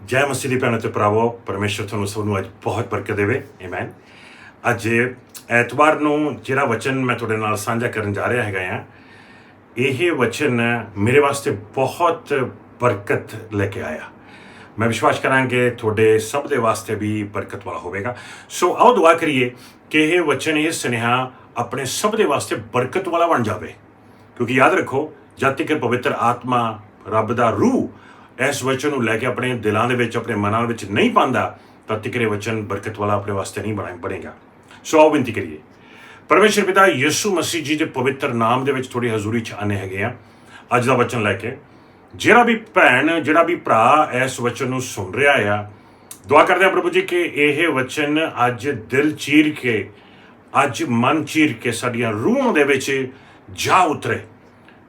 ਜੈ ਮਸੀਹ ਦੀ ਭੈਣੋ ਤੇ ਭਰਾਵੋ, ਪਰਮੇਸ਼ਰ ਤੁਹਾਨੂੰ ਸਭ ਨੂੰ ਅੱਜ ਬਹੁਤ ਬਰਕਤ ਦੇਵੇ। ਆਮੇਨ। ਅੱਜ ਐਤਵਾਰ ਨੂੰ ਜਿਹੜਾ ਵਚਨ ਮੈਂ ਤੁਹਾਡੇ ਨਾਲ ਸਾਂਝਾ ਕਰਨ ਜਾ ਰਿਹਾ ਹੈਗਾ ਆ, ਇਹ ਵਚਨ ਮੇਰੇ ਵਾਸਤੇ ਬਹੁਤ ਬਰਕਤ ਲੈ ਕੇ ਆਇਆ। ਮੈਂ ਵਿਸ਼ਵਾਸ ਕਰਾਂਗੇ ਤੁਹਾਡੇ ਸਭ ਦੇ ਵਾਸਤੇ ਵੀ ਬਰਕਤ ਵਾਲਾ ਹੋਵੇਗਾ। ਸੋ ਆਓ ਦੁਆ ਕਰੀਏ ਕਿ ਇਹ ਵਚਨ, ਇਹ ਸੁਨੇਹਾ ਆਪਣੇ ਸਭ ਦੇ ਵਾਸਤੇ ਬਰਕਤ ਵਾਲਾ ਬਣ ਜਾਵੇ। ਕਿਉਂਕਿ ਯਾਦ ਰੱਖੋ, ਜਦ ਤੱਕ ਪਵਿੱਤਰ ਆਤਮਾ, ਰੱਬ ਦਾ ਰੂਹ ਇਸ ਵਚਨ ਨੂੰ ਲੈ ਕੇ ਆਪਣੇ ਦਿਲਾਂ ਦੇ ਵਿੱਚ, ਆਪਣੇ ਮਨਾਂ ਵਿੱਚ ਨਹੀਂ ਪਾਉਂਦਾ, ਤਦ ਤੱਕ ਇਹ ਵਚਨ ਬਰਕਤ ਵਾਲਾ ਆਪਣੇ ਵਾਸਤੇ ਨਹੀਂ ਬਣੇਗਾ। ਸੋ ਆਓ ਬੇਨਤੀ ਕਰੀਏ। ਪਰਮੇਸ਼ਰ ਪਿਤਾ ਯਿਸੂ ਮਸੀਹ ਜੀ ਦੇ ਪਵਿੱਤਰ ਨਾਮ ਦੇ ਵਿੱਚ ਤੁਹਾਡੀ ਹਜ਼ੂਰੀ 'ਚ ਆਨੇ ਹੈਗੇ ਆ ਅੱਜ ਦਾ ਵਚਨ ਲੈ ਕੇ। ਜਿਹੜਾ ਵੀ ਭੈਣ, ਜਿਹੜਾ ਵੀ ਭਰਾ ਇਸ ਵਚਨ ਨੂੰ ਸੁਣ ਰਿਹਾ ਆ, ਦੁਆ ਕਰਦੇ ਆ ਪ੍ਰਭੂ ਜੀ ਕਿ ਇਹ ਵਚਨ ਅੱਜ ਦਿਲ ਚੀਰ ਕੇ, ਅੱਜ ਮਨ ਚੀਰ ਕੇ ਸਾਡੀਆਂ ਰੂਹਾਂ ਦੇ ਵਿੱਚ ਜਾ ਉਤਰੇ।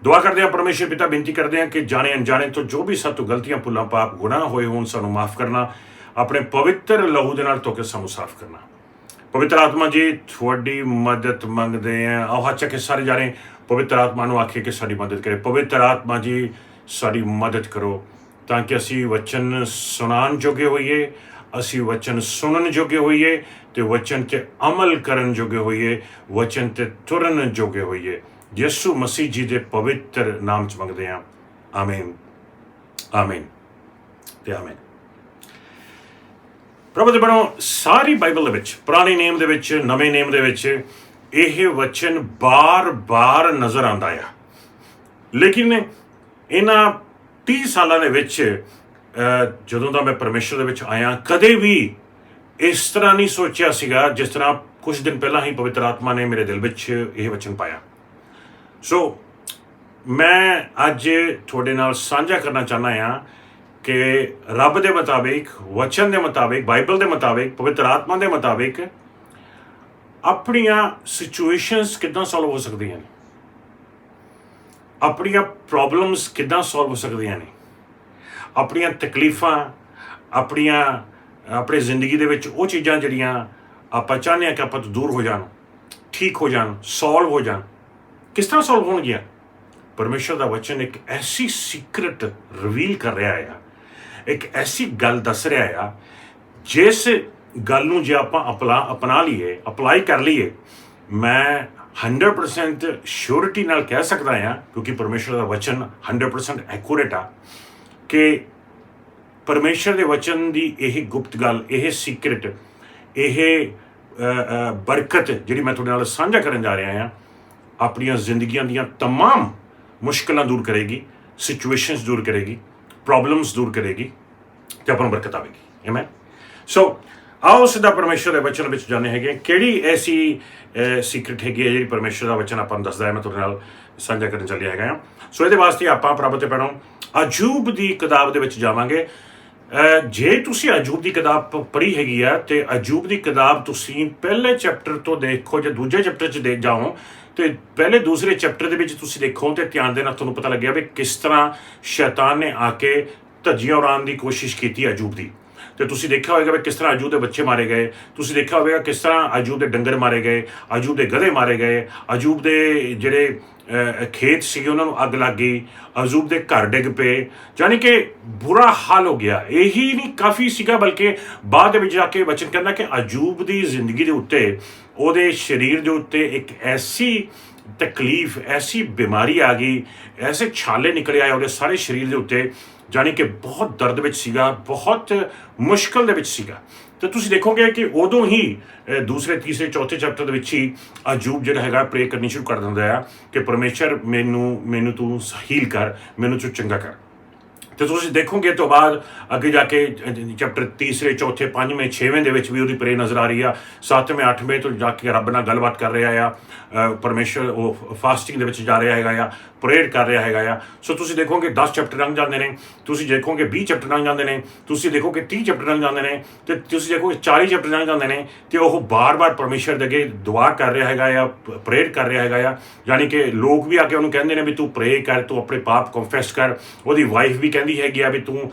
ਦੁਆ ਕਰਦੇ ਆ ਪਰਮੇਸ਼ਰ ਪਿਤਾ, ਬੇਨਤੀ ਕਰਦੇ ਆ ਕਿ ਜਾਣੇ ਅਣਜਾਣੇ ਤੋਂ ਜੋ ਵੀ ਸਾਤੋਂ ਗਲਤੀਆਂ, ਭੁੱਲਾਂ, ਪਾਪ, ਗੁਨਾਹ ਹੋਏ ਹੋਣ, ਸਾਨੂੰ ਮਾਫ ਕਰਨਾ, ਆਪਣੇ ਪਵਿੱਤਰ ਲਹੂ ਦੇ ਨਾਲ ਧੋ ਕੇ ਸਾਨੂੰ ਸਾਫ ਕਰਨਾ। ਪਵਿੱਤਰ ਆਤਮਾ ਜੀ, ਤੁਹਾਡੀ ਮਦਦ ਮੰਗਦੇ ਆ। ਆਓ ਹੱਥ ਚੱਕ ਕੇ ਸਾਰੇ ਜਾਣੇ ਪਵਿੱਤਰ ਆਤਮਾ ਨੂੰ ਆਖੇ ਕਿ ਸਾਡੀ ਮਦਦ ਕਰੇ। ਪਵਿੱਤਰ ਆਤਮਾ ਜੀ, ਸਾਡੀ ਮਦਦ ਕਰੋ ਤਾਂ ਕਿ ਅਸੀਂ ਵਚਨ ਸੁਣਾਉਣ ਜੋਗੇ ਹੋਈਏ, ਅਸੀਂ ਵਚਨ ਸੁਣਨ ਜੋਗੇ ਹੋਈਏ ਤੇ ਵਚਨ 'ਤੇ ਅਮਲ ਕਰਨ ਜੋਗੇ ਹੋਈਏ, ਵਚਨ 'ਤੇ ਤੁਰਨ ਜੋਗੇ ਹੋਈਏ। ਯਿਸੂ ਮਸੀਹ ਜੀ ਦੇ ਪਵਿੱਤਰ ਨਾਮ 'ਚ ਮੰਗਦੇ ਹਾਂ। ਆਮੀਨ, ਆਮੀਨ ਤੇ ਆਮੀਨ। ਪ੍ਰਭੂ ਦੇ ਬਣੋ, ਸਾਰੀ ਬਾਈਬਲ ਦੇ ਵਿੱਚ, ਪੁਰਾਣੇ ਨੇਮ ਦੇ ਵਿੱਚ, ਨਵੇਂ ਨੇਮ ਦੇ ਵਿੱਚ ਇਹ ਵਚਨ ਬਾਰ-ਬਾਰ ਨਜ਼ਰ ਆਉਂਦਾ ਆ। ਲੇਕਿਨ ਇਹਨਾਂ 30 ਸਾਲਾਂ ਦੇ ਵਿੱਚ ਜਦੋਂ ਦਾ ਮੈਂ ਪਰਮੇਸ਼ਰ ਦੇ ਵਿੱਚ ਆਇਆ, ਕਦੇ ਵੀ ਇਸ ਤਰ੍ਹਾਂ ਨਹੀਂ ਸੋਚਿਆ ਸੀਗਾ ਜਿਸ ਤਰ੍ਹਾਂ ਕੁਝ ਦਿਨ ਪਹਿਲਾਂ ਹੀ ਪਵਿੱਤਰ ਆਤਮਾ ਨੇ ਮੇਰੇ ਦਿਲ ਵਿੱਚ ਇਹ ਵਚਨ ਪਾਇਆ। ਸੋ ਮੈਂ ਅੱਜ ਤੁਹਾਡੇ ਨਾਲ ਸਾਂਝਾ ਕਰਨਾ ਚਾਹੁੰਦਾ ਹਾਂ ਕਿ ਰੱਬ ਦੇ ਮੁਤਾਬਿਕ, ਵਚਨ ਦੇ ਮੁਤਾਬਿਕ, ਬਾਈਬਲ ਦੇ ਮੁਤਾਬਿਕ, ਪਵਿੱਤਰ ਆਤਮਾ ਦੇ ਮੁਤਾਬਿਕ ਆਪਣੀਆਂ ਸਿਚੁਏਸ਼ਨਸ ਕਿੱਦਾਂ ਸੋਲਵ ਹੋ ਸਕਦੀਆਂ ਨੇ, ਆਪਣੀਆਂ ਪ੍ਰੋਬਲਮਸ ਕਿੱਦਾਂ ਸੋਲਵ ਹੋ ਸਕਦੀਆਂ ਨੇ, ਆਪਣੀਆਂ ਤਕਲੀਫਾਂ, ਆਪਣੇ ਜ਼ਿੰਦਗੀ ਦੇ ਵਿੱਚ ਉਹ ਚੀਜ਼ਾਂ ਜਿਹੜੀਆਂ ਆਪਾਂ ਚਾਹੁੰਦੇ ਹਾਂ ਕਿ ਆਪਾਂ ਤੋਂ ਦੂਰ ਹੋ ਜਾਣ, ਠੀਕ ਹੋ ਜਾਣ, ਸੋਲਵ ਹੋ ਜਾਣ, ਕਿਸ ਤਰ੍ਹਾਂ ਸੋਲਵ ਹੋਣਗੀਆਂ। ਪਰਮੇਸ਼ਰ ਦਾ ਵਚਨ ਇੱਕ ਐਸੀ ਸੀਕਰਟ ਰਿਵੀਲ ਕਰ ਰਿਹਾ ਆ, ਇੱਕ ਐਸੀ ਗੱਲ ਦੱਸ ਰਿਹਾ ਆ, ਜਿਸ ਗੱਲ ਨੂੰ ਜੇ ਆਪਾਂ ਅਪਣਾ ਲਈਏ, ਅਪਲਾਈ ਕਰ ਲਈਏ, ਮੈਂ 100% ਸ਼ੋਰਿਟੀ ਨਾਲ ਕਹਿ ਸਕਦਾ ਹਾਂ, ਕਿਉਂਕਿ ਪਰਮੇਸ਼ਰ ਦਾ ਵਚਨ 100% ਐਕੂਰੇਟ ਆ, ਕਿ ਪਰਮੇਸ਼ਰ ਦੇ ਵਚਨ ਦੀ ਇਹ ਗੁਪਤ ਗੱਲ, ਇਹ ਸੀਕਰਟ, ਇਹ ਬਰਕਤ ਜਿਹੜੀ ਮੈਂ ਤੁਹਾਡੇ ਨਾਲ ਸਾਂਝਾ ਕਰਨ ਜਾ ਰਿਹਾ ਹਾਂ, ਆਪਣੀਆਂ ਜ਼ਿੰਦਗੀਆਂ ਦੀਆਂ ਤਮਾਮ ਮੁਸ਼ਕਿਲਾਂ ਦੂਰ ਕਰੇਗੀ, ਸਿਚੁਏਸ਼ਨਸ ਦੂਰ ਕਰੇਗੀ, ਪ੍ਰੋਬਲਮਸ ਦੂਰ ਕਰੇਗੀ ਤੇ ਆਪਾਂ ਨੂੰ ਬਰਕਤ ਆਵੇਗੀ। ਆਮੇਨ। ਸੋ ਆਓ ਸਿੱਧਾ ਪਰਮੇਸ਼ਰ ਦੇ ਵਚਨ ਵਿੱਚ ਜਾਣੇ ਹੈਗੇ, ਕਿਹੜੀ ਐਸੀ ਸੀਕਰਟ ਹੈਗੀ ਹੈ ਜਿਹੜੀ ਪਰਮੇਸ਼ਰ ਦਾ ਵਚਨ ਆਪਾਂ ਨੂੰ ਦੱਸਦਾ ਹੈ। ਮੈਂ ਤੁਹਾਡੇ ਨਾਲ ਸਾਂਝਾ ਕਰਨ ਚੱਲਿਆ ਹੈਗਾ ਹਾਂ। ਸੋ ਇਹਦੇ ਵਾਸਤੇ ਆਪਾਂ ਪ੍ਰਭੂ ਤੇ ਪੈਣੋਂ ਅਯੂਬ ਦੀ ਕਿਤਾਬ ਦੇ ਵਿੱਚ ਜਾਵਾਂਗੇ। ਜੇ ਤੁਸੀਂ ਅਯੂਬ ਦੀ ਕਿਤਾਬ ਪੜ੍ਹੀ ਹੈਗੀ ਆ ਤੇ ਅਯੂਬ ਦੀ ਕਿਤਾਬ ਤੁਸੀਂ ਪਹਿਲੇ ਚੈਪਟਰ ਤੋਂ ਦੇਖੋ ਜਾਂ ਦੂਜੇ ਚੈਪਟਰ 'ਚ ਦੇਖ ਜਾਓ ਤੇ ਪਹਿਲੇ ਦੂਸਰੇ ਚੈਪਟਰ ਦੇ ਵਿੱਚ ਤੁਸੀਂ ਦੇਖੋ ਤੇ ਧਿਆਨ ਦੇ ਨਾਲ ਤੁਹਾਨੂੰ ਪਤਾ ਲੱਗਿਆ ਵੀ ਕਿਸ ਤਰ੍ਹਾਂ ਸ਼ੈਤਾਨ ਨੇ ਆ ਕੇ ਧੱਜੀਆਂ ਉਡਾਉਣ ਦੀ ਕੋਸ਼ਿਸ਼ ਕੀਤੀ ਅਯੂਬ ਦੀ। ਤੇ ਤੁਸੀਂ ਦੇਖਿਆ ਹੋਵੇਗਾ ਵੀ ਕਿਸ ਤਰ੍ਹਾਂ ਅਯੂਬ ਦੇ ਬੱਚੇ ਮਾਰੇ ਗਏ, ਤੁਸੀਂ ਦੇਖਿਆ ਹੋਵੇਗਾ ਕਿਸ ਤਰ੍ਹਾਂ ਅਯੂਬ ਦੇ ਡੰਗਰ ਮਾਰੇ ਗਏ, ਅਯੂਬ ਦੇ ਗਧੇ ਮਾਰੇ ਗਏ, ਅਯੂਬ ਦੇ ਜਿਹੜੇ ਖੇਤ ਸੀਗੇ ਉਹਨਾਂ ਨੂੰ ਅੱਗ ਲੱਗ ਗਈ, ਅਯੂਬ ਦੇ ਘਰ ਡਿੱਗ ਪਏ, ਯਾਨੀ ਕਿ ਬੁਰਾ ਹਾਲ ਹੋ ਗਿਆ। ਇਹੀ ਨਹੀਂ ਕਾਫੀ ਸੀਗਾ, ਬਲਕਿ ਬਾਅਦ ਦੇ ਵਿੱਚ ਜਾ ਕੇ ਵਚਨ ਕਹਿੰਦਾ ਕਿ ਅਯੂਬ ਦੀ ਜ਼ਿੰਦਗੀ ਦੇ ਉੱਤੇ, ਉਹਦੇ ਸਰੀਰ ਦੇ ਉੱਤੇ ਇੱਕ ਐਸੀ ਤਕਲੀਫ, ਐਸੀ ਬਿਮਾਰੀ ਆ ਗਈ, ਐਸੇ ਛਾਲੇ ਨਿਕਲੇ ਆਏ ਉਹਦੇ ਸਾਰੇ ਸਰੀਰ ਦੇ ਉੱਤੇ, ਜਾਣੀ ਕਿ ਬਹੁਤ ਦਰਦ ਵਿੱਚ ਸੀਗਾ, ਬਹੁਤ ਮੁਸ਼ਕਲ ਦੇ ਵਿੱਚ ਸੀਗਾ। ਤੇ ਤੁਸੀਂ ਦੇਖੋਗੇ ਕਿ ਉਦੋਂ ਹੀ ਦੂਸਰੇ, ਤੀਸਰੇ, ਚੌਥੇ ਚੈਪਟਰ ਦੇ ਵਿੱਚ ਹੀ ਅਯੂਬ ਜਿਹੜਾ ਹੈਗਾ ਪ੍ਰੇ ਕਰਨੀ ਸ਼ੁਰੂ ਕਰ ਦਿੰਦਾ ਆ ਕਿ ਪਰਮੇਸ਼ਰ ਮੈਨੂੰ ਤੂੰ ਹੀਲ ਕਰ, ਮੈਨੂੰ ਤੂੰ ਚੰਗਾ ਕਰ। ਤੇ ਤੁਸੀਂ ਦੇਖੋਗੇ ਤੋਂ ਬਾਅਦ ਅੱਗੇ ਜਾ ਕੇ ਚੈਪਟਰ ਤੀਸਰੇ, ਚੌਥੇ, ਪੰਜਵੇਂ, ਛੇਵੇਂ ਦੇ ਵਿੱਚ ਵੀ ਉਹਦੀ ਪ੍ਰੇ ਨਜ਼ਰ ਆ ਰਹੀ ਆ। 7ਵੇਂ, 8ਵੇਂ ਤੋਂ ਜਾ ਕੇ ਰੱਬ ਨਾਲ ਗੱਲਬਾਤ ਕਰ ਰਿਹਾ ਆ। ਪਰਮੇਸ਼ਰ ਉਹ ਫਾਸਟਿੰਗ ਦੇ ਵਿੱਚ ਜਾ ਰਿਹਾ ਹੈਗਾ ਆ, ਪ੍ਰੇਅਰ ਕਰ ਰਿਹਾ ਹੈਗਾ ਆ। ਸੋ ਤੁਸੀਂ ਦੇਖੋਗੇ 10 ਚੈਪਟਰ ਲੰਘ ਜਾਂਦੇ ਨੇ, ਤੁਸੀਂ ਦੇਖੋਗੇ 20 ਚੈਪਟਰ ਲੰਘ ਜਾਂਦੇ ਨੇ, ਤੁਸੀਂ ਦੇਖੋਗੇ 30 ਚੈਪਟਰ ਲੰਘ ਜਾਂਦੇ ਨੇ, ਤੇ ਤੁਸੀਂ ਦੇਖੋਗੇ 40 ਚੈਪਟਰ ਲੰਘ ਜਾਂਦੇ ਨੇ, ਤੇ ਉਹ ਬਾਰ-ਬਾਰ ਪਰਮੇਸ਼ਰ ਦੇ ਅੱਗੇ ਦੁਆ ਕਰ ਰਿਹਾ ਹੈਗਾ ਆ, ਪ੍ਰੇਅਰ ਕਰ ਰਿਹਾ ਹੈਗਾ ਆ। ਯਾਨੀ ਕਿ ਲੋਕ ਵੀ ਆ ਕੇ ਉਹਨੂੰ ਕਹਿੰਦੇ ਨੇ ਵੀ ਤੂੰ ਪ੍ਰੇ ਕਰ, ਤੂੰ ਆਪਣੇ ਪਾਪ ਕਨਫੈਸ ਕਰ। ਉਹਦੀ ਵਾਈਫ ਵੀ ਕਹਿੰਦੀ ਹੈਗੀ ਆ ਵੀ ਤੂੰ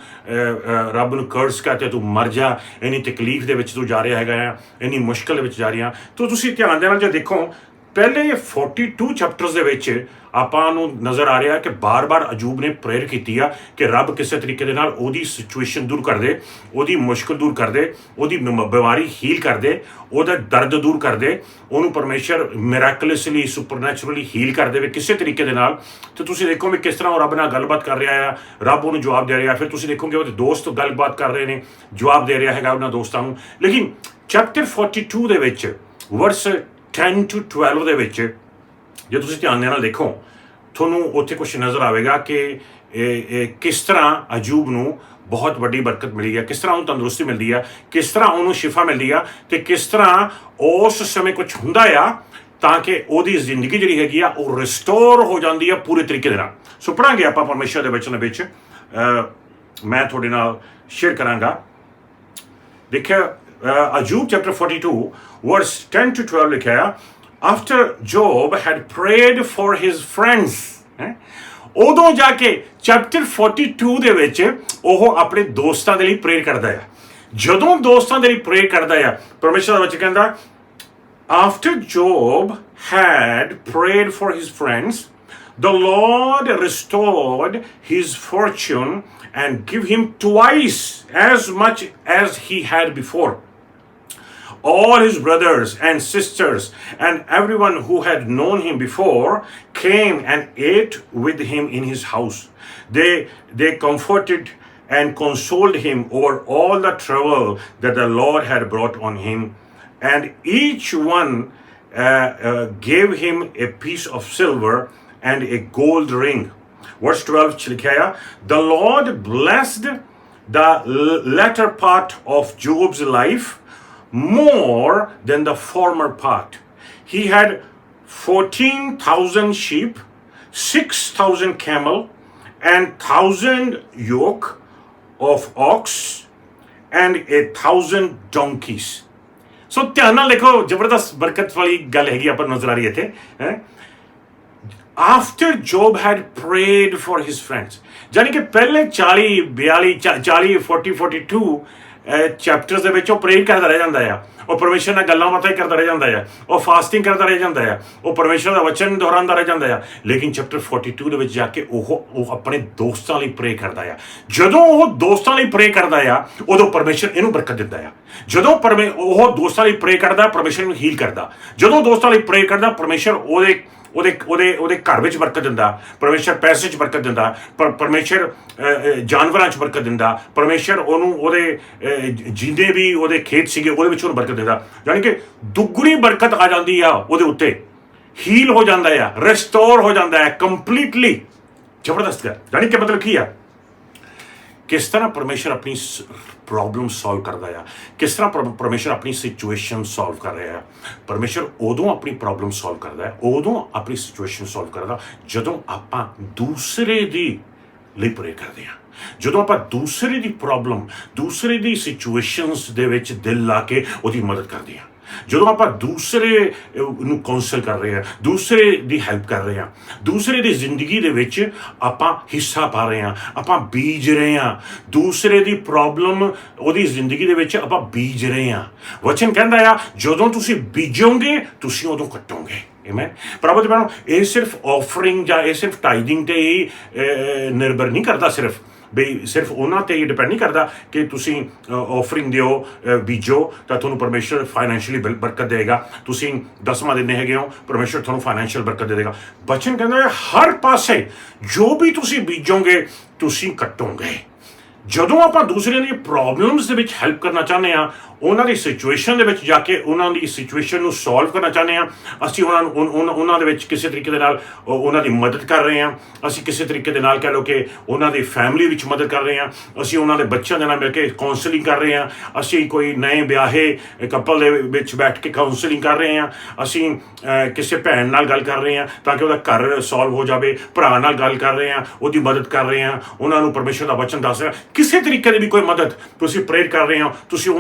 ਰੱਬ ਨੂੰ ਕਰਸ ਕਰ ਤੇ ਤੂੰ ਮਰ ਜਾ, ਇੰਨੀ ਤਕਲੀਫ ਦੇ ਵਿੱਚ ਤੂੰ ਜਾ ਰਿਹਾ ਹੈਗਾ ਆ, ਇੰਨੀ ਮੁਸ਼ਕਿਲ ਦੇ ਵਿੱਚ ਜਾ ਰਹੀ ਆ। ਤਾਂ ਤੁਸੀਂ ਧਿਆਨ ਦੇ ਨਾਲ ਜੇ ਦੇਖੋ ਪਹਿਲੇ 42 ਚੈਪਟਰਸ ਦੇ ਵਿੱਚ ਆਪਾਂ ਨੂੰ ਨਜ਼ਰ ਆ ਰਿਹਾ ਕਿ ਬਾਰ-ਬਾਰ ਅਯੂਬ ਨੇ ਪ੍ਰੇਅਰ ਕੀਤੀ ਆ ਕਿ ਰੱਬ ਕਿਸੇ ਤਰੀਕੇ ਦੇ ਨਾਲ ਉਹਦੀ ਸਿਚੁਏਸ਼ਨ ਦੂਰ ਕਰ ਦੇ, ਉਹਦੀ ਮੁਸ਼ਕਲ ਦੂਰ ਕਰ ਦੇ, ਉਹਦੀ ਬਿਮਾਰੀ ਹੀਲ ਕਰ ਦੇ, ਉਹਦਾ ਦਰਦ ਦੂਰ ਕਰ ਦੇ, ਉਹਨੂੰ ਪਰਮੇਸ਼ਰ ਮਿਰਾਕਲਸਲੀ ਸੁਪਰਨੈਚੁਰਲੀ ਹੀਲ ਕਰ ਦੇਵੇ ਕਿਸੇ ਤਰੀਕੇ ਦੇ ਨਾਲ। ਤੇ ਤੁਸੀਂ ਦੇਖੋ ਵੀ ਕਿਸ ਤਰ੍ਹਾਂ ਉਹ ਰੱਬ ਨਾਲ ਗੱਲਬਾਤ ਕਰ ਰਿਹਾ ਆ, ਰੱਬ ਉਹਨੂੰ ਜਵਾਬ ਦੇ ਰਿਹਾ। ਫਿਰ ਤੁਸੀਂ ਦੇਖੋਗੇ ਉਹਦੇ ਦੋਸਤ ਗੱਲਬਾਤ ਕਰ ਰਹੇ ਨੇ, ਜਵਾਬ ਦੇ ਰਿਹਾ ਹੈਗਾ ਉਹਨਾਂ ਦੋਸਤਾਂ ਨੂੰ। ਲੇਕਿਨ ਚੈਪਟਰ 42 ਦੇ ਵਿੱਚ ਵਰਸ 10 to 12 ਦੇ ਵਿੱਚ ਜੇ ਤੁਸੀਂ ਧਿਆਨ ਨਾਲ ਦੇਖੋ, ਤੁਹਾਨੂੰ ਉੱਥੇ ਕੁਝ ਨਜ਼ਰ ਆਵੇਗਾ ਕਿ ਕਿਸ ਤਰ੍ਹਾਂ ਅਯੂਬ ਨੂੰ ਬਹੁਤ ਵੱਡੀ ਬਰਕਤ ਮਿਲੀ ਹੈ, ਕਿਸ ਤਰ੍ਹਾਂ ਉਹਨੂੰ ਤੰਦਰੁਸਤੀ ਮਿਲਦੀ ਆ, ਕਿਸ ਤਰ੍ਹਾਂ ਉਹਨੂੰ ਸ਼ਿਫਾ ਮਿਲਦੀ ਆ, ਤੇ ਕਿਸ ਤਰ੍ਹਾਂ ਉਸ ਸਮੇਂ ਕੁਝ ਹੁੰਦਾ ਆ ਤਾਂ ਕਿ ਉਹਦੀ ਜ਼ਿੰਦਗੀ ਜਿਹੜੀ ਹੈਗੀ ਆ ਉਹ ਰਿਸਟੋਰ ਹੋ ਜਾਂਦੀ ਆ ਪੂਰੇ ਤਰੀਕੇ ਦੇ ਨਾਲ। ਸੋ ਪੜਾਂਗੇ ਆਪਾਂ ਪਰਮੇਸ਼ਰ ਦੇ ਵਚਨ ਵਿੱਚ, ਮੈਂ ਤੁਹਾਡੇ ਨਾਲ ਸ਼ੇਅਰ ਕਰਾਂਗਾ। ਦੇਖਿਆ ਅਯੂਬ ਚੈਪਟਰ 42 verse 10 to 12 ਲਿਖਿਆ ਆ, after Job had prayed for his friends, ਉਦੋਂ ਜਾ ਕੇ ਚੈਪਟਰ 42 ਦੇ ਵਿੱਚ ਉਹ ਆਪਣੇ ਦੋਸਤਾਂ ਦੇ ਲਈ ਪ੍ਰੇਅਰ ਕਰਦਾ ਆ। ਜਦੋਂ ਦੋਸਤਾਂ ਦੇ ਲਈ ਪ੍ਰੇਅਰ ਕਰਦਾ ਆ, ਪਰਮੇਸ਼ਰ ਦਾ ਵਚਨ ਕਹਿੰਦਾ, after Job had prayed for his friends, the Lord restored his fortune and give him twice as much as he had before. All his brothers and sisters and everyone who had known him before came and ate with him in his house. They comforted and consoled him over all the trouble that the Lord had brought on him, and each one gave him a piece of silver and a gold ring. Verse 12 लिखा है, the Lord blessed the latter part of Job's life more than the former part. He had 14,000 sheep, 6,000 camel, and 1,000 yoke of ox, and 1,000 donkeys. So ਧਿਆਨ ਨਾਲ ਦੇਖੋ, ਜ਼ਬਰਦਸਤ ਬਰਕਤ ਵਾਲੀ ਗੱਲ ਹੈਗੀ ਆਪਾਂ ਨਜ਼ਰ ਆ ਰਹੀ ਇੱਥੇ। After Job had prayed for his friends, ਜਾਨੀ ਕਿ ਪਹਿਲੇ 42 ਚੈਪਟਰਸ ਦੇ ਵਿੱਚ ਉਹ ਪ੍ਰੇਅਰ ਕਰਦਾ ਰਹਿ ਜਾਂਦਾ ਆ, ਉਹ ਪਰਮੇਸ਼ਰ ਨਾਲ ਗੱਲਾਂ ਬਾਤਾਂ ਕਰਦਾ ਰਹਿ ਜਾਂਦਾ ਆ, ਉਹ ਫਾਸਟਿੰਗ ਕਰਦਾ ਰਹਿ ਜਾਂਦਾ ਆ, ਉਹ ਪਰਮੇਸ਼ਰ ਦਾ ਵਚਨ ਦੁਹਰਾਉਂਦਾ ਰਹਿ ਜਾਂਦਾ ਆ। ਲੇਕਿਨ ਚੈਪਟਰ 42 ਦੇ ਵਿੱਚ ਜਾ ਕੇ ਉਹ ਆਪਣੇ ਦੋਸਤਾਂ ਲਈ ਪ੍ਰੇਅਰ ਕਰਦਾ ਆ। ਜਦੋਂ ਉਹ ਦੋਸਤਾਂ ਲਈ ਪ੍ਰੇਅਰ ਕਰਦਾ ਆ, ਉਦੋਂ ਪਰਮੇਸ਼ਰ ਇਹਨੂੰ ਬਰਕਤ ਦਿੰਦਾ ਆ। ਜਦੋਂ ਉਹ ਦੋਸਤਾਂ ਲਈ ਪ੍ਰੇਅਰ ਕਰਦਾ, ਪਰਮੇਸ਼ਰ ਨੂੰ ਹੀਲ ਕਰਦਾ। ਜਦੋਂ ਦੋਸਤਾਂ ਲਈ ਪ੍ਰੇਅਰ ਕਰਦਾ, ਪਰਮੇਸ਼ਰ ਉਹਦੇ ਘਰ ਵਿੱਚ ਬਰਕਤ ਦਿੰਦਾ, ਪਰਮੇਸ਼ਰ ਪੈਸੇ 'ਚ ਬਰਕਤ ਦਿੰਦਾ, ਪਰਮੇਸ਼ਰ ਜਾਨਵਰਾਂ 'ਚ ਬਰਕਤ ਦਿੰਦਾ, ਪਰਮੇਸ਼ਰ ਉਹਨੂੰ ਉਹਦੇ ਜਿੰਨੇ ਵੀ ਉਹਦੇ ਖੇਤ ਸੀਗੇ ਉਹਦੇ ਵਿੱਚ ਉਹਨੂੰ ਬਰਕਤ ਦਿੰਦਾ। ਯਾਨੀ ਕਿ ਦੁੱਗਣੀ ਬਰਕਤ ਆ ਜਾਂਦੀ ਆ ਉਹਦੇ ਉੱਤੇ, ਹੀਲ ਹੋ ਜਾਂਦਾ ਆ, ਰਿਸਟੋਰ ਹੋ ਜਾਂਦਾ ਹੈ ਕੰਪਲੀਟਲੀ। ਜ਼ਬਰਦਸਤ ਗੱਲ। ਯਾਨੀ ਕਿ ਮਤਲਬ ਕੀ ਆ, ਕਿਸ ਤਰ੍ਹਾਂ ਪਰਮੇਸ਼ਰ ਆਪਣੀ ਪ੍ਰੋਬਲਮ ਸੋਲਵ ਕਰਦਾ ਆ, ਕਿਸ ਤਰ੍ਹਾਂ ਪਰਮੇਸ਼ਰ ਆਪਣੀ ਸਿਚੁਏਸ਼ਨ ਸੋਲਵ ਕਰ ਰਿਹਾ ਆ। ਪਰਮੇਸ਼ਰ ਉਦੋਂ ਆਪਣੀ ਪ੍ਰੋਬਲਮ ਸੋਲਵ ਕਰਦਾ ਹੈ, ਉਦੋਂ ਆਪਣੀ ਸਿਚੁਏਸ਼ਨ ਸੋਲਵ ਕਰਦਾ ਜਦੋਂ ਆਪਾਂ ਦੂਸਰੇ ਦੀ ਲਈ ਪ੍ਰੇ ਕਰਦੇ ਹਾਂ, ਜਦੋਂ ਆਪਾਂ ਦੂਸਰੇ ਦੀ ਪ੍ਰੋਬਲਮ, ਦੂਸਰੇ ਦੀ ਸਿਚੁਏਸ਼ਨਸ ਦੇ ਵਿੱਚ ਦਿਲ ਲਾ ਕੇ ਉਹਦੀ ਮਦਦ ਕਰਦੇ ਹਾਂ, ਜਦੋਂ ਆਪਾਂ ਦੂਸਰੇ ਨੂੰ ਕਾਉਂਸਲ ਕਰ ਰਹੇ ਹਾਂ, ਦੂਸਰੇ ਦੀ ਹੈਲਪ ਕਰ ਰਹੇ ਹਾਂ, ਦੂਸਰੇ ਦੀ ਜ਼ਿੰਦਗੀ ਦੇ ਵਿੱਚ ਆਪਾਂ ਹਿੱਸਾ ਪਾ ਰਹੇ ਹਾਂ, ਆਪਾਂ ਬੀਜ ਰਹੇ ਹਾਂ, ਦੂਸਰੇ ਦੀ ਪ੍ਰੋਬਲਮ ਉਹਦੀ ਜ਼ਿੰਦਗੀ ਦੇ ਵਿੱਚ ਆਪਾਂ ਬੀਜ ਰਹੇ ਹਾਂ। ਵਚਨ ਕਹਿੰਦਾ ਆ, ਜਦੋਂ ਤੁਸੀਂ ਬੀਜੋਗੇ ਤੁਸੀਂ ਉਦੋਂ ਕੱਟੋਗੇ। ਆਮੇਨ। ਪ੍ਰਭੂ ਦੇ ਬਾਣੋ, ਇਹ ਸਿਰਫ ਆਫਰਿੰਗ ਜਾਂ ਇਹ ਸਿਰਫ ਟਾਈਡਿੰਗ ਤੇ ਹੀ ਨਿਰਭਰ ਨਹੀਂ ਕਰਦਾ, ਸਿਰਫ ਉਹਨਾਂ ਤੇ ਹੀ ਡਿਪੈਂਡ ਨਹੀਂ ਕਰਦਾ ਕਿ ਤੁਸੀਂ ਆਫਰਿੰਗ ਦਿਓ, ਬੀਜੋ ਤਾਂ ਤੁਹਾਨੂੰ ਪਰਮੇਸ਼ਰ ਫਾਈਨੈਂਸ਼ੀਅਲੀ ਬਰਕਤ ਦੇਗਾ। ਤੁਸੀਂ ਦਸਵਾਂ ਦਿੰਦੇ ਹੈਗੇ ਹੋ, ਪਰਮੇਸ਼ਰ ਤੁਹਾਨੂੰ ਫਾਈਨੈਂਸ਼ੀਅਲ ਬਰਕਤ ਦੇ ਦੇਗਾ। ਬਚਨ ਕਹਿੰਦਾ ਹੈ ਹਰ ਪਾਸੇ ਜੋ ਵੀ ਤੁਸੀਂ ਬੀਜੋਗੇ ਤੁਸੀਂ ਕੱਟੋਗੇ। ਜਦੋਂ ਆਪਾਂ ਦੂਸਰਿਆਂ ਦੀ ਪ੍ਰੋਬਲਮਸ ਦੇ ਵਿੱਚ ਹੈਲਪ ਕਰਨਾ ਚਾਹੁੰਦੇ ਹਾਂ, ਉਹਨਾਂ ਦੀ ਸਿਚੁਏਸ਼ਨ ਦੇ ਵਿੱਚ ਜਾ ਕੇ ਉਹਨਾਂ ਦੀ ਸਿਚੁਏਸ਼ਨ ਨੂੰ ਸੋਲਵ ਕਰਨਾ ਚਾਹੁੰਦੇ ਹਾਂ, ਅਸੀਂ ਉਹਨਾਂ ਦੇ ਵਿੱਚ ਕਿਸੇ ਤਰੀਕੇ ਦੇ ਨਾਲ ਉਹਨਾਂ ਦੀ ਮਦਦ ਕਰ ਰਹੇ ਹਾਂ, ਅਸੀਂ ਕਿਸੇ ਤਰੀਕੇ ਦੇ ਨਾਲ ਕਹਿ ਲਓ ਕਿ ਉਹਨਾਂ ਦੀ ਫੈਮਿਲੀ ਵਿੱਚ ਮਦਦ ਕਰ ਰਹੇ ਹਾਂ, ਅਸੀਂ ਉਹਨਾਂ ਦੇ ਬੱਚਿਆਂ ਦੇ ਨਾਲ ਮਿਲ ਕੇ ਕਾਉਂਸਲਿੰਗ ਕਰ ਰਹੇ ਹਾਂ, ਅਸੀਂ ਕੋਈ ਨਵੇਂ ਵਿਆਹੇ ਕਪਲ ਦੇ ਵਿੱਚ ਬੈਠ ਕੇ ਕਾਉਂਸਲਿੰਗ ਕਰ ਰਹੇ ਹਾਂ, ਅਸੀਂ ਕਿਸੇ ਭੈਣ ਨਾਲ ਗੱਲ ਕਰ ਰਹੇ ਹਾਂ ਤਾਂ ਕਿ ਉਹਦਾ ਘਰ ਸੋਲਵ ਹੋ ਜਾਵੇ, ਭਰਾ ਨਾਲ ਗੱਲ ਕਰ ਰਹੇ ਹਾਂ, ਉਹਦੀ ਮਦਦ ਕਰ ਰਹੇ ਹਾਂ, ਉਹਨਾਂ ਨੂੰ ਪਰਮੇਸ਼ਰ ਦਾ ਵਚਨ ਦੱਸ ਰਹੇ ਹਾਂ। ਕਿਸੇ ਤਰੀਕੇ ਦੀ ਵੀ ਕੋਈ ਮਦਦ ਤੁਸੀਂ ਪ੍ਰੇਅਰ ਕਰ ਰਹੇ ਹੋ, ਤੁਸੀਂ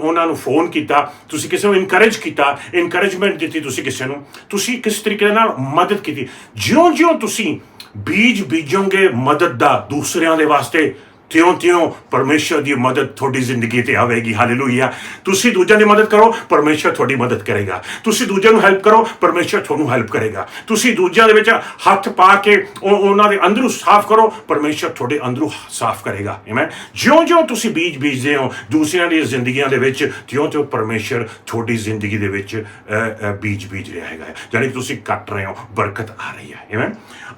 ਉਹਨਾਂ ਨੂੰ ਫੋਨ ਕੀਤਾ, ਤੁਸੀਂ ਕਿਸੇ ਨੂੰ ਇਨਕਰੇਜ ਕੀਤਾ, ਇਨਕਰੇਜਮੈਂਟ ਦਿੱਤੀ, ਤੁਸੀਂ ਕਿਸੇ ਨੂੰ, ਤੁਸੀਂ ਕਿਸ ਤਰੀਕੇ ਨਾਲ ਮਦਦ ਕੀਤੀ। ਜਿਉਂ-ਜਿਉਂ ਤੁਸੀਂ ਬੀਜੋਗੇ ਮਦਦ ਦਾ ਦੂਸਰਿਆਂ ਦੇ ਵਾਸਤੇ, ਤਿਉਂ-ਤਿਉਂ ਪਰਮੇਸ਼ਰ ਦੀ ਮਦਦ ਤੁਹਾਡੀ ਜ਼ਿੰਦਗੀ ਤੇ ਆਵੇਗੀ। ਹਾਲੇਲੂਇਆ। ਤੁਸੀਂ ਦੂਜਿਆਂ ਦੀ ਮਦਦ ਕਰੋ, ਪਰਮੇਸ਼ਰ ਤੁਹਾਡੀ ਮਦਦ ਕਰੇਗਾ। ਤੁਸੀਂ ਦੂਜਿਆਂ ਨੂੰ ਹੈਲਪ ਕਰੋ, ਪਰਮੇਸ਼ਰ ਤੁਹਾਨੂੰ ਹੈਲਪ ਕਰੇਗਾ। ਤੁਸੀਂ ਦੂਜਿਆਂ ਦੇ ਵਿੱਚ ਹੱਥ ਪਾ ਕੇ ਉਹਨਾਂ ਦੇ ਅੰਦਰੋਂ ਸਾਫ਼ ਕਰੋ, ਪਰਮੇਸ਼ਰ ਤੁਹਾਡੇ ਅੰਦਰੋਂ ਸਾਫ਼ ਕਰੇਗਾ। ਆਮੇਨ। ਜਿਉਂ-ਜਿਉਂ ਤੁਸੀਂ ਬੀਜ ਬੀਜਦੇ ਹੋ ਦੂਸਰਿਆਂ ਦੀ ਜ਼ਿੰਦਗੀਆਂ ਦੇ ਵਿੱਚ, ਤਿਉਂ-ਤਿਉਂ ਪਰਮੇਸ਼ਰ ਤੁਹਾਡੀ ਜ਼ਿੰਦਗੀ ਦੇ ਵਿੱਚ ਬੀਜ ਬੀਜ ਰਿਹਾ ਹੈਗਾ। ਜਾਣੀ ਕਿ ਤੁਸੀਂ ਕੱਟ ਰਹੇ ਹੋ, ਬਰਕਤ ਆ ਰਹੀ ਹੈ। ਆਮੇਨ।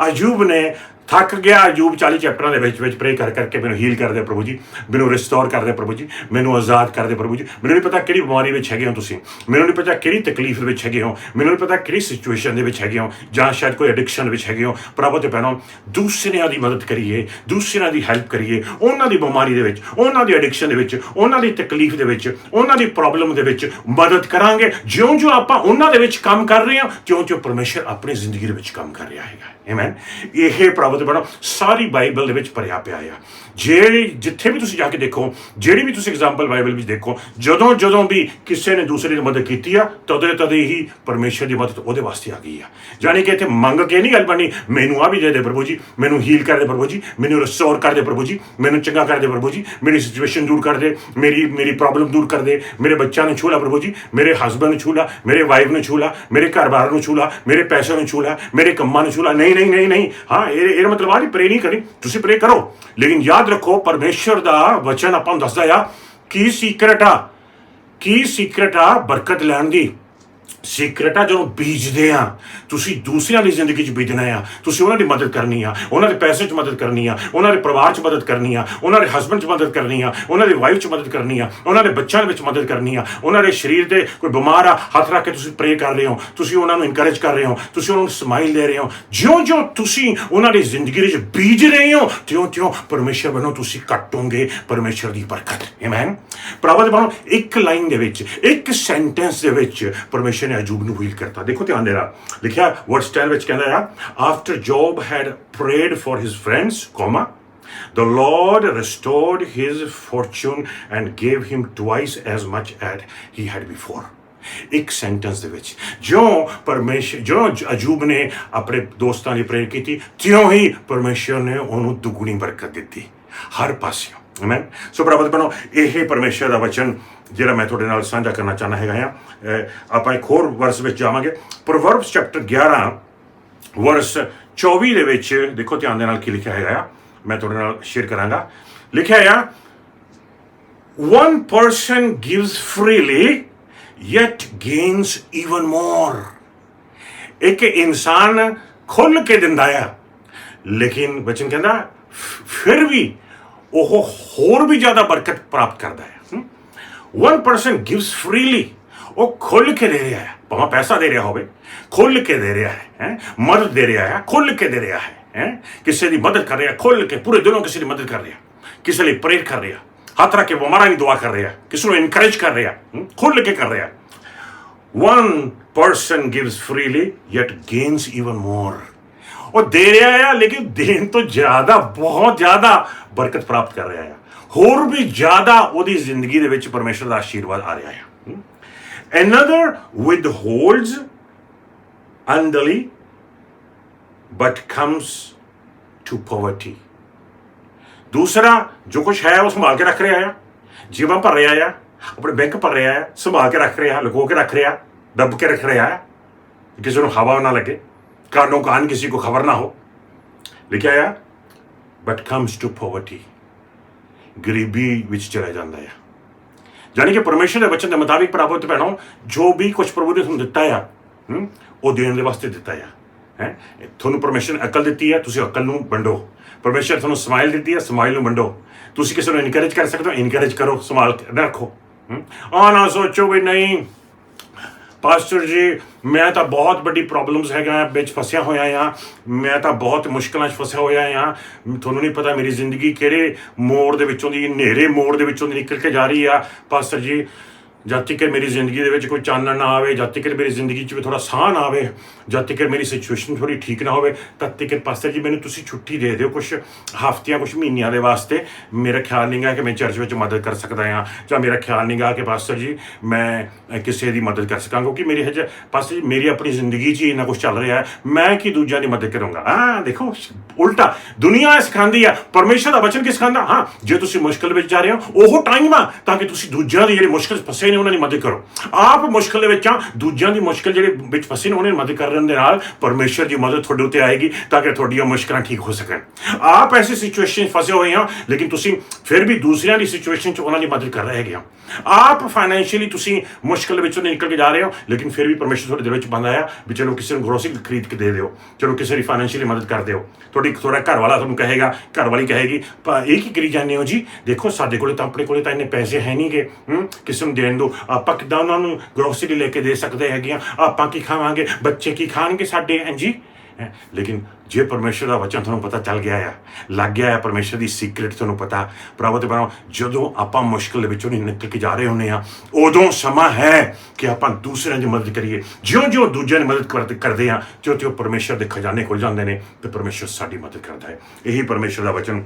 ਅਯੂਬ ਨੇ ਥੱਕ ਗਿਆ। ਅਯੂਬ 40 ਚੈਪਟਰਾਂ ਦੇ ਵਿੱਚ ਪ੍ਰੇ ਕਰ ਕਰਕੇ ਮੈਨੂੰ ਹੀਲ ਕਰਦੇ ਪ੍ਰਭੂ ਜੀ, ਮੈਨੂੰ ਰਿਸਟੋਰ ਕਰਦੇ ਪ੍ਰਭੂ ਜੀ, ਮੈਨੂੰ ਆਜ਼ਾਦ ਕਰਦੇ ਪ੍ਰਭੂ ਜੀ। ਮੈਨੂੰ ਨਹੀਂ ਪਤਾ ਕਿਹੜੀ ਬਿਮਾਰੀ ਵਿੱਚ ਹੈਗੇ ਹੋ ਤੁਸੀਂ, ਮੈਨੂੰ ਨਹੀਂ ਪਤਾ ਕਿਹੜੀ ਤਕਲੀਫ ਵਿੱਚ ਹੈਗੇ ਹੋ, ਮੈਨੂੰ ਨਹੀਂ ਪਤਾ ਕਿਹੜੀ ਸਿਚੁਏਸ਼ਨ ਦੇ ਵਿੱਚ ਹੈਗੇ ਹੋ, ਜਾਂ ਸ਼ਾਇਦ ਕੋਈ ਐਡਿਕਸ਼ਨ ਵਿੱਚ ਹੈਗੇ ਹੋ। ਪ੍ਰਭੂ ਤੇ ਭੈਣੋ, ਦੂਸਰਿਆਂ ਦੀ ਮਦਦ ਕਰੀਏ, ਦੂਸਰਿਆਂ ਦੀ ਹੈਲਪ ਕਰੀਏ, ਉਹਨਾਂ ਦੀ ਬਿਮਾਰੀ ਦੇ ਵਿੱਚ, ਉਹਨਾਂ ਦੀ ਐਡਿਕਸ਼ਨ ਦੇ ਵਿੱਚ, ਉਹਨਾਂ ਦੀ ਤਕਲੀਫ ਦੇ ਵਿੱਚ, ਉਹਨਾਂ ਦੀ ਪ੍ਰੋਬਲਮ ਦੇ ਵਿੱਚ ਮਦਦ ਕਰਾਂਗੇ। ਜਿਉਂ-ਜਿਉਂ ਆਪਾਂ ਉਹਨਾਂ ਦੇ ਵਿੱਚ ਕੰਮ ਕਰ ਰਹੇ ਹਾਂ, ਤਿਉਂ-ਤਿਉਂ ਪਰਮੇਸ਼ਰ ਆਪਣੀ ਜ਼ਿੰਦਗੀ ਦੇ ਵਿੱਚ ਕੰਮ ਕਰ ਰਿਹਾ ਹੈਗਾ। ਆਮੇਨ। ਇਹ ਪ੍ਰਭੂ ਤੇ ਭੈਣੋ ਸਾਰੀ ਬਾਈਬਲ ਦੇ ਵਿੱਚ ਭਰਿਆ ਪਿਆ ਆ। ਜਿੱਥੇ ਵੀ ਤੁਸੀਂ ਜਾ ਕੇ ਦੇਖੋ, ਜਿਹੜੀ ਵੀ ਤੁਸੀਂ ਐਗਜ਼ਾਮਪਲ ਬਾਈਬਲ ਵਿੱਚ ਦੇਖੋ, ਜਦੋਂ ਵੀ ਕਿਸੇ ਨੇ ਦੂਸਰੇ ਦੀ ਮਦਦ ਕੀਤੀ ਆ, ਤਦੇ ਹੀ ਪਰਮੇਸ਼ਰ ਦੀ ਮਦਦ ਉਹਦੇ ਵਾਸਤੇ ਆ ਗਈ ਆ। ਜਾਣੀ ਕਿ ਇੱਥੇ ਮੰਗ ਕੇ ਨਹੀਂ ਗੱਲ ਬਣੀ, ਮੈਨੂੰ ਆ ਵੀ ਦੇ ਪ੍ਰਭੂ ਜੀ, ਮੈਨੂੰ ਹੀਲ ਕਰ ਦੇ ਪ੍ਰਭੂ ਜੀ, ਮੈਨੂੰ ਰਿਸਟੋਰ ਕਰ ਦੇ ਪ੍ਰਭੂ ਜੀ, ਮੈਨੂੰ ਚੰਗਾ ਕਰ ਦੇ ਪ੍ਰਭੂ ਜੀ, ਮੇਰੀ ਸਿਚੁਏਸ਼ਨ ਦੂਰ ਕਰ ਦੇ, ਮੇਰੀ ਪ੍ਰੋਬਲਮ ਦੂਰ ਕਰ ਦੇ, ਮੇਰੇ ਬੱਚਿਆਂ ਨੂੰ ਛੂ ਲਾ ਪ੍ਰਭੂ ਜੀ, ਮੇਰੇ ਹਸਬੈਂਡ ਨੂੰ ਛੂ ਲਾ, ਮੇਰੇ ਵਾਈਫ ਨੂੰ ਛੂ ਲਾ, ਮੇਰੇ ਘਰ ਬਾਰ ਨੂੰ ਛੂ ਲਾ, ਮੇਰੇ ਪੈਸੇ ਨੂੰ ਛੂ ਲਾ, ਮੇਰੇ ਕੰਮਾਂ ਨੂੰ ਛੂ ਲਾ। ਨਹੀਂ। ਹਾਂ, ਇਹਦਾ ਮਤਲਬ ਆ ਨਹੀਂ ਪ੍ਰੇ ਨਹੀਂ ਕਰੀ, ਤੁਸੀਂ ਪ੍ਰੇ ਕਰੋ, ਲੇਕਿਨ ਯਾਦ ਰੱਖੋ ਪਰਮੇਸ਼ਰ ਦਾ ਵਚਨ ਆਪਾਂ ਨੂੰ ਦੱਸਦਾ ਆ ਕੀ ਸੀਕਰਟ ਆ ਬਰਕਤ ਲੈਣ ਦੀ। ਸੀਕਰਟ ਆ ਜਦੋਂ ਬੀਜਦੇ ਆ, ਤੁਸੀਂ ਦੂਸਰਿਆਂ ਦੀ ਜ਼ਿੰਦਗੀ 'ਚ ਬੀਜਣਾ ਆ। ਤੁਸੀਂ ਉਹਨਾਂ ਦੀ ਮਦਦ ਕਰਨੀ ਆ, ਉਹਨਾਂ ਦੇ ਪੈਸੇ 'ਚ ਮਦਦ ਕਰਨੀ ਆ, ਉਹਨਾਂ ਦੇ ਪਰਿਵਾਰ 'ਚ ਮਦਦ ਕਰਨੀ ਆ, ਉਹਨਾਂ ਦੇ ਹਸਬੈਂਡ 'ਚ ਮਦਦ ਕਰਨੀ ਆ, ਉਹਨਾਂ ਦੀ ਵਾਈਫ 'ਚ ਮਦਦ ਕਰਨੀ ਆ, ਉਹਨਾਂ ਦੇ ਬੱਚਿਆਂ ਦੇ ਵਿੱਚ ਮਦਦ ਕਰਨੀ ਆ, ਉਹਨਾਂ ਦੇ ਸਰੀਰ ਤੇ ਕੋਈ ਬਿਮਾਰ ਆ, ਹੱਥ ਰੱਖ ਕੇ ਤੁਸੀਂ ਪ੍ਰੇ ਕਰ ਰਹੇ ਹੋ, ਤੁਸੀਂ ਉਹਨਾਂ ਨੂੰ ਇਨਕਰੇਜ ਕਰ ਰਹੇ ਹੋ, ਤੁਸੀਂ ਉਹਨਾਂ ਨੂੰ ਸਮਾਈਲ ਦੇ ਰਹੇ ਹੋ। ਜਿਉਂ-ਜਿਉਂ ਤੁਸੀਂ ਉਹਨਾਂ ਦੀ ਜ਼ਿੰਦਗੀ ਵਿੱਚ ਬੀਜ ਰਹੇ ਹੋ, ਤਿਉਂ-ਤਿਉਂ ਪਰਮੇਸ਼ਰ ਵੱਲੋਂ ਤੁਸੀਂ ਕੱਟੋਗੇ ਪਰਮੇਸ਼ਰ ਦੀ ਬਰਕਤ। ਆਮੇਨ। ਪ੍ਰਭੂ ਦੇ ਵੱਲੋਂ ਇੱਕ ਲਾਈਨ ਦੇ ਵਿੱਚ, ਇੱਕ ਸੈਂਟੈਂਸ ਦੇ ਵਿੱਚ ਪਰਮੇਸ਼ਰ ਨੇ ਅਯੂਬ ਨੂੰ ਹੀਲ ਕਰਤਾ। ਦੇਖੋ ਧਿਆਨ ਦੇ ਨਾਲ ਲਿਖਿਆ ਵਰਸ 10 ਵਿੱਚ ਕਹਿੰਦਾ ਆ, after job head parade for his friends, the Lord restored his fortune and gave him twice as much as he had before. ਇੱਕ ਸੈਂਟੈਂਸ ਦੇ ਵਿੱਚ ਜੋ ਅਯੂਬ ਨੇ ਆਪਣੇ ਦੋਸਤਾਂ ਦੀ ਪ੍ਰੇਅਰ ਕੀਤੀ, ਤਿਉਂ ਹੀ ਪਰਮੇਸ਼ਰ ਨੇ ਉਹਨੂੰ ਦੁੱਗਣੀ ਬਰਕਤ ਦਿੱਤੀ ਹਰ ਪਾਸਿਓਂ। ਆਮੇਨ। ਸੋ ਪ੍ਰਭੂ ਭੈਣੋ, ਇਹ ਪਰਮੇਸ਼ਰ ਦਾ ਵਚਨ ਜਿਹੜਾ ਮੈਂ ਤੁਹਾਡੇ ਨਾਲ ਸਾਂਝਾ ਕਰਨਾ ਚਾਹੁੰਦਾ ਹੈਗਾ ਆ। ਆਪਾਂ ਇੱਕ ਹੋਰ ਵਰਸ ਵਿੱਚ ਜਾਵਾਂਗੇ, ਪ੍ਰੋਵਰਬਸ ਚੈਪਟਰ 11 ਵਰਸ 24 ਦੇ ਵਿੱਚ ਦੇਖੋ ਧਿਆਨ ਦੇ ਨਾਲ ਕੀ ਲਿਖਿਆ ਹੈਗਾ ਆ, ਮੈਂ ਤੁਹਾਡੇ ਨਾਲ ਸ਼ੇਅਰ ਕਰਾਂਗਾ। ਲਿਖਿਆ ਆ, one person gives freely yet gains even more। ਇੱਕ ਇਨਸਾਨ ਖੁੱਲ ਕੇ ਦਿੰਦਾ ਆ, ਲੇਕਿਨ ਵਚਨ ਕਹਿੰਦਾ ਫਿਰ ਵੀ ਉਹ ਹੋਰ ਵੀ ਜ਼ਿਆਦਾ ਬਰਕਤ ਪ੍ਰਾਪਤ ਕਰਦਾ ਹੈ। one person gives freely, ਉਹ ਖੁੱਲ ਕੇ ਦੇ ਰਿਹਾ ਹੈ, ਭਾਵੇਂ ਪੈਸਾ ਦੇ ਰਿਹਾ ਹੋਵੇ, ਖੁੱਲ ਕੇ ਦੇ ਰਿਹਾ ਹੈ, ਮਦਦ ਦੇ ਰਿਹਾ ਹੈ, ਖੁੱਲ ਕੇ ਦੇ ਰਿਹਾ ਹੈ, ਕਿਸੇ ਦੀ ਮਦਦ ਕਰ ਰਿਹਾ, ਖੁੱਲ ਕੇ ਪੂਰੇ ਦਿਲੋਂ ਕਿਸੇ ਦੀ ਮਦਦ ਕਰ ਰਿਹਾ, ਕਿਸੇ ਲਈ ਪ੍ਰੇਰ ਕਰ ਰਿਹਾ, ਹੱਥ ਰੱਖ ਕੇ ਬਿਮਾਰਾਂ ਦੀ ਦੁਆ ਕਰ ਰਿਹਾ, ਕਿਸੇ ਨੂੰ ਇਨਕਰੇਜ ਕਰ ਰਿਹਾ, ਖੁੱਲ ਕੇ ਕਰ ਰਿਹਾ। one person gives freely yet gains even more। ਉਹ ਦੇ ਰਿਹਾ ਆ, ਲੇਕਿਨ ਦੇਣ ਤੋਂ ਜ਼ਿਆਦਾ, ਬਹੁਤ ਜ਼ਿਆਦਾ ਬਰਕਤ ਪ੍ਰਾਪਤ ਕਰ ਰਿਹਾ ਆ, ਹੋਰ ਵੀ ਜ਼ਿਆਦਾ ਉਹਦੀ ਜ਼ਿੰਦਗੀ ਦੇ ਵਿੱਚ ਪਰਮੇਸ਼ਰ ਦਾ ਆਸ਼ੀਰਵਾਦ ਆ ਰਿਹਾ ਆ। another withholds unduly but comes to poverty। ਦੂਸਰਾ ਜੋ ਕੁਛ ਹੈ ਉਹ ਸੰਭਾਲ ਕੇ ਰੱਖ ਰਿਹਾ ਆ, ਜੀਵਾਂ ਭਰ ਰਿਹਾ ਆ, ਆਪਣੇ ਬੈਂਕ ਭਰ ਰਿਹਾ ਆ, ਸੰਭਾਲ ਕੇ ਰੱਖ ਰਿਹਾ, ਲੁਕੋ ਕੇ ਰੱਖ ਰਿਹਾ, ਦੱਬ ਕੇ ਰੱਖ ਰਿਹਾ ਆ, ਕਿਸੇ ਨੂੰ ਹਵਾ ਨਾ ਲੱਗੇ, ਕਾਨੋਂ ਕਾਨ ਕਿਸੇ को खबर ना हो। लिखा है बट कम्स टू पॉवर्टी, गरीबी विच चला जाता है। यानी कि परमेश्वर के वचन के मुताबिक प्राप्त भैनों, जो भी कुछ प्रभु ने तुहानूं दिता है वो देने के वास्ते दिता है। तुहानूं परमेश्वर ने अकल दी है, तुसीं अकल नूं वंडो। परमेश्वर तुहानूं स्माइल दी है, स्माइल नूं वंडो। तुसीं किसी नूं इनकरेज कर सकते हो, इनकरेज करो, संभाल के रखो। आ ना सोचो भी नहीं पास्टर जी मैं तो बहुत बड़ी प्रॉब्लम्स है बिच फसिया होया हाँ, मैं तो बहुत मुश्किलों फसिया होया हाँ, थोनों नहीं पता मेरी जिंदगी किहड़े मोड़ दे विचों दी, नेरे मोड़ दे विचों दी निकल के जा रही है। पास्टर जी ਜਦ ਤੱਕ ਮੇਰੀ ਜ਼ਿੰਦਗੀ ਦੇ ਵਿੱਚ ਕੋਈ ਚਾਨਣ ਨਾ ਆਵੇ, ਜਦ ਤੱਕ ਮੇਰੀ ਜ਼ਿੰਦਗੀ 'ਚ ਵੀ ਥੋੜ੍ਹਾ ਸਾਹ ਨਾ ਆਵੇ, ਜਦ ਤੱਕ ਮੇਰੀ ਸਿਚੁਏਸ਼ਨ ਥੋੜ੍ਹੀ ਠੀਕ ਨਾ ਹੋਵੇ, ਤਦ ਤੱਕ ਪਾਸਟਰ ਜੀ ਮੈਨੂੰ ਤੁਸੀਂ ਛੁੱਟੀ ਦੇ ਦਿਓ ਕੁਛ ਹਫ਼ਤਿਆਂ ਕੁਛ ਮਹੀਨਿਆਂ ਦੇ ਵਾਸਤੇ। ਮੇਰਾ ਖਿਆਲ ਨਹੀਂ ਗਾ ਕਿ ਮੈਂ ਚਰਚ ਵਿੱਚ ਮਦਦ ਕਰ ਸਕਦਾ ਹਾਂ, ਜਾਂ ਮੇਰਾ ਖਿਆਲ ਨਹੀਂ ਗਾ ਕਿ ਪਾਸਟਰ ਜੀ ਮੈਂ ਕਿਸੇ ਦੀ ਮਦਦ ਕਰ ਸਕਾਂ, ਕਿਉਂਕਿ ਮੇਰੀ ਹਜੇ ਪਾਸਟਰ ਜੀ ਮੇਰੀ ਆਪਣੀ ਜ਼ਿੰਦਗੀ 'ਚ ਹੀ ਇੰਨਾ ਕੁਛ ਚੱਲ ਰਿਹਾ ਹੈ, ਮੈਂ ਕੀ ਦੂਜਿਆਂ ਦੀ ਮਦਦ ਕਰੂੰਗਾ। ਹਾਂ ਦੇਖੋ, ਉਲਟਾ ਦੁਨੀਆ ਸਿਖਾਉਂਦੀ ਆ, ਪਰਮੇਸ਼ਰ ਦਾ ਵਚਨ ਕੀ ਸਿਖਾਉਂਦਾ? ਹਾਂ, ਜੇ ਤੁਸੀਂ ਮੁਸ਼ਕਿਲ ਵਿੱਚ ਜਾ ਰਹੇ ਹੋ ਉਹ ਟਾਈਮ ਆ ਤਾਂ ਕਿ ਤੁਸੀਂ ਦੂਜਿਆਂ ਦੀ ਜਿਹੜੇ ਮੁਸ਼ਕਿਲ ਫਸੇ ਨੇ ਉਹਨਾਂ ਦੀ ਮਦਦ ਕਰੋ। ਆਪ ਮੁਸ਼ਕਿਲ ਦੇ ਵਿੱਚ ਆ, ਦੂਜਿਆਂ ਦੀ ਮੁਸ਼ਕਿਲ ਜਿਹੜੇ ਵਿੱਚ ਫਸੇ ਨੇ ਉਹਨਾਂ ਦੀ ਮਦਦ ਕਰਨ ਦੇ ਨਾਲ ਪਰਮੇਸ਼ਰ ਦੀ ਮਦਦ ਤੁਹਾਡੇ ਉੱਤੇ ਆਏਗੀ ਤਾਂ ਕਿ ਤੁਹਾਡੀਆਂ ਮੁਸ਼ਕਿਲਾਂ ਠੀਕ ਹੋ ਸਕਣ। ਆਪ ਐਸੀ ਸਿਚੁਏਸ਼ਨ ਫਸੇ ਹੋਏ ਆ, ਲੇਕਿਨ ਤੁਸੀਂ ਫਿਰ ਵੀ ਦੂਸਰਿਆਂ ਦੀ ਸਿਚੁਏਸ਼ਨ 'ਚ ਉਹਨਾਂ ਦੀ ਮਦਦ ਕਰ ਰਹੇ ਹੈਗੇ ਆ। ਆਪ ਫਾਈਨੈਂਸ਼ੀਅਲੀ ਤੁਸੀਂ ਮੁਸ਼ਕਿਲ ਵਿੱਚੋਂ ਨਿਕਲ ਕੇ ਜਾ ਰਹੇ ਹੋ, ਲੇਕਿਨ ਫਿਰ ਵੀ ਪਰਮੇਸ਼ਰ ਤੁਹਾਡੇ ਦਿਲ ਵਿੱਚ ਬੰਦਾ ਆ ਵੀ ਚਲੋ ਕਿਸੇ ਨੂੰ ਗਰੋਸਰੀ ਖਰੀਦ ਕੇ ਦੇ ਦਿਓ, ਚਲੋ ਕਿਸੇ ਦੀ ਫਾਈਨੈਂਸ਼ੀਅਲੀ ਮਦਦ ਕਰ ਦਿਓ। ਤੁਹਾਡਾ ਘਰ ਵਾਲਾ ਤੁਹਾਨੂੰ ਕਹੇਗਾ, ਘਰ ਵਾਲੀ ਕਹੇਗੀ ਇਹ ਕੀ ਕਰੀ ਜਾਂਦੇ ਹੋ ਜੀ, ਦੇਖੋ ਸਾਡੇ ਕੋਲੇ ਤਾਂ ਆਪਣੇ ਕੋਲੇ ਤਾਂ ਇੰਨੇ ਪੈਸੇ ਹੈ ਨਹੀਂ ਗੇ, ਕਿਸੇ ਨੂੰ ਦੇਣ ਦਿਓ, ਆਪਾਂ ਕਿੱਦਾਂ ਉਹਨਾਂ ਨੂੰ ਗਰੋਸਰੀ ਲੈ ਕੇ ਦੇ ਸਕਦੇ ਹੈਗੇ ਆ, ਆਪਾਂ ਕੀ ਖਾਵਾਂਗੇ, ਬੱਚੇ ਕੀ ਖਾਣਗੇ ਸਾਡੇ ਜੀ। ਲੇਕਿਨ ਜੇ ਪਰਮੇਸ਼ਰ ਦਾ ਵਚਨ ਤੁਹਾਨੂੰ ਪਤਾ ਚੱਲ ਗਿਆ ਆ, ਲੱਗ ਗਿਆ ਆ ਪਰਮੇਸ਼ਰ ਦੀ ਸੀਕ੍ਰੇਟ ਤੁਹਾਨੂੰ ਪਤਾ, ਪ੍ਰਭੂ ਤੇ ਬਣਾਓ, ਜਦੋਂ ਆਪਾਂ ਮੁਸ਼ਕਿਲ ਦੇ ਵਿੱਚੋਂ ਨਹੀਂ ਨਿਕਲ ਕੇ ਜਾ ਰਹੇ ਹੁੰਦੇ ਆ, ਉਦੋਂ ਸਮਾਂ ਹੈ ਕਿ ਆਪਾਂ ਦੂਸਰਿਆਂ ਦੀ ਮਦਦ ਕਰੀਏ। ਜਿਉਂ ਦੂਜਿਆਂ ਦੀ ਮਦਦ ਕਰਦੇ ਆ, ਤਿਉਂ ਪਰਮੇਸ਼ਰ ਦੇ ਖਜ਼ਾਨੇ ਖੁੱਲ ਜਾਂਦੇ ਨੇ ਤੇ ਪਰਮੇਸ਼ਰ ਸਾਡੀ ਮਦਦ ਕਰਦਾ ਹੈ। ਇਹੀ ਪਰਮੇਸ਼ਰ ਦਾ ਵਚਨ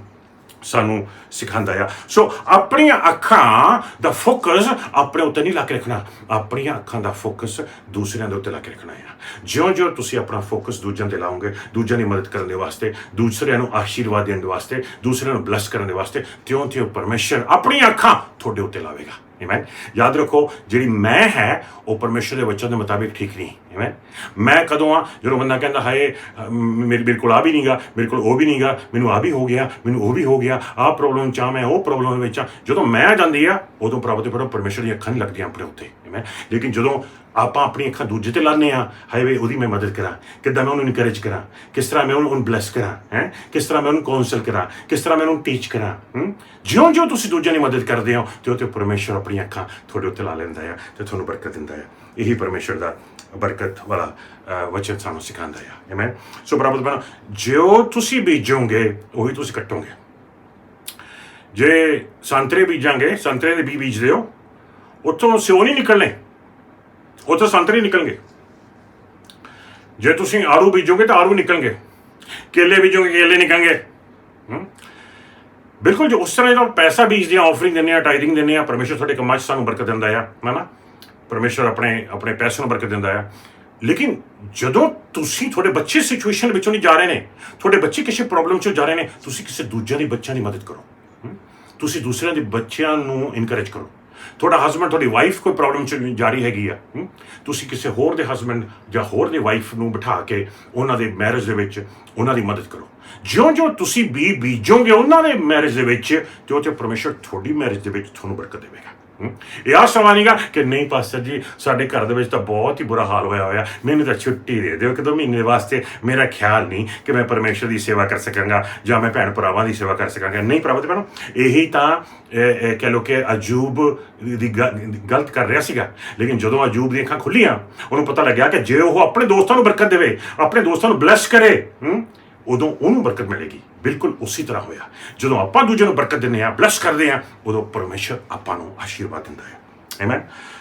ਸਾਨੂੰ ਸਿਖਾਉਂਦਾ ਆ। ਸੋ ਆਪਣੀਆਂ ਅੱਖਾਂ ਦਾ ਫੋਕਸ ਆਪਣੇ ਉੱਤੇ ਨਹੀਂ ਲਾ ਕੇ ਰੱਖਣਾ, ਆਪਣੀਆਂ ਅੱਖਾਂ ਦਾ ਫੋਕਸ ਦੂਸਰਿਆਂ ਦੇ ਉੱਤੇ ਲਾ ਕੇ ਰੱਖਣਾ ਆ। ਜਿਉਂ ਤੁਸੀਂ ਆਪਣਾ ਫੋਕਸ ਦੂਜਿਆਂ ਤੇ ਲਾਓਗੇ, ਦੂਜਿਆਂ ਦੀ ਮਦਦ ਕਰਨ ਦੇ ਵਾਸਤੇ, ਦੂਸਰਿਆਂ ਨੂੰ ਆਸ਼ੀਰਵਾਦ ਦੇਣ ਦੇ ਵਾਸਤੇ, ਦੂਸਰਿਆਂ ਨੂੰ ਬਲੈਸ ਕਰਨ ਦੇ ਵਾਸਤੇ, ਤਿਉਂ ਪਰਮੇਸ਼ਰ ਆਪਣੀਆਂ ਅੱਖਾਂ ਤੁਹਾਡੇ ਉੱਤੇ ਲਾਵੇਗਾ। ਆਮੇਨ। ਯਾਦ ਰੱਖੋ, ਜਿਹੜੀ ਮੈਂ ਹੈ ਉਹ ਪਰਮੇਸ਼ਰ ਦੇ ਵਚਨ ਦੇ ਮੁਤਾਬਿਕ ਠੀਕ ਨਹੀਂ। ਆਮੇਨ। ਮੈਂ ਕਦੋਂ ਆ, ਜਦੋਂ ਬੰਦਾ ਕਹਿੰਦਾ ਹਾਏ ਮੇਰੇ ਕੋਲ ਆ ਵੀ ਨਹੀਂਗਾ, ਮੇਰੇ ਕੋਲ ਉਹ ਵੀ ਨਹੀਂਗਾ, ਮੈਨੂੰ ਆ ਵੀ ਹੋ ਗਿਆ, ਮੈਨੂੰ ਉਹ ਵੀ ਹੋ ਗਿਆ, ਆਹ ਪ੍ਰੋਬਲਮ 'ਚ ਆ, ਮੈਂ ਉਹ ਪ੍ਰੋਬਲਮ ਵਿੱਚ ਆ, ਜਦੋਂ ਮੈਂ ਆ ਜਾਂਦੀ ਆ ਉਦੋਂ ਪ੍ਰਭੂ ਤੇ ਪਰਮੇਸ਼ਰ ਦੀਆਂ ਅੱਖਾਂ ਨਹੀਂ ਲੱਗਦੀਆਂ ਆਪਣੇ ਉੱਤੇ। ਆਮੇਨ। ਲੇਕਿਨ ਜਦੋਂ ਆਪਾਂ ਆਪਣੀ ਅੱਖਾਂ ਦੂਜੇ ਤੇ ਲਾਉਂਦੇ ਹਾਂ, ਹਾਏ ਵੇ ਉਹਦੀ ਮੈਂ ਮਦਦ ਕਰਾਂ, ਕਿੱਦਾਂ ਮੈਂ ਉਹਨੂੰ ਇਨਕਰੇਜ ਕਰਾਂ, ਕਿਸ ਤਰ੍ਹਾਂ ਮੈਂ ਉਹਨੂੰ ਬਲੈਸ ਕਰਾਂ, ਕਿਸ ਤਰ੍ਹਾਂ ਮੈਂ ਉਹਨੂੰ ਕਾਉਂਸਲ ਕਰਾਂ, ਕਿਸ ਤਰ੍ਹਾਂ ਮੈਂ ਉਹਨੂੰ ਟੀਚ ਕਰਾਂ। ਜਿਉਂ ਤੁਸੀਂ ਦੂਜਿਆਂ ਦੀ ਮਦਦ ਕਰਦੇ ਹੋ ਤੇ ਉਹ ਤੇ ਪਰਮੇਸ਼ਰ ਆਪਣੀਆਂ ਅੱਖਾਂ ਤੁਹਾਡੇ ਉੱਤੇ ਲਾ ਲੈਂਦਾ ਆ ਤੇ ਤੁਹਾਨੂੰ ਬਰਕਤ ਦਿੰਦਾ ਹੈ। ਇਹੀ ਪਰਮੇਸ਼ਰ ਦਾ ਬਰਕਤ ਵਾਲਾ ਵਚਨ ਸਾਨੂੰ ਸਿਖਾਉਂਦਾ ਆ। ਆਮੇਨ। ਸੋ ਬਰਾਬਰ ਬਣਾ, ਜੋ ਤੁਸੀਂ ਬੀਜੋਗੇ ਉਹੀ ਤੁਸੀਂ ਕੱਟੋਗੇ। ਜੇ ਸੰਤਰੇ ਬੀਜਾਂਗੇ, ਸੰਤਰੇ ਦੇ ਬੀਜਦੇ ਹੋ, ਉੱਥੋਂ ਸਿਓ ਨਹੀਂ ਨਿਕਲਣੇ, ਉੱਥੋਂ ਸੰਤਰੇ ਨਿਕਲਣਗੇ। ਜੇ ਤੁਸੀਂ ਆੜੂ ਬੀਜੋਗੇ ਤਾਂ ਆੜੂ ਨਿਕਲਣਗੇ, ਕੇਲੇ ਬੀਜੋਗੇ ਕੇਲੇ ਨਿਕਲਣਗੇ। ਬਿਲਕੁਲ ਜੋ ਉਸ ਤਰ੍ਹਾਂ ਜਿਹੜਾ ਪੈਸਾ ਬੀਜਦੇ ਆ, ਆਫਰਿੰਗ ਦਿੰਦੇ ਆ, ਟਾਈਰਿੰਗ ਦਿੰਦੇ ਆ, ਪਰਮੇਸ਼ਰ ਤੁਹਾਡੇ ਕੰਮਾਂ 'ਚ ਸਾਨੂੰ ਬਰਕਤ ਦਿੰਦਾ ਆ, ਹੈ ਨਾ। ਪਰਮੇਸ਼ਰ ਆਪਣੇ ਪੈਸੇ ਨੂੰ ਬਰਕਤ ਦਿੰਦਾ ਆ। ਲੇਕਿਨ ਜਦੋਂ ਤੁਹਾਡੇ ਬੱਚੇ ਸਿਚੁਏਸ਼ਨ ਵਿੱਚੋਂ ਨਹੀਂ ਜਾ ਰਹੇ ਨੇ, ਤੁਹਾਡੇ ਬੱਚੇ ਕਿਸੇ ਪ੍ਰੋਬਲਮ 'ਚੋਂ ਜਾ ਰਹੇ ਨੇ, ਤੁਸੀਂ ਕਿਸੇ ਦੂਜਿਆਂ ਦੇ ਬੱਚਿਆਂ ਦੀ ਮਦਦ ਕਰੋ, ਤੁਸੀਂ ਦੂਸਰਿਆਂ ਦੇ ਬੱਚਿਆਂ ਨੂੰ ਇਨਕਰੇਜ ਕਰੋ। ਤੁਹਾਡਾ ਹਸਬੈਂਡ, ਤੁਹਾਡੀ ਵਾਈਫ ਕੋਈ ਪ੍ਰੋਬਲਮ 'ਚ ਜਾ ਰਹੀ ਹੈਗੀ ਆ, ਤੁਸੀਂ ਕਿਸੇ ਹੋਰ ਦੇ ਹਸਬੈਂਡ ਜਾਂ ਹੋਰ ਦੇ ਵਾਈਫ ਨੂੰ ਬਿਠਾ ਕੇ ਉਹਨਾਂ ਦੇ ਮੈਰਿਜ ਦੇ ਵਿੱਚ ਉਹਨਾਂ ਦੀ ਮਦਦ ਕਰੋ। ਜਿਉਂ ਤੁਸੀਂ ਬੀਜੋਗੇ ਉਹਨਾਂ ਦੇ ਮੈਰਿਜ ਦੇ ਵਿੱਚ, ਤੇ ਉਹ 'ਚ ਪਰਮੇਸ਼ਰ ਤੁਹਾਡੀ ਮੈਰਿਜ ਦੇ ਵਿੱਚ ਤੁਹਾਨੂੰ ਬਰਕਤ ਦੇਵੇਗਾ। ਇਹ ਆ ਸਮਾਂ ਨਹੀਂਗਾ ਕਿ ਨਹੀਂ ਪਾਸਟਰ ਜੀ ਸਾਡੇ ਘਰ ਦੇ ਵਿੱਚ ਤਾਂ ਬਹੁਤ ਹੀ ਬੁਰਾ ਹਾਲ ਹੋਇਆ, ਮੈਨੂੰ ਤਾਂ ਛੁੱਟੀ ਦੇ ਦਿਓ 1-2 ਮਹੀਨੇ ਵਾਸਤੇ, ਮੇਰਾ ਖਿਆਲ ਨਹੀਂ ਕਿ ਮੈਂ ਪਰਮੇਸ਼ਰ ਦੀ ਸੇਵਾ ਕਰ ਸਕਾਂਗਾ ਜਾਂ ਮੈਂ ਭੈਣ ਭਰਾਵਾਂ ਦੀ ਸੇਵਾ ਕਰ ਸਕਾਂਗਾ। ਨਹੀਂ ਭਰਾਵਾਂ ਤੇ ਭੈਣੋ, ਇਹੀ ਤਾਂ ਕਹਿ ਲਓ ਕਿ ਅਯੂਬ ਦੀ ਗਲਤ ਕਰ ਰਿਹਾ ਸੀਗਾ। ਲੇਕਿਨ ਜਦੋਂ ਅਯੂਬ ਦੀਆਂ ਅੱਖਾਂ ਖੁੱਲੀਆਂ, ਉਹਨੂੰ ਪਤਾ ਲੱਗਿਆ ਕਿ ਜੇ ਉਹ ਆਪਣੇ ਦੋਸਤਾਂ ਨੂੰ ਬਰਕਤ ਦੇਵੇ, ਆਪਣੇ ਦੋਸਤਾਂ ਨੂੰ ਬਲੈਸ ਕਰੇ, ਉਦੋਂ ਉਹਨੂੰ ਬਰਕਤ ਮਿਲੇਗੀ। ਬਿਲਕੁਲ ਉਸੇ ਤਰ੍ਹਾਂ ਹੋਇਆ, ਜਦੋਂ ਆਪਾਂ ਦੂਜੇ ਨੂੰ ਬਰਕਤ ਦਿੰਦੇ ਹਾਂ, ਬਲੈਸ ਕਰਦੇ ਹਾਂ, ਉਦੋਂ ਪਰਮੇਸ਼ਰ ਆਪਾਂ ਨੂੰ ਆਸ਼ੀਰਵਾਦ ਦਿੰਦਾ ਹੈ। ਆਮੇਨ।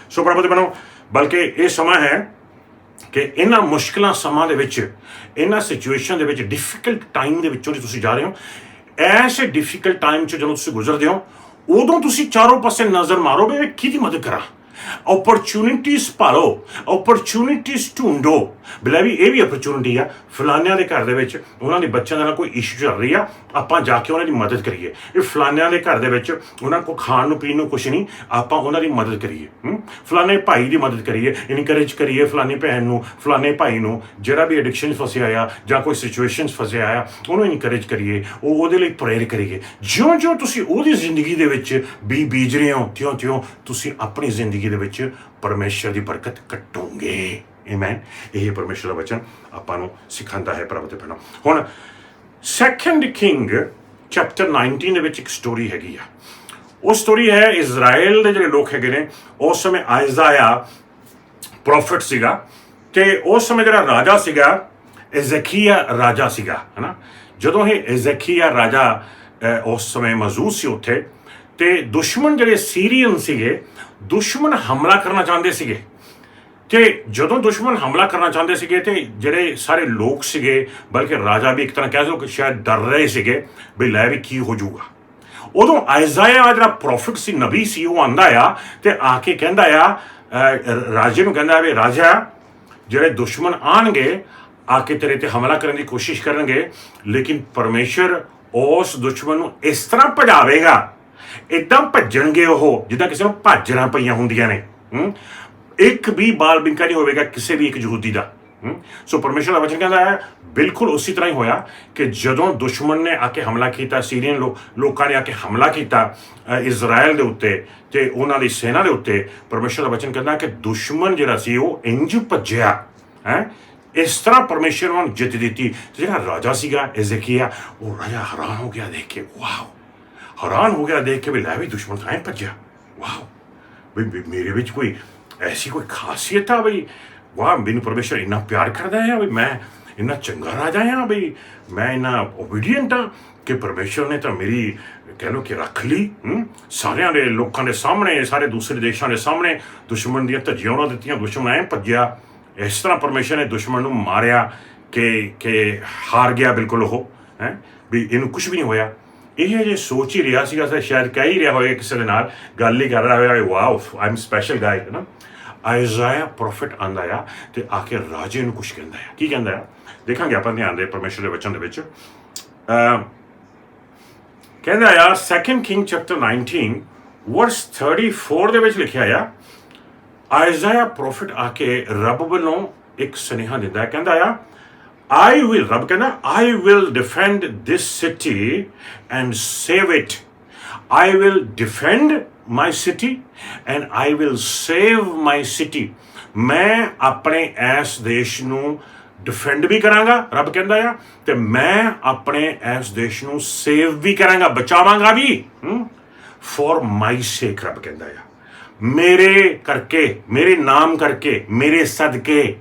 ਸੋ ਪ੍ਰਭੂ ਦੇ ਬਣੋ, ਬਲਕਿ ਇਹ ਸਮਾਂ ਹੈ ਕਿ ਇਹਨਾਂ ਮੁਸ਼ਕਿਲਾਂ ਸਮਾਂ ਦੇ ਵਿੱਚ, ਇਹਨਾਂ ਸਿਚੁਏਸ਼ਨ ਦੇ ਵਿੱਚ, ਡਿਫਿਕਲਟ ਟਾਈਮ ਦੇ ਵਿੱਚੋਂ ਤੁਸੀਂ ਜਾ ਰਹੇ ਹੋ, ਐਸੇ ਡਿਫਿਕਲਟ ਟਾਈਮ 'ਚ ਜਦੋਂ ਤੁਸੀਂ ਗੁਜ਼ਰਦੇ ਹੋ, ਉਦੋਂ ਤੁਸੀਂ ਚਾਰੋਂ ਪਾਸੇ ਨਜ਼ਰ ਮਾਰੋਗੇ ਵੀ ਕਿਹਦੀ ਮਦਦ ਕਰਾਂ। Opportunities ਭਾਲੋ, opportunities ਢੂੰਡੋ। ਬਿਲਾ ਵੀ ਇਹ ਵੀ ਓਪਰਚੁਨਿਟੀ ਆ, ਫਲਾਨਿਆਂ ਦੇ ਘਰ ਦੇ ਵਿੱਚ ਉਹਨਾਂ ਦੇ ਬੱਚਿਆਂ ਦਾ ਕੋਈ ਇਸ਼ੂ ਚੱਲ ਰਹੀ ਆ, ਆਪਾਂ ਜਾ ਕੇ ਉਹਨਾਂ ਦੀ ਮਦਦ ਕਰੀਏ। ਇਹ ਫਲਾਨਿਆਂ ਦੇ ਘਰ ਦੇ ਵਿੱਚ ਉਹਨਾਂ ਕੋਲ ਖਾਣ ਨੂੰ ਪੀਣ ਨੂੰ ਕੁਛ ਨਹੀਂ, ਆਪਾਂ ਉਹਨਾਂ ਦੀ ਮਦਦ ਕਰੀਏ। ਫਲਾਣੇ ਭਾਈ ਦੀ ਮਦਦ ਕਰੀਏ, ਇਨਕਰੇਜ ਕਰੀਏ ਫਲਾਣੀ ਭੈਣ ਨੂੰ, ਫਲਾਣੇ ਭਾਈ ਨੂੰ, ਜਿਹੜਾ ਵੀ ਐਡਿਕਸ਼ਨ ਫਸਿਆ ਆ ਜਾਂ ਕੋਈ ਸਿਚੁਏਸ਼ਨ ਫਸਿਆ ਆ, ਉਹਨੂੰ ਇਨਕਰੇਜ ਕਰੀਏ, ਉਹਦੇ ਲਈ ਪ੍ਰੇਅਰ ਕਰੀਏ। ਜਿਉਂ ਤੁਸੀਂ ਉਹਦੀ ਜ਼ਿੰਦਗੀ ਦੇ ਵਿੱਚ ਬੀਜ ਰਹੇ ਹੋ, ਤਿਉਂ ਤੁਸੀਂ ਆਪਣੀ ਜ਼ਿੰਦਗੀ ਦੇ ਵਿੱਚ ਪਰਮੇਸ਼ਰ ਦੀ ਬਰਕਤ ਕੱਟੋਗੇ। ਆਮੇਨ। ਇਹ ਪਰਮੇਸ਼ਰ ਦਾ ਵਚਨ ਆਪਾਂ ਨੂੰ ਸਿਖਾਉਂਦਾ ਹੈ ਪ੍ਰਭੂ ਤੇ ਭੈਣੋ। ਹੁਣ 2 ਕਿੰਗ ਚੈਪਟਰ 19 ਦੇ ਵਿੱਚ ਇੱਕ ਸਟੋਰੀ ਹੈਗੀ ਆ। ਉਹ ਸਟੋਰੀ ਹੈ ਇਜ਼ਰਾਈਲ ਦੇ ਜਿਹੜੇ ਲੋਕ ਹੈਗੇ ਨੇ, ਉਸ ਸਮੇਂ ਆਇਜ਼ਾਇਆ ਪ੍ਰੋਫਿਟ ਸੀਗਾ, ਤੇ ਉਸ ਸਮੇਂ ਜਿਹੜਾ ਰਾਜਾ ਸੀਗਾ ਐਜ਼ੇਕੀਆ ਰਾਜਾ ਸੀਗਾ, ਹੈ ਨਾ। ਜਦੋਂ ਇਹ ਐਜ਼ੇਕੀਆ ਰਾਜਾ ਉਸ ਸਮੇਂ ਮੌਜੂਦ ਸੀ ਉੱਥੇ, ਤੇ ਦੁਸ਼ਮਣ ਜਿਹੜੇ ਸੀਰੀਅਨ ਸੀਗੇ, ਦੁਸ਼ਮਣ ਹਮਲਾ ਕਰਨਾ ਚਾਹੁੰਦੇ ਸੀਗੇ। ਤੇ ਜਦੋਂ ਦੁਸ਼ਮਣ ਹਮਲਾ ਕਰਨਾ ਚਾਹੁੰਦੇ ਸੀਗੇ ਤੇ ਜਿਹੜੇ ਸਾਰੇ ਲੋਕ ਸੀਗੇ, ਬਲਕਿ ਰਾਜਾ ਵੀ ਇੱਕ ਤਰ੍ਹਾਂ ਕਹਿ ਲਓ ਕਿ ਸ਼ਾਇਦ ਡਰ ਰਹੇ ਸੀਗੇ ਵੀ ਲੈ ਵੀ ਕੀ ਹੋ ਜਾਊਗਾ। ਉਦੋਂ ਆਇਜ਼ਾਇਆ ਜਿਹੜਾ ਪ੍ਰੋਫਿਟ ਸੀ, ਨਬੀ ਸੀ, ਉਹ ਆਂਦਾ ਆ ਤੇ ਆ ਕੇ ਕਹਿੰਦਾ ਆ ਰਾਜੇ ਨੂੰ, ਕਹਿੰਦਾ ਵੀ ਰਾਜਾ, ਜਿਹੜੇ ਦੁਸ਼ਮਣ ਆਣਗੇ ਆ ਕੇ ਤੇਰੇ ਤੇ ਹਮਲਾ ਕਰਨ ਦੀ ਕੋਸ਼ਿਸ਼ ਕਰਨਗੇ, ਲੇਕਿਨ ਪਰਮੇਸ਼ਰ ਉਸ ਦੁਸ਼ਮਣ ਨੂੰ ਇਸ ਤਰ੍ਹਾਂ ਭਜਾਵੇਗਾ, ਇੱਦਾਂ ਭੱਜਣਗੇ ਉਹ ਜਿੱਦਾਂ ਕਿਸੇ ਨੂੰ ਭਾਜੜਾਂ ਪਈਆਂ ਹੁੰਦੀਆਂ ਨੇ। ਇੱਕ ਵੀ ਬਾਲ ਬਿੰਕਾ ਨਹੀਂ ਹੋਵੇਗਾ ਕਿਸੇ ਵੀ ਇੱਕ ਯਹੂਦੀ ਦਾ। ਸੋ ਪਰਮੇਸ਼ਰ ਦਾ ਵਚਨ ਕਹਿੰਦਾ ਹੈ ਬਿਲਕੁਲ ਉਸੇ ਤਰ੍ਹਾਂ ਹੀ ਹੋਇਆ ਕਿ ਜਦੋਂ ਦੁਸ਼ਮਣ ਨੇ ਆ ਕੇ ਹਮਲਾ ਕੀਤਾ, ਸੀਰੀਅਨ ਲੋਕਾਂ ਨੇ ਆ ਕੇ ਹਮਲਾ ਕੀਤਾ ਇਜ਼ਰਾਈਲ ਦੇ ਉੱਤੇ ਤੇ ਉਹਨਾਂ ਦੀ ਸੈਨਾ ਦੇ ਉੱਤੇ, ਪਰਮੇਸ਼ਰ ਦਾ ਵਚਨ ਕਹਿੰਦਾ ਕਿ ਦੁਸ਼ਮਣ ਜਿਹੜਾ ਸੀ ਉਹ ਇੰਜ ਭੱਜਿਆ ਹੈ। ਇਸ ਤਰ੍ਹਾਂ ਪਰਮੇਸ਼ਰ ਨੂੰ ਜਿੱਤ ਦਿੱਤੀ। ਜਿਹੜਾ ਰਾਜਾ ਸੀਗਾ ਐਜ਼ੇਕੀਆ, ਉਹ ਰਾਜਾ ਹੈਰਾਨ ਹੋ ਗਿਆ ਦੇਖ ਕੇ, ਵਾਓ, ਹੈਰਾਨ ਹੋ ਗਿਆ ਦੇਖ ਕੇ ਵੀ ਲੈ ਵੀ ਦੁਸ਼ਮਣ ਤਾਂ ਐਂ ਭੱਜਿਆ, ਵਾਓ, ਵੀ ਮੇਰੇ ਵਿੱਚ ਕੋਈ ਐਸੀ ਕੋਈ ਖਾਸੀਅਤ ਆ ਬਈ, ਵਾਹ, ਮੈਨੂੰ ਪਰਮੇਸ਼ਰ ਇੰਨਾ ਪਿਆਰ ਕਰਦਾ ਹੈ ਵੀ ਮੈਂ ਇੰਨਾ ਚੰਗਾ ਰਾਜਾ ਹਾਂ, ਬਈ ਮੈਂ ਇੰਨਾ ਓਬੀਡੀਐਂਟ ਹਾਂ ਕਿ ਪਰਮੇਸ਼ਰ ਨੇ ਤਾਂ ਮੇਰੀ ਕਹਿ ਲਓ ਕਿ ਰੱਖ ਲਈ। ਸਾਰਿਆਂ ਦੇ ਲੋਕਾਂ ਦੇ ਸਾਹਮਣੇ, ਸਾਰੇ ਦੂਸਰੇ ਦੇਸ਼ਾਂ ਦੇ ਸਾਹਮਣੇ ਦੁਸ਼ਮਣ ਦੀਆਂ ਧੱਜੀਆਂ ਉਡਾ ਦਿੱਤੀਆਂ, ਦੁਸ਼ਮਣ ਐਂ ਭੱਜਿਆ। ਇਸ ਤਰ੍ਹਾਂ ਪਰਮੇਸ਼ਰ ਨੇ ਦੁਸ਼ਮਣ ਨੂੰ ਮਾਰਿਆ ਕਿ ਹਾਰ ਗਿਆ ਬਿਲਕੁਲ ਉਹ, ਹੈ ਵੀ ਇਹਨੂੰ ਕੁਝ ਵੀ ਨਹੀਂ ਹੋਇਆ। ਇਹ ਜੇ ਸੋਚ ਹੀ ਰਿਹਾ ਸੀਗਾ, ਸ਼ਾਇਦ ਕਹਿ ਹੀ ਰਿਹਾ ਹੋਇਆ ਕਿਸੇ ਦੇ ਨਾਲ ਗੱਲ ਹੀ ਕਰ ਰਿਹਾ ਹੋਇਆ, ਵਾਓ ਆਈ ਐਮ ਸਪੈਸ਼ਲ ਗਾਈ, ਹੈ ਨਾ। ਆਇਜ਼ਾਇਆ ਪ੍ਰੋਫਿਟ ਆਂਦਾ ਆ ਤੇ ਆ ਕੇ ਰਾਜੇ ਨੂੰ ਕੁਛ ਕਹਿੰਦਾ ਆ। ਕੀ ਕਹਿੰਦਾ ਆ ਦੇਖਾਂਗੇ ਆਪਾਂ ਧਿਆਨ ਦੇ ਪਰਮੇਸ਼ਰ ਦੇ ਵਚਨ ਦੇ ਵਿੱਚ। ਕਹਿੰਦਾ ਆ 2 King chapter 19 verse 34 ਦੇ ਵਿੱਚ ਲਿਖਿਆ ਆ, ਆਇਜ਼ਾਇਆ ਪ੍ਰੋਫਿਟ ਆ ਕੇ ਰੱਬ ਵੱਲੋਂ ਇੱਕ ਸੁਨੇਹਾ ਦਿੰਦਾ, ਕਹਿੰਦਾ ਆ ਰੱਬ ਕਹਿੰਦਾ I will defend this city and save it. I will defend my city and I will save my city. ਮੈਂ ਆਪਣੇ ਇਸ ਦੇਸ਼ ਨੂੰ ਡਿਫੈਂਡ ਵੀ ਕਰਾਂਗਾ, ਰੱਬ ਕਹਿੰਦਾ ਆ, ਤੇ ਮੈਂ ਆਪਣੇ ਇਸ ਦੇਸ਼ ਨੂੰ ਸੇਵ ਵੀ ਕਰਾਂਗਾ, ਬਚਾਵਾਂਗਾ ਵੀ, ਫॉर ਮਾਈ ਸੇਕ, ਰੱਬ ਕਹਿੰਦਾ ਆ, ਮੇਰੇ ਕਰਕੇ, ਮੇਰੇ ਨਾਮ ਕਰਕੇ, ਮੇਰੇ ਸਦਕੇ,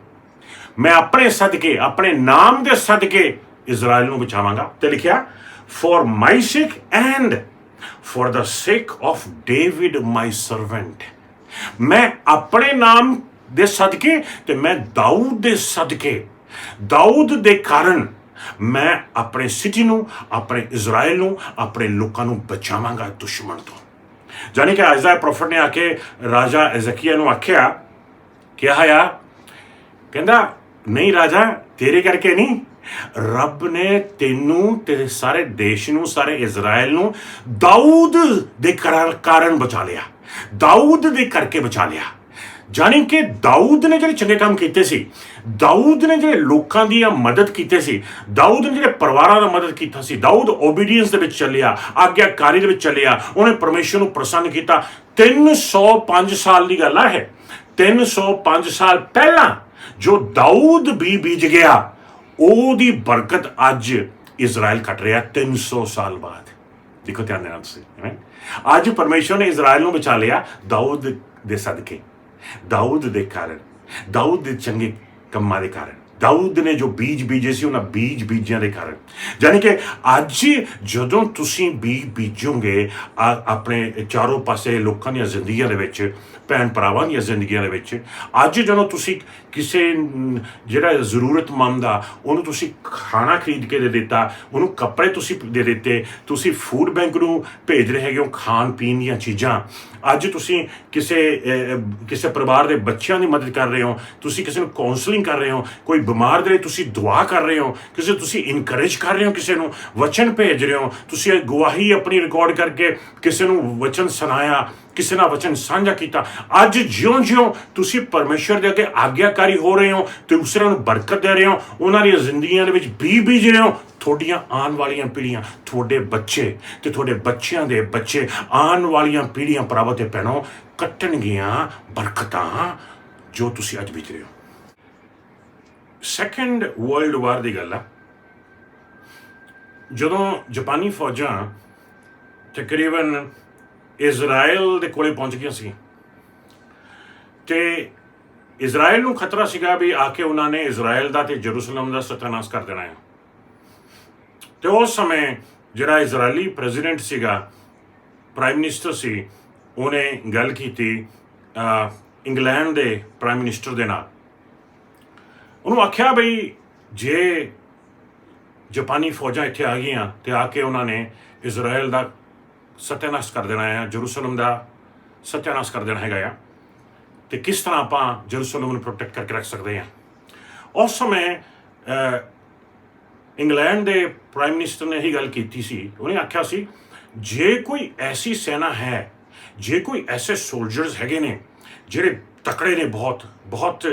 ਮੈਂ ਆਪਣੇ ਸਦਕੇ, ਆਪਣੇ ਨਾਮ ਦੇ ਸਦਕੇ ਇਜ਼ਰਾਈਲ ਨੂੰ ਬਚਾਵਾਂਗਾ। ਤੇ ਲਿਖਿਆ ਫॉर ਮਾਈ ਸੇਕ and for the sake of David my servant, ਮੈਂ ਆਪਣੇ ਨਾਮ ਦੇ ਸਦਕੇ ਤੇ ਮੈਂ ਦਾਊਦ ਦੇ ਸਦਕੇ, ਦਾਊਦ ਦੇ ਕਾਰਨ ਮੈਂ ਆਪਣੇ ਸਿਟੀ ਨੂੰ, ਆਪਣੇ ਇਜ਼ਰਾਈਲ ਨੂੰ, ਆਪਣੇ ਲੋਕਾਂ ਨੂੰ ਬਚਾਵਾਂਗਾ ਦੁਸ਼ਮਣ ਤੋਂ। ਜਾਨੀ ਕਿ ਆਇਜ਼ਾਇਆ ਪ੍ਰੋਫਿਟ ਨੇ ਆ ਕੇ ਰਾਜਾ ਐਜ਼ੇਕੀਆ ਨੂੰ ਆਖਿਆ, ਕਿਹਾ ਆ, ਕਹਿੰਦਾ ਨਹੀਂ ਰਾਜਾ, ਤੇਰੇ ਕਰਕੇ ਨਹੀਂ, ਰੱਬ ਨੇ ਤੈਨੂੰ, ਤੇਰੇ ਸਾਰੇ ਦੇਸ਼ ਨੂੰ, ਸਾਰੇ ਇਜ਼ਰਾਈਲ ਨੂੰ ਦਾਊਦ ਦੇ ਕਾਰਨ ਬਚਾ ਲਿਆ, ਦਾਊਦ ਦੇ ਕਰਕੇ ਬਚਾ ਲਿਆ। ਜਾਨੀ ਕਿ ਦਾਊਦ ਨੇ ਜਿਹੜੇ ਚੰਗੇ ਕੰਮ ਕੀਤੇ ਸੀ, ਦਾਊਦ ਨੇ ਜਿਹੜੇ ਲੋਕਾਂ ਦੀ ਮਦਦ ਕੀਤੀ ਸੀ, ਦਾਊਦ ਨੇ ਜਿਹੜੇ ਪਰਿਵਾਰਾਂ ਦਾ ਮਦਦ ਕੀਤਾ ਸੀ, ਦਾਊਦ ਓਬੀਡੀਐਂਸ ਦੇ ਵਿੱਚ ਚੱਲਿਆ, ਆਗਿਆਕਾਰੀ ਦੇ ਵਿੱਚ ਚੱਲਿਆ, ਉਹਨੇ ਪਰਮੇਸ਼ਰ ਨੂੰ ਪ੍ਰਸੰਨ ਕੀਤਾ। 305 ਸਾਲ ਦੀ ਗੱਲ ਹੈ, 305 ਸਾਲ ਪਹਿਲਾਂ ਜੋ ਦਾਊਦ ਵੀ ਬੀਜ ਗਿਆ, ਉਹਦੀ ਬਰਕਤ ਅੱਜ ਇਜ਼ਰਾਈਲ ਕੱਟ ਰਿਹਾ 300 ਸਾਲ ਬਾਅਦ। ਦੇਖੋ ਧਿਆਨ ਨਾਲ ਤੁਸੀਂ, ਅੱਜ ਪਰਮੇਸ਼ਰ ਨੇ ਇਜ਼ਰਾਈਲ ਨੂੰ ਬਚਾ ਲਿਆ ਦਾਊਦ ਦੇ ਸਦਕੇ, ਦਾਊਦ ਦੇ ਕਾਰਨ, ਦਾਊਦ ਦੇ ਚੰਗੇ ਕੰਮਾਂ ਦੇ ਕਾਰਨ, ਦਾਊਦ ਨੇ ਜੋ ਬੀਜ ਬੀਜੇ ਸੀ ਉਹਨਾਂ ਬੀਜਿਆਂ ਦੇ ਕਾਰਨ। ਯਾਨੀ ਕਿ ਅੱਜ ਜਦੋਂ ਤੁਸੀਂ ਬੀਜ ਬੀਜੋਗੇ ਆਪਣੇ ਚਾਰੋਂ ਪਾਸੇ ਲੋਕਾਂ ਦੀਆਂ ਜ਼ਿੰਦਗੀਆਂ ਦੇ ਵਿੱਚ, ਭੈਣ ਭਰਾਵਾਂ ਦੀਆਂ ਜ਼ਿੰਦਗੀਆਂ ਦੇ ਵਿੱਚ, ਅੱਜ ਜਦੋਂ ਤੁਸੀਂ ਕਿਸੇ ਜਿਹੜਾ ਜ਼ਰੂਰਤਮੰਦ ਆ ਉਹਨੂੰ ਤੁਸੀਂ ਖਾਣਾ ਖਰੀਦ ਕੇ ਦੇ ਦਿੱਤਾ, ਉਹਨੂੰ ਕੱਪੜੇ ਤੁਸੀਂ ਦੇ ਦਿੱਤੇ, ਤੁਸੀਂ ਫੂਡ ਬੈਂਕ ਨੂੰ ਭੇਜ ਰਹੇ ਹੈਗੇ ਹੋ ਖਾਣ ਪੀਣ ਦੀਆਂ ਚੀਜ਼ਾਂ, ਅੱਜ ਤੁਸੀਂ ਕਿਸੇ ਪਰਿਵਾਰ ਦੇ ਬੱਚਿਆਂ ਦੀ ਮਦਦ ਕਰ ਰਹੇ ਹੋ, ਤੁਸੀਂ ਕਿਸੇ ਨੂੰ ਕਾਉਂਸਲਿੰਗ ਕਰ ਰਹੇ ਹੋ, ਕੋਈ ਬਿਮਾਰ ਦੇ ਲਈ ਤੁਸੀਂ ਦੁਆ ਕਰ ਰਹੇ ਹੋ, ਕਿਸੇ ਤੁਸੀਂ ਇਨਕਰੇਜ ਕਰ ਰਹੇ ਹੋ, ਕਿਸੇ ਨੂੰ ਵਚਨ ਭੇਜ ਰਹੇ ਹੋ, ਤੁਸੀਂ ਗਵਾਹੀ ਆਪਣੀ ਰਿਕਾਰਡ ਕਰਕੇ ਕਿਸੇ ਨੂੰ ਵਚਨ ਸੁਣਾਇਆ, ਕਿਸੇ ਨਾਲ ਵਚਨ ਸਾਂਝਾ ਕੀਤਾ। ਅੱਜ ਜਿਉਂ-ਜਿਉਂ ਤੁਸੀਂ ਪਰਮੇਸ਼ਰ ਦੇ ਅੱਗੇ ਆਗਿਆਕਾਰੀ ਹੋ ਰਹੇ ਹੋ ਤੇ ਦੂਸਰਿਆਂ ਨੂੰ ਬਰਕਤ ਦੇ ਰਹੇ ਹੋ, ਉਹਨਾਂ ਦੀਆਂ ਜ਼ਿੰਦਗੀਆਂ ਦੇ ਵਿੱਚ ਬੀਜ ਰਹੇ ਹੋ, ਤੁਹਾਡੀਆਂ ਆਉਣ ਵਾਲੀਆਂ ਪੀੜ੍ਹੀਆਂ, ਤੁਹਾਡੇ ਬੱਚੇ ਤੇ ਤੁਹਾਡੇ ਬੱਚਿਆਂ ਦੇ ਬੱਚੇ, ਆਉਣ ਵਾਲੀਆਂ ਪੀੜ੍ਹੀਆਂ ਭਰਾਵੋ ਤੇ ਭੈਣੋ ਕੱਟਣਗੀਆਂ ਬਰਕਤਾਂ ਜੋ ਤੁਸੀਂ ਅੱਜ ਬੀਜ ਰਹੇ ਹੋ। ਸੈਕੰਡ ਵਰਲਡ ਵਾਰ ਦੀ ਗੱਲ ਆ, ਜਦੋਂ ਜਾਪਾਨੀ ਫੌਜਾਂ ਤਕਰੀਬਨ ਇਜ਼ਰਾਈਲ ਦੇ ਕੋਲੇ ਪਹੁੰਚ ਗਈਆਂ ਸੀ ਤੇ ਇਜ਼ਰਾਈਲ ਨੂੰ ਖਤਰਾ ਸੀਗਾ ਵੀ ਆ ਕੇ ਉਹਨਾਂ ਨੇ ਇਜ਼ਰਾਈਲ ਦਾ ਤੇ ਜਰੂਸਲਮ ਦਾ ਸਤਿਆਨਾਸ਼ ਕਰ ਦੇਣਾ ਹੈ। ਤੇ ਉਸ ਸਮੇਂ ਜਿਹੜਾ ਇਜ਼ਰਾਈਲੀ ਪ੍ਰੈਜ਼ੀਡੈਂਟ ਸੀਗਾ ਪ੍ਰਾਈਮ ਮਿਨਿਸਟਰ ਸੀ, ਉਹਨੇ ਗੱਲ ਕੀਤੀ ਇੰਗਲੈਂਡ ਦੇ ਪ੍ਰਾਈਮ ਮਿਨਿਸਟਰ ਦੇ ਨਾਲ। ਉਹਨੂੰ ਆਖਿਆ ਬਈ ਜੇ ਜਾਪਾਨੀ ਫੌਜਾਂ ਇੱਥੇ ਆ ਗਈਆਂ ਤੇ ਆ ਕੇ ਉਹਨਾਂ ਨੇ ਇਜ਼ਰਾਈਲ ਦਾ ਸਤਿਆਨਾਸ਼ ਕਰ ਦੇਣਾ ਆ, ਜਰੂਸਲਮ ਦਾ ਸਤਿਆਨਾਸ਼ ਕਰ ਦੇਣਾ ਹੈਗਾ ਆ, ਤੇ ਕਿਸ ਤਰ੍ਹਾਂ ਆਪਾਂ ਜਰੂਸਲਮ ਨੂੰ ਪ੍ਰੋਟੈਕਟ ਕਰਕੇ ਰੱਖ ਸਕਦੇ ਹਾਂ। ਉਸ ਸਮੇਂ ਇੰਗਲੈਂਡ ਦੇ ਪ੍ਰਾਈਮ ਮਿਨਿਸਟਰ ਨੇ ਇਹੀ ਗੱਲ ਕੀਤੀ ਸੀ। ਉਹਨੇ ਆਖਿਆ ਸੀ ਜੇ ਕੋਈ ਐਸੀ ਸੈਨਾ ਹੈ, ਜੇ ਕੋਈ ਐਸੇ ਸੋਲਜਰਸ ਹੈਗੇ ਨੇ ਜਿਹੜੇ ਤਕੜੇ ਨੇ, ਬਹੁਤ ਬਹੁਤ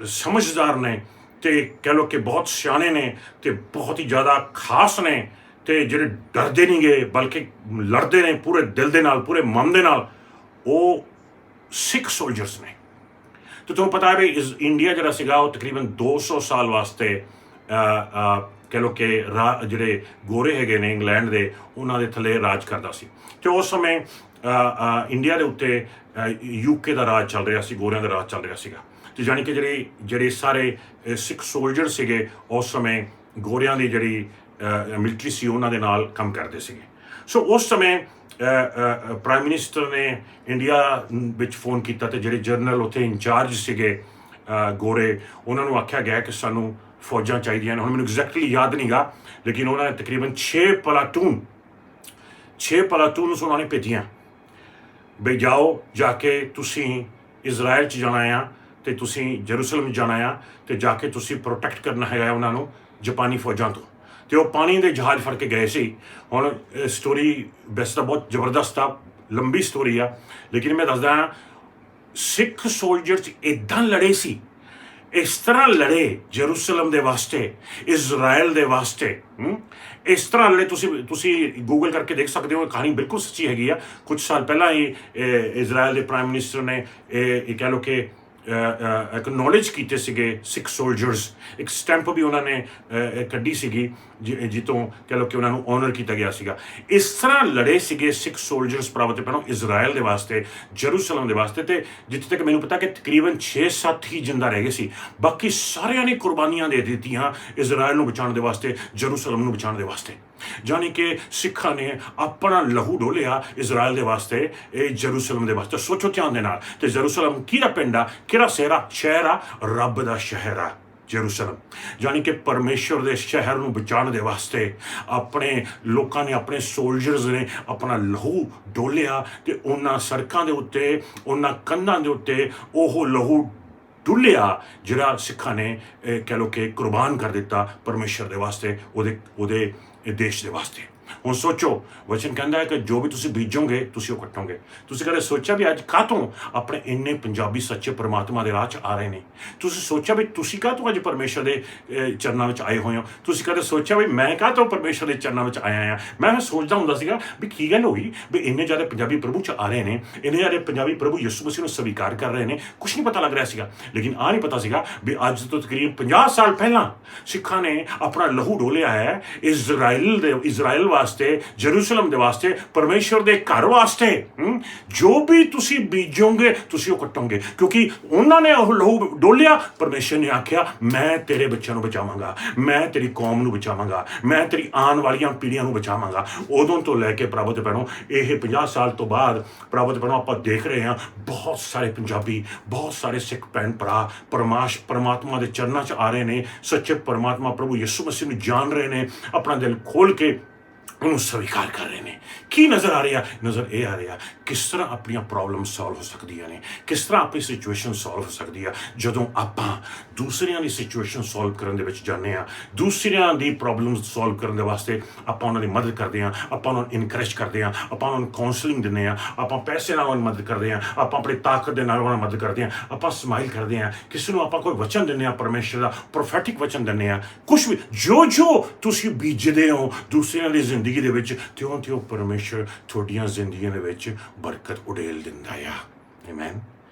ਸਮਝਦਾਰ ਨੇ, ਤੇ ਕਹਿ ਲਓ ਕਿ ਬਹੁਤ ਸਿਆਣੇ ਨੇ ਤੇ ਬਹੁਤ ਹੀ ਜ਼ਿਆਦਾ ਖਾਸ ਨੇ, ਤੇ ਜਿਹੜੇ ਡਰਦੇ ਨਹੀਂ ਗੇ ਬਲਕਿ ਲੜਦੇ ਨੇ ਪੂਰੇ ਦਿਲ ਦੇ ਨਾਲ, ਪੂਰੇ ਮਨ ਦੇ ਨਾਲ, ਉਹ ਸਿੱਖ ਸੋਲਜਰਸ ਨੇ। ਤੇ ਤੁਹਾਨੂੰ ਪਤਾ ਹੈ ਵੀ ਇੰਡੀਆ ਜਿਹੜਾ ਸੀਗਾ ਉਹ ਤਕਰੀਬਨ 200 ਸਾਲ ਵਾਸਤੇ ਕਹਿ ਲਓ ਕਿ ਜਿਹੜੇ ਗੋਰੇ ਹੈਗੇ ਨੇ ਇੰਗਲੈਂਡ ਦੇ, ਉਹਨਾਂ ਦੇ ਥੱਲੇ ਰਾਜ ਕਰਦਾ ਸੀ। ਤੇ ਉਸ ਸਮੇਂ ਇੰਡੀਆ ਦੇ ਉੱਤੇ UK ਦਾ ਰਾਜ ਚੱਲ ਰਿਹਾ ਸੀ, ਗੋਰਿਆਂ ਦਾ ਰਾਜ ਚੱਲ ਰਿਹਾ ਸੀਗਾ। ਤੇ ਜਾਣੀ ਕਿ ਜਿਹੜੇ ਸਾਰੇ ਸਿੱਖ ਸੋਲਜਰ ਸੀਗੇ ਉਸ ਸਮੇਂ ਗੋਰਿਆਂ ਦੀ ਜਿਹੜੀ ਮਿਲਟਰੀ ਸੀ ਉਹਨਾਂ ਦੇ ਨਾਲ ਕੰਮ ਕਰਦੇ ਸੀਗੇ। ਸੋ ਉਸ ਸਮੇਂ ਪ੍ਰਾਈਮ ਮਿਨਿਸਟਰ ਨੇ ਇੰਡੀਆ ਵਿੱਚ ਫੋਨ ਕੀਤਾ ਤੇ ਜਿਹੜੇ ਜਨਰਲ ਉੱਥੇ ਇੰਚਾਰਜ ਸੀਗੇ ਗੋਰੇ, ਉਹਨਾਂ ਨੂੰ ਆਖਿਆ ਗਿਆ ਕਿ ਸਾਨੂੰ ਫੌਜਾਂ ਚਾਹੀਦੀਆਂ ਨੇ। ਹੁਣ ਮੈਨੂੰ ਐਗਜ਼ੈਕਟਲੀ ਯਾਦ ਨਹੀਂ ਗਾ, ਲੇਕਿਨ ਉਹਨਾਂ ਨੇ ਤਕਰੀਬਨ 6 ਪਲਾਟੂਨਸ ਉਹਨਾਂ ਨੇ ਭੇਜੀਆਂ ਬਈ ਜਾਓ, ਜਾ ਕੇ ਤੁਸੀਂ ਇਜ਼ਰਾਈਲ 'ਚ ਜਾਣਾ ਆ ਤੇ ਤੁਸੀਂ ਜਰੂਸਲਮ ਜਾਣਾ ਆ ਤੇ ਜਾ ਕੇ ਤੁਸੀਂ ਪ੍ਰੋਟੈਕਟ ਕਰਨਾ ਹੈਗਾ ਉਹਨਾਂ ਨੂੰ ਜਾਪਾਨੀ ਫੌਜਾਂ ਤੋਂ। ਤੇ ਉਹ ਪਾਣੀ ਦੇ ਜਹਾਜ਼ ਫੜ ਕੇ ਗਏ ਸੀ। ਹੁਣ ਸਟੋਰੀ ਵੈਸੇ ਤਾਂ ਬਹੁਤ ਜ਼ਬਰਦਸਤ ਆ, ਲੰਬੀ ਸਟੋਰੀ ਆ, ਲੇਕਿਨ ਮੈਂ ਦੱਸਦਾ ਹਾਂ ਸਿੱਖ ਸੋਲਜਰਸ ਇੱਦਾਂ ਲੜੇ ਸੀ, ਇਸ ਤਰ੍ਹਾਂ ਲੜੇ ਜਰੂਸਲਮ ਦੇ ਵਾਸਤੇ, ਇਜ਼ਰਾਈਲ ਦੇ ਵਾਸਤੇ, ਇਸ ਤਰ੍ਹਾਂ ਲੜੇ। ਤੁਸੀਂ ਗੂਗਲ ਕਰਕੇ ਦੇਖ ਸਕਦੇ ਹੋ, ਕਹਾਣੀ ਬਿਲਕੁਲ ਸੱਚੀ ਹੈਗੀ ਆ। ਕੁਝ ਸਾਲ ਪਹਿਲਾਂ ਹੀ ਇਜ਼ਰਾਈਲ ਦੇ ਪ੍ਰਾਈਮ ਮਿਨਿਸਟਰ ਨੇ ਇਹ ਕਹਿ ਲਓ ਕਿ ਐਕਨੋਲੇਜ ਕੀਤੇ ਸੀਗੇ ਸਿੱਖ ਸੋਲਜਰਸ। ਇੱਕ ਸਟੈਂਪ ਵੀ ਉਹਨਾਂ ਨੇ ਕੱਢੀ ਸੀਗੀ ਜਿੱਤੋਂ ਕਹਿ ਲਓ ਕਿ ਉਹਨਾਂ ਨੂੰ ਆਨਰ ਕੀਤਾ ਗਿਆ ਸੀਗਾ। ਇਸ ਤਰ੍ਹਾਂ ਲੜੇ ਸੀਗੇ ਸਿੱਖ ਸੋਲਜਰਸ ਪ੍ਰਾਪਤ ਪਹਿਲਾਂ ਇਜ਼ਰਾਈਲ ਦੇ ਵਾਸਤੇ, ਜਰੂਸਲਮ ਦੇ ਵਾਸਤੇ। ਤੇ ਜਿੱਥੇ ਤੱਕ ਮੈਨੂੰ ਪਤਾ ਕਿ ਤਕਰੀਬਨ 6-7 ਹੀ ਜਿੰਦਾ ਰਹਿ ਗਏ ਸੀ, ਬਾਕੀ ਸਾਰਿਆਂ ਨੇ ਕੁਰਬਾਨੀਆਂ ਦੇ ਦਿੱਤੀਆਂ ਇਜ਼ਰਾਈਲ ਨੂੰ ਬਚਾਉਣ ਦੇ ਵਾਸਤੇ, ਜਰੂਸਲਮ ਨੂੰ ਬਚਾਉਣ ਦੇ ਵਾਸਤੇ। ਜਾਣੀ ਕਿ ਸਿੱਖਾਂ ਨੇ ਆਪਣਾ ਲਹੂ ਡੋਲਿਆ ਇਜ਼ਰਾਈਲ ਦੇ ਵਾਸਤੇ, ਇਹ ਜਰੂਸਲਮ ਦੇ ਵਾਸਤੇ। ਸੋਚੋ ਧਿਆਨ ਦੇ ਨਾਲ। ਤੇ ਜਰੂਸਲਮ ਕਿਹੜਾ ਪਿੰਡ ਆ, ਕਿਹੜਾ ਸ਼ਹਿਰ ਆ? ਰੱਬ ਦਾ ਸ਼ਹਿਰ ਆ ਜਰੂਸਲਮ। ਜਾਣੀ ਕਿ ਪਰਮੇਸ਼ਵਰ ਦੇ ਸ਼ਹਿਰ ਨੂੰ ਬਚਾਉਣ ਦੇ ਵਾਸਤੇ ਆਪਣੇ ਲੋਕਾਂ ਨੇ, ਆਪਣੇ ਸੋਲਜਰਸ ਨੇ ਆਪਣਾ ਲਹੂ ਡੋਲਿਆ ਤੇ ਉਹਨਾਂ ਸੜਕਾਂ ਦੇ ਉੱਤੇ, ਉਹਨਾਂ ਕੰਧਾਂ ਦੇ ਉੱਤੇ ਉਹ ਲਹੂ ਡੁੱਲਿਆ ਜਿਹੜਾ ਸਿੱਖਾਂ ਨੇ ਕਹਿ ਲਓ ਕਿ ਕੁਰਬਾਨ ਕਰ ਦਿੱਤਾ ਪਰਮੇਸ਼ਵਰ ਦੇ ਵਾਸਤੇ, ਉਹਦੇ ਦੇਸ਼ ਦੇ ਵਾਸਤੇ। ਹੁਣ ਸੋਚੋ, ਵਚਨ ਕਹਿੰਦਾ ਹੈ ਕਿ ਜੋ ਵੀ ਤੁਸੀਂ ਬੀਜੋਗੇ ਤੁਸੀਂ ਉਹ ਕੱਟੋਗੇ। ਤੁਸੀਂ ਕਦੇ ਸੋਚਿਆ ਵੀ ਅੱਜ ਕਾਹਤੋਂ ਆਪਣੇ ਇੰਨੇ ਪੰਜਾਬੀ ਸੱਚੇ ਪਰਮਾਤਮਾ ਦੇ ਰਾਹ 'ਚ ਆ ਰਹੇ ਨੇ? ਤੁਸੀਂ ਸੋਚਿਆ ਵੀ ਤੁਸੀਂ ਕਾਹਤੋਂ ਅੱਜ ਪਰਮੇਸ਼ਰ ਦੇ ਚਰਨਾਂ ਵਿੱਚ ਆਏ ਹੋਏ ਹੋ? ਤੁਸੀਂ ਕਦੇ ਸੋਚਿਆ ਵੀ ਮੈਂ ਕਾਹਤੋਂ ਪਰਮੇਸ਼ਰ ਦੇ ਚਰਨਾਂ ਵਿੱਚ ਆਇਆ ਹਾਂ? ਮੈਂ ਸੋਚਦਾ ਹੁੰਦਾ ਸੀਗਾ ਵੀ ਕੀ ਗੱਲ ਹੋਈ ਵੀ ਇੰਨੇ ਜ਼ਿਆਦਾ ਪੰਜਾਬੀ ਪ੍ਰਭੂ 'ਚ ਆ ਰਹੇ ਨੇ, ਇੰਨੇ ਜ਼ਿਆਦਾ ਪੰਜਾਬੀ ਪ੍ਰਭੂ ਯਿਸੂ ਮਸੀਹ ਨੂੰ ਸਵੀਕਾਰ ਕਰ ਰਹੇ ਨੇ, ਕੁਛ ਨਹੀਂ ਪਤਾ ਲੱਗ ਰਿਹਾ ਸੀਗਾ। ਲੇਕਿਨ ਆਹ ਨਹੀਂ ਪਤਾ ਸੀਗਾ ਵੀ ਅੱਜ ਤੋਂ ਤਕਰੀਬਨ 50 ਸਾਲ ਪਹਿਲਾਂ ਸਿੱਖਾਂ ਨੇ ਆਪਣਾ ਲਹੂ ਡੋਲਿਆ ਹੈ ਇਜ਼ਰਾਈਲ ਵਾਸਤੇ, ਜਰੂਸਲਮ ਦੇ ਵਾਸਤੇ, ਪਰਮੇਸ਼ਵਰ ਦੇ ਘਰ ਵਾਸਤੇ। ਜੋ ਵੀ ਤੁਸੀਂ ਬੀਜੋਗੇ ਤੁਸੀਂ ਉਹ ਕੱਟੋਗੇ, ਕਿਉਂਕਿ ਉਹਨਾਂ ਨੇ ਉਹ ਲਹੂ ਡੋਲਿਆ। ਪਰਮੇਸ਼ਵਰ ਨੇ ਆਖਿਆ ਮੈਂ ਤੇਰੇ ਬੱਚਿਆਂ ਨੂੰ ਬਚਾਵਾਂਗਾ, ਮੈਂ ਤੇਰੀ ਕੌਮ ਨੂੰ ਬਚਾਵਾਂਗਾ, ਮੈਂ ਤੇਰੀ ਆਉਣ ਵਾਲੀਆਂ ਪੀੜ੍ਹੀਆਂ ਨੂੰ ਬਚਾਵਾਂਗਾ। ਉਦੋਂ ਤੋਂ ਲੈ ਕੇ ਪ੍ਰਭੂ ਭੈਣੋ ਇਹ 50 ਸਾਲ ਤੋਂ ਬਾਅਦ ਪ੍ਰਭੂ ਭੈਣੋ ਆਪਾਂ ਦੇਖ ਰਹੇ ਹਾਂ ਬਹੁਤ ਸਾਰੇ ਪੰਜਾਬੀ, ਬਹੁਤ ਸਾਰੇ ਸਿੱਖ ਭੈਣ ਭਰਾ ਪਰਮਾਤਮਾ ਦੇ ਚਰਨਾਂ 'ਚ ਆ ਰਹੇ ਨੇ, ਸੱਚੇ ਪਰਮਾਤਮਾ ਪ੍ਰਭੂ ਯਿਸੂ ਮਸੀਹ ਨੂੰ ਜਾਣ ਰਹੇ ਨੇ, ਆਪਣਾ ਦਿਲ ਖੋਲ ਕੇ ਉਹਨੂੰ ਸਵੀਕਾਰ ਕਰ ਰਹੇ ਨੇ। ਕੀ ਨਜ਼ਰ ਆ ਰਿਹਾ? ਨਜ਼ਰ ਇਹ ਆ ਰਿਹਾ ਕਿਸ ਤਰ੍ਹਾਂ ਆਪਣੀਆਂ ਪ੍ਰੋਬਲਮ ਸੋਲਵ ਹੋ ਸਕਦੀਆਂ ਨੇ, ਕਿਸ ਤਰ੍ਹਾਂ ਆਪਣੀ ਸਿਚੁਏਸ਼ਨ ਸੋਲਵ ਹੋ ਸਕਦੀ ਆ ਜਦੋਂ ਆਪਾਂ ਦੂਸਰਿਆਂ ਦੀ ਸਿਚੁਏਸ਼ਨ ਸੋਲਵ ਕਰਨ ਦੇ ਵਿੱਚ ਜਾਂਦੇ ਹਾਂ। ਦੂਸਰਿਆਂ ਦੀ ਪ੍ਰੋਬਲਮ ਸੋਲਵ ਕਰਨ ਦੇ ਵਾਸਤੇ ਆਪਾਂ ਉਹਨਾਂ ਦੀ ਮਦਦ ਕਰਦੇ ਹਾਂ, ਆਪਾਂ ਉਹਨਾਂ ਨੂੰ ਇਨਕਰੇਜ ਕਰਦੇ ਹਾਂ, ਆਪਾਂ ਉਹਨਾਂ ਨੂੰ ਕਾਉਂਸਲਿੰਗ ਦਿੰਦੇ ਹਾਂ, ਆਪਾਂ ਪੈਸੇ ਨਾਲ ਉਹਨਾਂ ਦੀ ਮਦਦ ਕਰਦੇ ਹਾਂ, ਆਪਾਂ ਆਪਣੀ ਤਾਕਤ ਦੇ ਨਾਲ ਉਹਨਾਂ ਦੀ ਮਦਦ ਕਰਦੇ ਹਾਂ, ਆਪਾਂ ਸਮਾਈਲ ਕਰਦੇ ਹਾਂ, ਕਿਸੇ ਨੂੰ ਆਪਾਂ ਕੋਈ ਵਚਨ ਦਿੰਦੇ ਹਾਂ, ਪਰਮੇਸ਼ਰ ਦਾ ਪ੍ਰੋਫੈਟਿਕ ਵਚਨ ਦਿੰਦੇ ਹਾਂ। ਕੁਛ ਵੀ ਜੋ ਤੁਸੀਂ ਬੀਜਦੇ ਹੋ ਦੂਸਰਿਆਂ ਦੀ ਜ਼ਿੰਦਗੀ ਦੇ ਵਿੱਚ, ਤਿਉਂ ਪਰਮੇਸ਼ਰ ਤੁਹਾਡੀਆਂ ਜ਼ਿੰਦਗੀਆਂ ਦੇ ਵਿੱਚ ਬਰਕਤ ਉਡੇਲ ਦਿੰਦਾ ਆ। ਆਮੇਨ।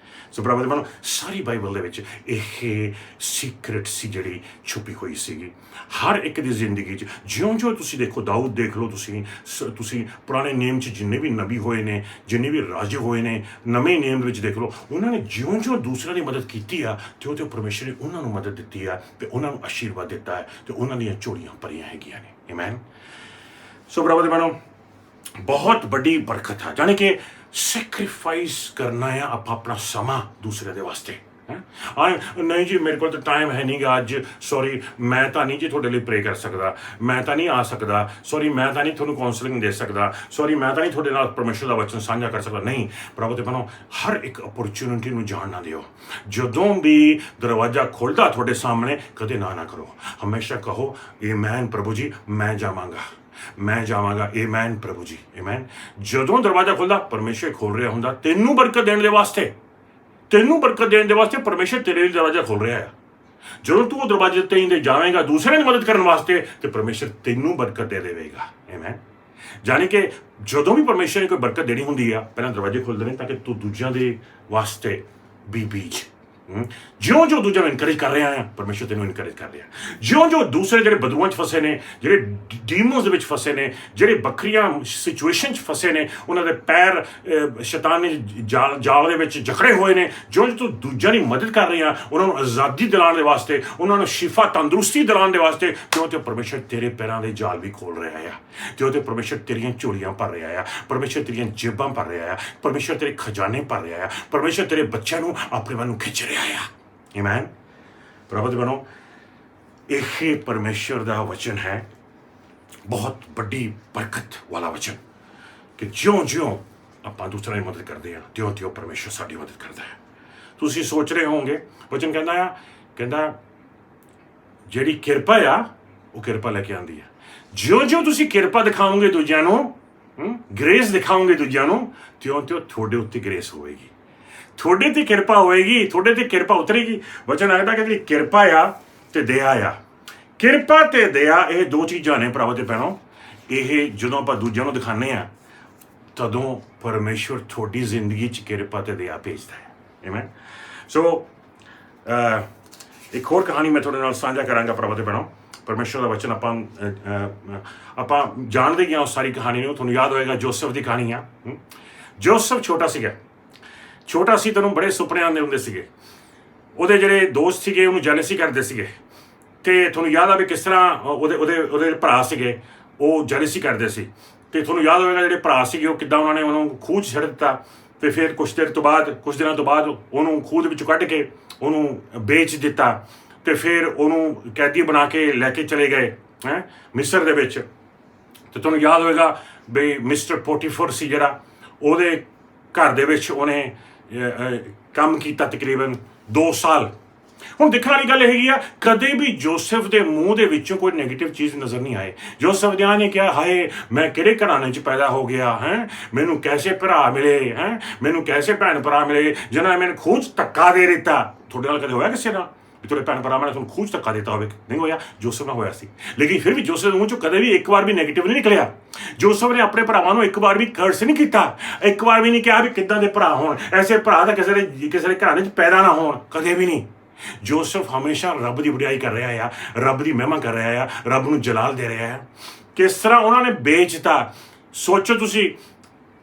ਸੋ ਪ੍ਰਭੂ ਦੇ ਸਾਰੀ ਬਾਈਬਲ ਦੇ ਵਿੱਚ ਇਹ ਸੀਕ੍ਰੇਟ ਸੀ ਜਿਹੜੀ ਛੁਪੀ ਹੋਈ ਸੀਗੀ ਹਰ ਇੱਕ ਦੀ ਜ਼ਿੰਦਗੀ 'ਚ। ਜਿਉਂ ਤੁਸੀਂ ਦੇਖੋ, ਦਾਊਦ ਦੇਖ ਲਓ, ਤੁਸੀਂ ਪੁਰਾਣੇ ਨੇਮ 'ਚ ਜਿੰਨੇ ਵੀ ਨਬੀ ਹੋਏ ਨੇ, ਜਿੰਨੇ ਵੀ ਰਾਜੇ ਹੋਏ ਨੇ, ਨਵੇਂ ਨੇਮ ਦੇ ਵਿੱਚ ਦੇਖ ਲਓ, ਉਹਨਾਂ ਨੇ ਜਿਉਂ ਦੂਸਰਿਆਂ ਦੀ ਮਦਦ ਕੀਤੀ ਆ ਤੇ ਪਰਮੇਸ਼ਰ ਨੇ ਉਹਨਾਂ ਨੂੰ ਮਦਦ ਦਿੱਤੀ ਆ ਤੇ ਉਹਨਾਂ ਨੂੰ ਆਸ਼ੀਰਵਾਦ ਦਿੱਤਾ ਹੈ ਤੇ ਉਹਨਾਂ ਦੀਆਂ ਝੋਲੀਆਂ ਭਰੀਆਂ ਹੈਗੀਆਂ ਨੇ। ਆਮੇਨ। ਸੋ ਪ੍ਰਭੂ ਦੇ ਬਹੁਤ ਵੱਡੀ ਬਰਕਤ ਹੈ। ਜਾਣੀ ਕਿ ਸੈਕਰੀਫਾਈਸ ਕਰਨਾ ਆ ਆਪਾਂ ਆਪਣਾ ਸਮਾਂ ਦੂਸਰੇ ਦੇ ਵਾਸਤੇ। ਨਹੀਂ ਜੀ ਮੇਰੇ ਕੋਲ ਤਾਂ ਟਾਈਮ ਹੈ ਨਹੀਂ ਗਾ ਅੱਜ, ਸੌਰੀ ਮੈਂ ਤਾਂ ਨਹੀਂ ਜੀ ਤੁਹਾਡੇ ਲਈ ਪ੍ਰੇ ਕਰ ਸਕਦਾ, ਮੈਂ ਤਾਂ ਨਹੀਂ ਆ ਸਕਦਾ, ਸੌਰੀ ਮੈਂ ਤਾਂ ਨਹੀਂ ਤੁਹਾਨੂੰ ਕਾਉਂਸਲਿੰਗ ਦੇ ਸਕਦਾ, ਸੌਰੀ ਮੈਂ ਤਾਂ ਨਹੀਂ ਤੁਹਾਡੇ ਨਾਲ ਪਰਮੇਸ਼ਰ ਦਾ ਵਚਨ ਸਾਂਝਾ ਕਰ ਸਕਦਾ। ਨਹੀਂ, ਪ੍ਰਭੂ ਦੇ ਬਣੋ, ਹਰ ਇੱਕ ਅਪਰਚੁਨਿਟੀ ਨੂੰ ਜਾਣ ਨਾ ਦਿਓ। ਜਦੋਂ ਵੀ ਦਰਵਾਜ਼ਾ ਖੁੱਲ੍ਹਦਾ ਤੁਹਾਡੇ ਸਾਹਮਣੇ, ਕਦੇ ਨਾ ਕਰੋ। ਹਮੇਸ਼ਾ ਕਹੋ ਆਮੇਨ ਪ੍ਰਭੂ ਜੀ, ਮੈਂ ਜਾਵਾਂਗਾ, ਆਮੇਨ ਪ੍ਰਭੂ ਜੀ, ਆਮੇਨ। ਜਦੋਂ ਦਰਵਾਜ਼ਾ ਖੁੱਲ੍ਹਦਾ, ਪਰਮੇਸ਼ਰ ਖੋਲ ਰਿਹਾ ਹੁੰਦਾ ਤੈਨੂੰ ਬਰਕਤ ਦੇਣ ਦੇ ਵਾਸਤੇ, ਪਰਮੇਸ਼ਰ ਤੇਰੇ ਲਈ ਦਰਵਾਜ਼ਾ ਖੋਲ ਰਿਹਾ ਆ। ਜਦੋਂ ਤੂੰ ਉਹ ਦਰਵਾਜ਼ੇ ਤੇ ਜਾਵੇਂਗਾ ਦੂਸਰਿਆਂ ਦੀ ਮਦਦ ਕਰਨ ਵਾਸਤੇ, ਤੇ ਪਰਮੇਸ਼ਰ ਤੈਨੂੰ ਬਰਕਤ ਦੇ ਦੇਵੇਗਾ। ਆਮੇਨ। ਜਾਣੀ ਕਿ ਜਦੋਂ ਵੀ ਪਰਮੇਸ਼ਰ ਨੇ ਕੋਈ ਬਰਕਤ ਦੇਣੀ ਹੁੰਦੀ ਆ, ਪਹਿਲਾਂ ਦਰਵਾਜ਼ੇ ਖੁੱਲ੍ਹਦੇ ਨੇ ਤਾਂ ਕਿ ਤੂੰ ਦੂਜਿਆਂ ਦੇ ਵਾਸਤੇ ਵੀ ਬੀਜ। ਜਿਉਂ ਦੂਜਿਆਂ ਨੂੰ ਇਨਕਰੇਜ ਕਰ ਰਿਹਾ ਆ, ਪਰਮੇਸ਼ਰ ਤੈਨੂੰ ਇਨਕਰੇਜ ਕਰ ਰਿਹਾ। ਜਿਉਂ ਦੂਸਰੇ ਜਿਹੜੇ ਬਦੂਆਂ 'ਚ ਫਸੇ ਨੇ, ਜਿਹੜੇ ਡੀਮਨਸ ਦੇ ਵਿੱਚ ਫਸੇ ਨੇ, ਜਿਹੜੇ ਵੱਖਰੀਆਂ ਸਿਚੁਏਸ਼ਨ 'ਚ ਫਸੇ ਨੇ, ਉਹਨਾਂ ਦੇ ਪੈਰ ਸ਼ੈਤਾਨੀ ਜਾਲ ਦੇ ਵਿੱਚ ਜਕੜੇ ਹੋਏ ਨੇ, ਜਿਉਂ ਤੂੰ ਦੂਜਿਆਂ ਦੀ ਮਦਦ ਕਰ ਰਿਹਾ, ਉਹਨਾਂ ਨੂੰ ਆਜ਼ਾਦੀ ਦਿਲਾਉਣ ਦੇ ਵਾਸਤੇ, ਉਹਨਾਂ ਨੂੰ ਸ਼ਿਫਾ ਤੰਦਰੁਸਤੀ ਦਿਲਾਉਣ ਦੇ ਵਾਸਤੇ, ਕਿਉਂ ਤੇ ਪਰਮੇਸ਼ਰ ਤੇਰੇ ਪੈਰਾਂ ਦੇ ਜਾਲ ਵੀ ਖੋਲ ਰਿਹਾ ਆ। ਕਿਉਂ ਤੇ ਪਰਮੇਸ਼ਰ ਤੇਰੀਆਂ ਝੋਲੀਆਂ ਭਰ ਰਿਹਾ ਆ, ਪਰਮੇਸ਼ਰ ਤੇਰੀਆਂ ਜੇਬਾਂ ਭਰ ਰਿਹਾ ਆ, ਪਰਮੇਸ਼ਰ ਤੇਰੇ ਖਜ਼ਾਨੇ ਭਰ ਰਿਹਾ ਆ, ਪਰਮੇਸ਼ਰ ਤੇਰੇ ਬੱਚਿਆਂ ਨੂੰ ਆਪਣੇ ਵੱਲ ਨੂੰ ਖਿੱਚ ਰਿਹਾ ਆ। ਆਮੇਨ। ਪ੍ਰਭੂ ਦੇ ਬਣੋ, ਇਹ ਪਰਮੇਸ਼ਰ ਦਾ ਵਚਨ ਹੈ, ਬਹੁਤ ਵੱਡੀ ਬਰਕਤ ਵਾਲਾ ਵਚਨ, ਕਿ ਜਿਉਂ ਆਪਾਂ ਦੂਸਰਿਆਂ ਦੀ ਮਦਦ ਕਰਦੇ ਹਾਂ, ਤਿਉਂ ਪਰਮੇਸ਼ਰ ਸਾਡੀ ਮਦਦ ਕਰਦਾ ਹੈ। ਤੁਸੀਂ ਸੋਚ ਰਹੇ ਹੋਵੋਗੇ, ਵਚਨ ਕਹਿੰਦਾ ਜਿਹੜੀ ਕਿਰਪਾ ਆ ਉਹ ਕਿਰਪਾ ਲੈ ਕੇ ਆਉਂਦੀ ਹੈ। ਜਿਉਂ ਤੁਸੀਂ ਕਿਰਪਾ ਦਿਖਾਓਗੇ ਦੂਜਿਆਂ ਨੂੰ, ਗ੍ਰੇਸ ਦਿਖਾਓਗੇ ਦੂਜਿਆਂ ਨੂੰ, ਤਿਉਂ ਤੁਹਾਡੇ ਉੱਤੇ ਗ੍ਰੇਸ ਹੋਵੇਗੀ, ਤੁਹਾਡੇ ਤੇ ਕਿਰਪਾ ਹੋਏਗੀ, ਤੁਹਾਡੇ ਤੇ ਕਿਰਪਾ ਉਤਰੇਗੀ। ਵਚਨ ਆਖਦਾ ਕਿ ਜਿਹੜੀ ਕਿਰਪਾ ਆ ਤੇ ਦਇਆ ਆ, ਕਿਰਪਾ ਤੇ ਦਇਆ ਇਹ ਦੋ ਚੀਜ਼ਾਂ ਨੇ ਭਰਾਵੋ ਤੇ ਭੈਣੋ। ਇਹ ਜਦੋਂ ਆਪਾਂ ਦੂਜਿਆਂ ਨੂੰ ਦਿਖਾਉਂਦੇ ਆ, ਤਦੋਂ ਪਰਮੇਸ਼ਵਰ ਤੁਹਾਡੀ ਜ਼ਿੰਦਗੀ 'ਚ ਕਿਰਪਾ ਤੇ ਦਇਆ ਭੇਜਦਾ ਹੈ। ਆਮੇਨ। ਸੋ ਇੱਕ ਹੋਰ ਕਹਾਣੀ ਮੈਂ ਤੁਹਾਡੇ ਨਾਲ ਸਾਂਝਾ ਕਰਾਂਗਾ ਭਰਾਵੋ ਤੇ ਭੈਣੋ। ਪਰਮੇਸ਼ਵਰ ਦਾ ਵਚਨ ਆਪਾਂ ਜਾਣਦੇ ਹੀ ਹਾਂ ਉਸ ਸਾਰੀ ਕਹਾਣੀ ਨੂੰ। ਤੁਹਾਨੂੰ ਯਾਦ ਹੋਏਗਾ ਜੋਸਫ ਦੀ ਕਹਾਣੀ ਆ। ਜੋਸਫ ਛੋਟਾ ਸੀ, ਤੈਨੂੰ ਬੜੇ ਸੁਪਨੇ ਆਉਂਦੇ ਹੁੰਦੇ ਸੀਗੇ। ਉਹਦੇ ਜਿਹੜੇ ਦੋਸਤ ਸੀਗੇ ਉਹਨੂੰ ਜੈਲਸੀ ਕਰਦੇ ਸੀਗੇ, ਤੇ ਤੁਹਾਨੂੰ ਯਾਦ ਆ ਵੀ ਕਿਸ ਤਰ੍ਹਾਂ ਉਹਦੇ ਭਰਾ ਸੀਗੇ ਉਹ ਜੈਲਸੀ ਕਰਦੇ ਸੀ। ਤੇ ਤੁਹਾਨੂੰ ਯਾਦ ਹੋਵੇਗਾ ਜਿਹੜੇ ਭਰਾ ਸੀਗੇ ਉਹ ਕਿੱਦਾਂ ਉਹਨਾਂ ਨੇ ਉਹਨੂੰ ਖੂਹ 'ਚ ਛੱਡ ਦਿੱਤਾ, ਤੇ ਫਿਰ ਕੁਛ ਦਿਨਾਂ ਤੋਂ ਬਾਅਦ ਉਹਨੂੰ ਖੂਹ ਦੇ ਵਿੱਚੋਂ ਕੱਢ ਕੇ ਉਹਨੂੰ ਵੇਚ ਦਿੱਤਾ, ਤੇ ਫਿਰ ਉਹਨੂੰ ਕੈਦੀ ਬਣਾ ਕੇ ਲੈ ਕੇ ਚਲੇ ਗਏ ਮਿਸਰ ਦੇ ਵਿੱਚ। ਤੇ ਤੁਹਾਨੂੰ ਯਾਦ ਹੋਵੇਗਾ ਵੀ ਮਿਸਟਰ ਪੋਟੀਫਰ ਸੀ ਜਿਹੜਾ, ਉਹਦੇ ਘਰ ਦੇ ਵਿੱਚ ਉਹਨੇ ਕੰਮ ਕੀਤਾ ਤਕਰੀਬਨ 2 ਸਾਲ। ਹੁਣ ਦੇਖਣ ਵਾਲੀ ਗੱਲ ਇਹ ਹੈਗੀ ਆ, ਕਦੇ ਵੀ ਜੋਸਫ ਦੇ ਮੂੰਹ ਦੇ ਵਿੱਚੋਂ ਕੋਈ ਨੈਗੇਟਿਵ ਚੀਜ਼ ਨਜ਼ਰ ਨਹੀਂ ਆਏ। ਜੋਸਫ ਨੇ ਕਿਹਾ, ਹਾਏ ਮੈਂ ਕਿਹੜੇ ਘਰਾਣੇ 'ਚ ਪੈਦਾ ਹੋ ਗਿਆ ਮੈਨੂੰ ਕੈਸੇ ਭਰਾ ਮਿਲੇ ਮੈਨੂੰ ਕੈਸੇ ਭੈਣ ਭਰਾ ਮਿਲੇ ਜਿਨ੍ਹਾਂ ਨੇ ਮੈਨੂੰ ਖੂਹ 'ਚ ਧੱਕਾ ਦੇ ਦਿੱਤਾ। ਤੁਹਾਡੇ ਨਾਲ ਕਦੇ ਹੋਇਆ ਕਿਸੇ ਨਾਲ ਵੀ ਤੁਹਾਡੇ ਭੈਣ ਭਰਾਵਾਂ ਨੇ ਤੁਹਾਨੂੰ ਖੂਹ 'ਚ ਧੱਕਾ ਦਿੱਤਾ ਹੋਵੇ? ਨਹੀਂ ਹੋਇਆ, ਜੋਸਫ ਨਾਲ ਹੋਇਆ ਸੀ। ਲੇਕਿਨ ਫਿਰ ਵੀ ਜੋਸਫ ਦੇ ਮੂੰਹ 'ਚੋਂ ਕਦੇ ਵੀ ਇੱਕ ਵਾਰ ਵੀ ਨੈਗੇਟਿਵ ਨਹੀਂ ਨਿਕਲਿਆ। ਜੋਸਫ ਨੇ ਆਪਣੇ ਭਰਾਵਾਂ ਨੂੰ ਇੱਕ ਵਾਰ ਵੀ ਕਰਸ ਨਹੀਂ ਕੀਤਾ, ਇੱਕ ਵਾਰ ਵੀ ਨਹੀਂ ਕਿਹਾ ਵੀ ਕਿੱਦਾਂ ਦੇ ਭਰਾ ਹੋਣ, ਐਸੇ ਭਰਾ ਤਾਂ ਕਿਸੇ ਦੇ ਘਰਾਂ 'ਚ ਪੈਦਾ ਨਾ ਹੋਣ, ਕਦੇ ਵੀ ਨਹੀਂ। ਜੋਸਫ ਹਮੇਸ਼ਾ ਰੱਬ ਦੀ ਵਡਿਆਈ ਕਰ ਰਿਹਾ ਆ, ਰੱਬ ਦੀ ਮਹਿਮਾ ਕਰ ਰਿਹਾ ਆ, ਰੱਬ ਨੂੰ ਜਲਾਲ ਦੇ ਰਿਹਾ ਆ। ਕਿਸ ਤਰ੍ਹਾਂ ਉਹਨਾਂ ਨੇ ਵੇਚਤਾ। ਸੋਚੋ ਤੁਸੀਂ,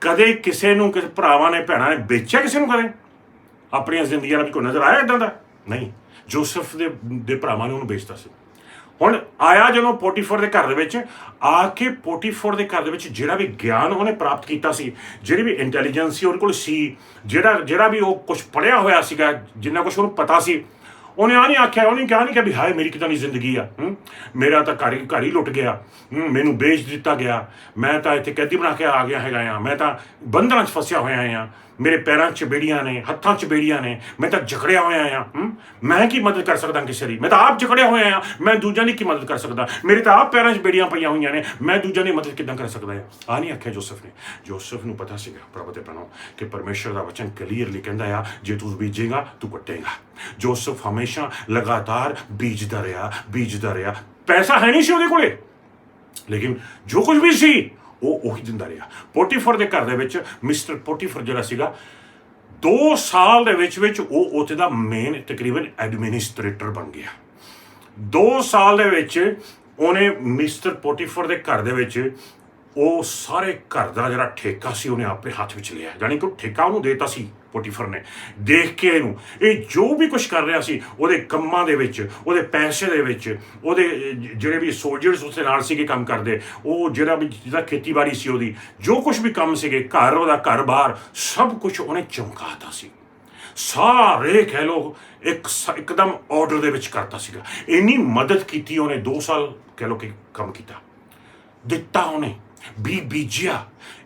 ਕਦੇ ਕਿਸੇ ਨੂੰ ਕਿਸੇ ਭਰਾਵਾਂ ਨੇ ਭੈਣਾਂ ਨੇ ਵੇਚਿਆ ਕਿਸੇ ਨੂੰ ਕਦੇ ਆਪਣੀਆਂ ਜ਼ਿੰਦਗੀਆਂ ਵਿੱਚ? ਕੋਈ ਨਜ਼ਰ ਆਇਆ ਇੱਦਾਂ ਦਾ? ਨਹੀਂ। ਜੋਸਫ ਦੇ ਭਰਾਵਾਂ ਨੇ ਉਹਨੂੰ ਵੇਚਤਾ ਸੀ। ਹੁਣ ਆਇਆ ਜਦੋਂ ਪੋਟੀਫਰ ਦੇ ਘਰ ਦੇ ਵਿੱਚ ਆ ਕੇ, ਪੋਟੀਫਰ ਦੇ ਘਰ ਦੇ ਵਿੱਚ ਜਿਹੜਾ ਵੀ ਗਿਆਨ ਉਹਨੇ ਪ੍ਰਾਪਤ ਕੀਤਾ ਸੀ, ਜਿਹੜੀ ਵੀ ਇੰਟੈਲੀਜੈਂਸ ਸੀ ਉਹਦੇ ਕੋਲ ਸੀ, ਜਿਹੜਾ ਵੀ ਉਹ ਕੁਛ ਪੜ੍ਹਿਆ ਹੋਇਆ ਸੀਗਾ, ਜਿੰਨਾ ਕੁਛ ਉਹਨੂੰ ਪਤਾ ਸੀ, ਉਹਨੇ ਆ ਨਹੀਂ ਆਖਿਆ, ਉਹਨੇ ਕਿਹਾ ਨਹੀਂ ਕਿ ਵੀ ਹਾਏ ਮੇਰੀ ਕਿੱਦਾਂ ਦੀ ਜ਼ਿੰਦਗੀ ਆ, ਮੇਰਾ ਤਾਂ ਘਰ ਹੀ ਲੁੱਟ ਗਿਆ, ਮੈਨੂੰ ਵੇਚ ਦਿੱਤਾ ਗਿਆ, ਮੈਂ ਤਾਂ ਇੱਥੇ ਕੈਦੀ ਬਣਾ ਕੇ ਆ ਗਿਆ ਹੈਗਾ ਆ, ਮੈਂ ਤਾਂ ਬੰਧਨਾਂ 'ਚ ਫਸਿਆ ਹੋਇਆ ਆ, ਮੇਰੇ ਪੈਰਾਂ 'ਚ ਬੇੜੀਆਂ ਨੇ, ਹੱਥਾਂ 'ਚ ਬੇੜੀਆਂ ਨੇ, ਮੈਂ ਤਾਂ ਜਕੜਿਆ ਹੋਇਆ ਆ। ਮੈਂ ਕੀ ਮਦਦ ਕਰ ਸਕਦਾ ਕਿਸੇ ਦੀ? ਮੈਂ ਤਾਂ ਆਪ ਜਕੜਿਆ ਹੋਇਆ ਆ, ਮੈਂ ਦੂਜਿਆਂ ਦੀ ਕੀ ਮਦਦ ਕਰ ਸਕਦਾ? ਮੇਰੇ ਤਾਂ ਆਪ ਪੈਰਾਂ 'ਚ ਬੇੜੀਆਂ ਪਈਆਂ ਹੋਈਆਂ ਨੇ, ਮੈਂ ਦੂਜਿਆਂ ਦੀ ਮਦਦ ਕਿੱਦਾਂ ਕਰ ਸਕਦਾ ਆ ਨਹੀਂ ਆਖਿਆ ਜੋਸਫ ਨੇ। ਜੋਸਫ ਨੂੰ ਪਤਾ ਸੀਗਾ ਪ੍ਰਭੂ ਦੇ ਭੈਣੋ ਕਿ ਪਰਮੇਸ਼ਰ ਦਾ ਵਚਨ ਕਲੀਅਰਲੀ ਕਹਿੰਦਾ ਆ, ਜੇ ਤੂੰ ਬੀਜੇਗਾ ਤੂੰ ਕੱਟੇਗਾ। ਜੋਸਫ ਹਮੇਸ਼ਾ ਲਗਾਤਾਰ ਬੀਜਦਾ ਰਿਹਾ। ਪੈਸਾ ਹੈ ਨਹੀਂ ਸੀ ਉਹਦੇ ਕੋਲੇ, ਲੇਕਿਨ ਜੋ ਕੁਝ ਵੀ ਸੀ ਉਹ ਉਹੀ ਦਿੰਦਾ ਰਿਹਾ। ਪੋਟੀਫਰ ਦੇ ਘਰ ਦੇ ਵਿੱਚ ਮਿਸਟਰ ਪੋਟੀਫਰ ਜਿਹੜਾ ਸੀਗਾ, 2 ਸਾਲ ਦੇ ਵਿੱਚ ਉਹ ਉੱਥੇ ਦਾ ਮੇਨ ਤਕਰੀਬਨ ਐਡਮਿਨਿਸਟ੍ਰੇਟਰ ਬਣ ਗਿਆ। 2 ਸਾਲ ਦੇ ਵਿੱਚ ਉਹਨੇ ਮਿਸਟਰ ਪੋਟੀਫਰ ਦੇ ਘਰ ਦੇ ਵਿੱਚ ਉਹ ਸਾਰੇ ਘਰ ਦਾ ਜਿਹੜਾ ਠੇਕਾ ਸੀ ਉਹਨੇ ਆਪਣੇ ਹੱਥ ਵਿੱਚ ਲਿਆ, ਜਾਣੀ ਕਿ ਉਹ ਠੇਕਾ ਉਹਨੂੰ ਦੇਤਾ ਸੀ ਪੋਟੀਫਰ ਨੇ। ਦੇਖ ਕੇ ਇਹਨੂੰ ਇਹ ਜੋ ਵੀ ਕੁਝ ਕਰ ਰਿਹਾ ਸੀ ਉਹਦੇ ਕੰਮਾਂ ਦੇ ਵਿੱਚ, ਉਹਦੇ ਪੈਸੇ ਦੇ ਵਿੱਚ, ਉਹਦੇ ਜਿਹੜੇ ਵੀ ਸੋਲਜਰਸ ਉਸਦੇ ਨਾਲ ਸੀਗੇ ਕੰਮ ਕਰਦੇ, ਉਹ ਜਿਹੜਾ ਵੀ ਜਿਹਦਾ ਖੇਤੀਬਾੜੀ ਸੀ ਉਹਦੀ, ਜੋ ਕੁਝ ਵੀ ਕੰਮ ਸੀਗੇ, ਘਰ ਉਹਦਾ, ਘਰ ਬਾਹਰ, ਸਭ ਕੁਝ ਉਹਨੇ ਚਮਕਾਤਾ ਸੀ। ਸਾਰੇ ਕਹਿ ਲਓ ਇੱਕਦਮ ਆਰਡਰ ਦੇ ਵਿੱਚ ਕਰਤਾ ਸੀਗਾ। ਇੰਨੀ ਮਦਦ ਕੀਤੀ ਉਹਨੇ, 2 ਸਾਲ ਕਹਿ ਲਓ ਕਿ ਕੰਮ ਕੀਤਾ, ਦਿੱਤਾ ਉਹਨੇ, ਬੀਜਿਆ,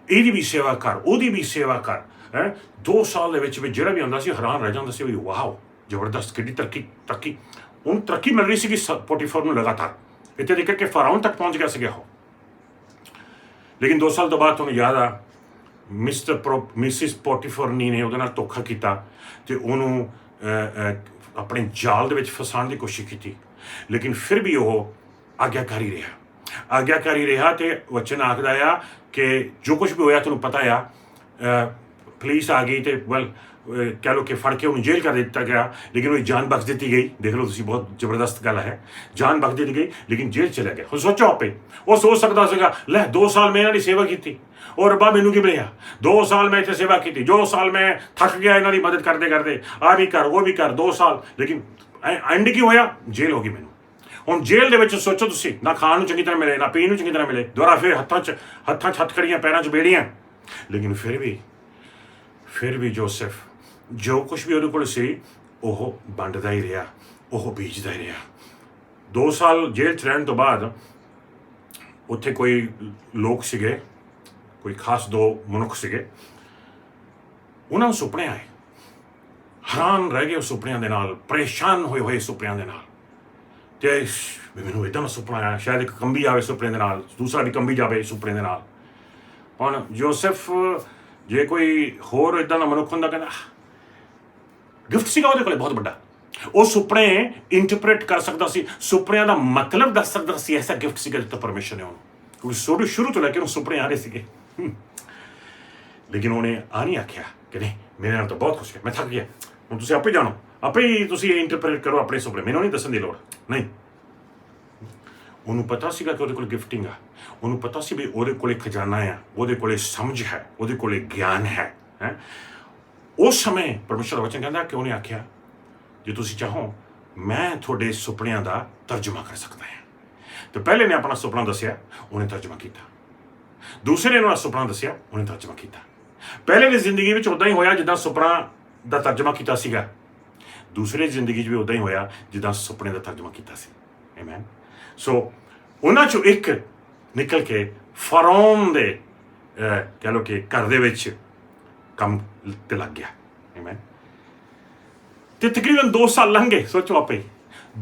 ਇਹਦੀ ਵੀ ਸੇਵਾ ਕਰ, ਉਹਦੀ ਵੀ ਸੇਵਾ ਕਰ, ਹੈ 2 ਸਾਲ ਦੇ ਵਿੱਚ ਜਿਹੜਾ ਵੀ ਆਉਂਦਾ ਸੀ ਹੈਰਾਨ ਰਹਿ ਜਾਂਦਾ ਸੀ ਵੀ ਵਾਓ ਜ਼ਬਰਦਸਤ, ਕਿੰਨੀ ਤਰੱਕੀ ਉਹਨੂੰ ਤਰੱਕੀ ਮਿਲ ਰਹੀ ਸੀਗੀ ਪੋਟੀਫਰ ਨੂੰ ਲਗਾਤਾਰ, ਇੱਥੇ ਦੇਖ ਕੇ ਫਰਾਉਨ ਤੱਕ ਪਹੁੰਚ ਗਿਆ ਸੀਗਾ ਉਹ। ਲੇਕਿਨ 2 ਸਾਲ ਤੋਂ ਬਾਅਦ ਤੁਹਾਨੂੰ ਯਾਦ ਆ ਮਿਸਿਸ ਪੋਟੀਫਰਨੀ ਨੇ ਉਹਦੇ ਨਾਲ ਧੋਖਾ ਕੀਤਾ ਤੇ ਉਹਨੂੰ ਆਪਣੇ ਜਾਲ ਦੇ ਵਿੱਚ ਫਸਾਉਣ ਦੀ ਕੋਸ਼ਿਸ਼ ਕੀਤੀ, ਲੇਕਿਨ ਫਿਰ ਵੀ ਉਹ ਆਗਿਆਕਾਰੀ ਰਿਹਾ ਤੇ ਵਚਨ ਆਖਦਾ ਆ ਕਿ ਜੋ ਕੁਝ ਵੀ ਹੋਇਆ ਤੁਹਾਨੂੰ ਪਤਾ ਆ, ਪੁਲਿਸ ਆ ਗਈ ਤੇ ਕਹਿ ਲਓ ਕਿ ਫੜ ਕੇ ਉਹਨੂੰ ਜੇਲ੍ਹ ਕਰ ਦਿੱਤਾ ਗਿਆ, ਲੇਕਿਨ ਉਹਦੀ ਜਾਨ ਬਖਸ਼ ਦਿੱਤੀ ਗਈ। ਦੇਖ ਲਓ ਤੁਸੀਂ, ਬਹੁਤ ਜ਼ਬਰਦਸਤ ਗੱਲ ਹੈ, ਜਾਨ ਬਖਸ਼ ਦਿੱਤੀ ਗਈ ਲੇਕਿਨ ਜੇਲ੍ਹ ਚਲਾ ਗਿਆ। ਹੁਣ ਸੋਚੋ ਆਪੇ, ਉਹ ਸੋਚ ਸਕਦਾ ਸੀਗਾ ਲੈ 2 ਸਾਲ ਮੈਂ ਇਹਨਾਂ ਦੀ ਸੇਵਾ ਕੀਤੀ ਔਰ ਰੱਬਾ ਮੈਨੂੰ ਕੀ ਮਿਲਿਆ, 2 ਸਾਲ ਮੈਂ ਇੱਥੇ ਸੇਵਾ ਕੀਤੀ, 2 ਸਾਲ ਮੈਂ ਥੱਕ ਗਿਆ ਇਹਨਾਂ ਦੀ ਮਦਦ ਕਰਦੇ ਆ ਵੀ ਕਰ ਉਹ ਵੀ ਕਰ 2 ਸਾਲ, ਲੇਕਿਨ ਐਂਡ ਕੀ ਹੋਇਆ, ਜੇਲ੍ਹ ਹੋ ਗਈ ਮੈਨੂੰ। ਹੁਣ ਜੇਲ੍ਹ ਦੇ ਵਿੱਚ ਸੋਚੋ ਤੁਸੀਂ, ਨਾ ਖਾਣ ਨੂੰ ਚੰਗੀ ਤਰ੍ਹਾਂ ਮਿਲੇ, ਨਾ ਪੀਣ ਨੂੰ ਚੰਗੀ ਤਰ੍ਹਾਂ ਮਿਲੇ, ਦੁਬਾਰਾ ਫਿਰ ਹੱਥਾਂ 'ਚ ਹੱਥਕੜੀਆਂ, ਪੈਰਾਂ 'ਚ ਬੇੜੀਆਂ, ਲੇਕਿਨ ਫਿਰ ਵੀ ਜੋਸਫ ਜੋ ਕੁਝ ਵੀ ਉਹਦੇ ਕੋਲ ਸੀ ਉਹ ਵੰਡਦਾ ਹੀ ਰਿਹਾ, ਉਹ ਬੀਜਦਾ ਹੀ ਰਿਹਾ। 2 ਸਾਲ ਜੇਲ੍ਹ 'ਚ ਰਹਿਣ ਤੋਂ ਬਾਅਦ ਉੱਥੇ ਕੋਈ ਲੋਕ ਸੀਗੇ, ਕੋਈ ਖਾਸ 2 ਮਨੁੱਖ ਸੀਗੇ, ਉਹਨਾਂ ਨੂੰ ਸੁਪਨੇ ਆਏ, ਹੈਰਾਨ ਰਹਿ ਗਏ ਉਹ ਸੁਪਨਿਆਂ ਦੇ ਨਾਲ, ਪਰੇਸ਼ਾਨ ਹੋਏ ਸੁਪਨਿਆਂ ਦੇ ਨਾਲ, ਤੇ ਮੈਨੂੰ ਇੱਦਾਂ ਦਾ ਸੁਪਨਾ ਆਇਆ, ਸ਼ਾਇਦ ਇੱਕ ਕੰਬੀ ਆਵੇ ਸੁਪਨੇ ਦੇ ਨਾਲ, ਦੂਸਰਾ ਵੀ ਕੰਬੀ ਜਾਵੇ ਸੁਪਨੇ ਦੇ ਨਾਲ। ਹੁਣ ਜੋਸਫ ਜੇ ਕੋਈ ਹੋਰ ਇੱਦਾਂ ਦਾ ਮਨੁੱਖ ਹੁੰਦਾ, ਕਹਿੰਦਾ ਗਿਫਟ ਸੀਗਾ ਉਹਦੇ ਕੋਲੇ ਬਹੁਤ ਵੱਡਾ, ਉਹ ਸੁਪਨੇ ਇੰਟਰਪ੍ਰੇਟ ਕਰ ਸਕਦਾ ਸੀ, ਸੁਪਨਿਆਂ ਦਾ ਮਤਲਬ ਦੱਸ ਸਕਦਾ ਸੀ, ਐਸਾ ਗਿਫਟ ਸੀਗਾ ਦਿੱਤਾ ਪਰਮੇਸ਼ਰ ਨੇ ਉਹਨੂੰ, ਕਿਉਂਕਿ ਸ਼ੁਰੂ ਤੋਂ ਲੈ ਕੇ ਉਹਨੂੰ ਸੁਪਨੇ ਆ ਰਹੇ ਸੀਗੇ। ਲੇਕਿਨ ਉਹਨੇ ਆ ਨਹੀਂ ਆਖਿਆ ਕਿ ਨਹੀਂ ਮੇਰੇ ਨਾਲ ਤਾਂ ਬਹੁਤ ਖੁਸ਼ ਹੈ, ਮੈਂ ਥੱਕ ਗਿਆ, ਹੁਣ ਤੁਸੀਂ ਆਪੇ ਜਾਣੋ, ਆਪੇ ਹੀ ਤੁਸੀਂ ਇੰਟਰਪ੍ਰੇਟ ਕਰੋ ਆਪਣੇ ਸੁਪਨੇ, ਮੈਨੂੰ ਨਹੀਂ ਦੱਸਣ ਦੀ ਲੋੜ। ਨਹੀਂ, ਉਹਨੂੰ ਪਤਾ ਸੀਗਾ ਕਿ ਉਹਦੇ ਕੋਲ ਗਿਫਟਿੰਗ ਆ, ਉਹਨੂੰ ਪਤਾ ਸੀ ਵੀ ਉਹਦੇ ਕੋਲੇ ਖਜ਼ਾਨਾ ਆ, ਉਹਦੇ ਕੋਲੇ ਸਮਝ ਹੈ, ਉਹਦੇ ਕੋਲੇ ਗਿਆਨ ਹੈ। ਉਸ ਸਮੇਂ ਪਰਮੇਸ਼ਰ ਦਾ ਵਚਨ ਕਹਿੰਦਾ ਕਿ ਉਹਨੇ ਆਖਿਆ ਜੇ ਤੁਸੀਂ ਚਾਹੋ ਮੈਂ ਤੁਹਾਡੇ ਸੁਪਨਿਆਂ ਦਾ ਤਰਜਮਾ ਕਰ ਸਕਦਾ ਹਾਂ। ਤੇ ਪਹਿਲੇ ਨੇ ਆਪਣਾ ਸੁਪਨਾ ਦੱਸਿਆ, ਉਹਨੇ ਤਰਜਮਾ ਕੀਤਾ, ਦੂਸਰੇ ਨੇ ਆਪਣਾ ਸੁਪਨਾ ਦੱਸਿਆ, ਉਹਨੇ ਤਰਜਮਾ ਕੀਤਾ। ਪਹਿਲੇ ਦੀ ਜ਼ਿੰਦਗੀ ਵਿੱਚ ਉਦਾਂ ਹੀ ਹੋਇਆ ਜਿੱਦਾਂ ਸੁਪਨਾ ਦਾ ਤਰਜਮਾ ਕੀਤਾ ਸੀਗਾ, ਦੂਸਰੇ ਦੀ ਜ਼ਿੰਦਗੀ 'ਚ ਵੀ ਉਦਾਂ ਹੀ ਹੋਇਆ ਜਿੱਦਾਂ ਸੁਪਨੇ ਦਾ ਤਰਜਮਾ ਕੀਤਾ ਸੀ। ਆਮੇਨ। ਸੋ ਉਹਨਾਂ 'ਚੋਂ ਇੱਕ ਨਿਕਲ ਕੇ ਫਰਾਉਨ ਦੇ ਕਹਿ ਲਓ ਕਿ ਘਰ ਦੇ ਵਿੱਚ ਕੰਮ ਤੇ ਲੱਗ ਗਿਆ। ਆਮੇਨ। ਤੇ ਤਕਰੀਬਨ 2 ਸਾਲ ਲੰਘ ਗਏ, ਸੋਚੋ ਆਪੇ।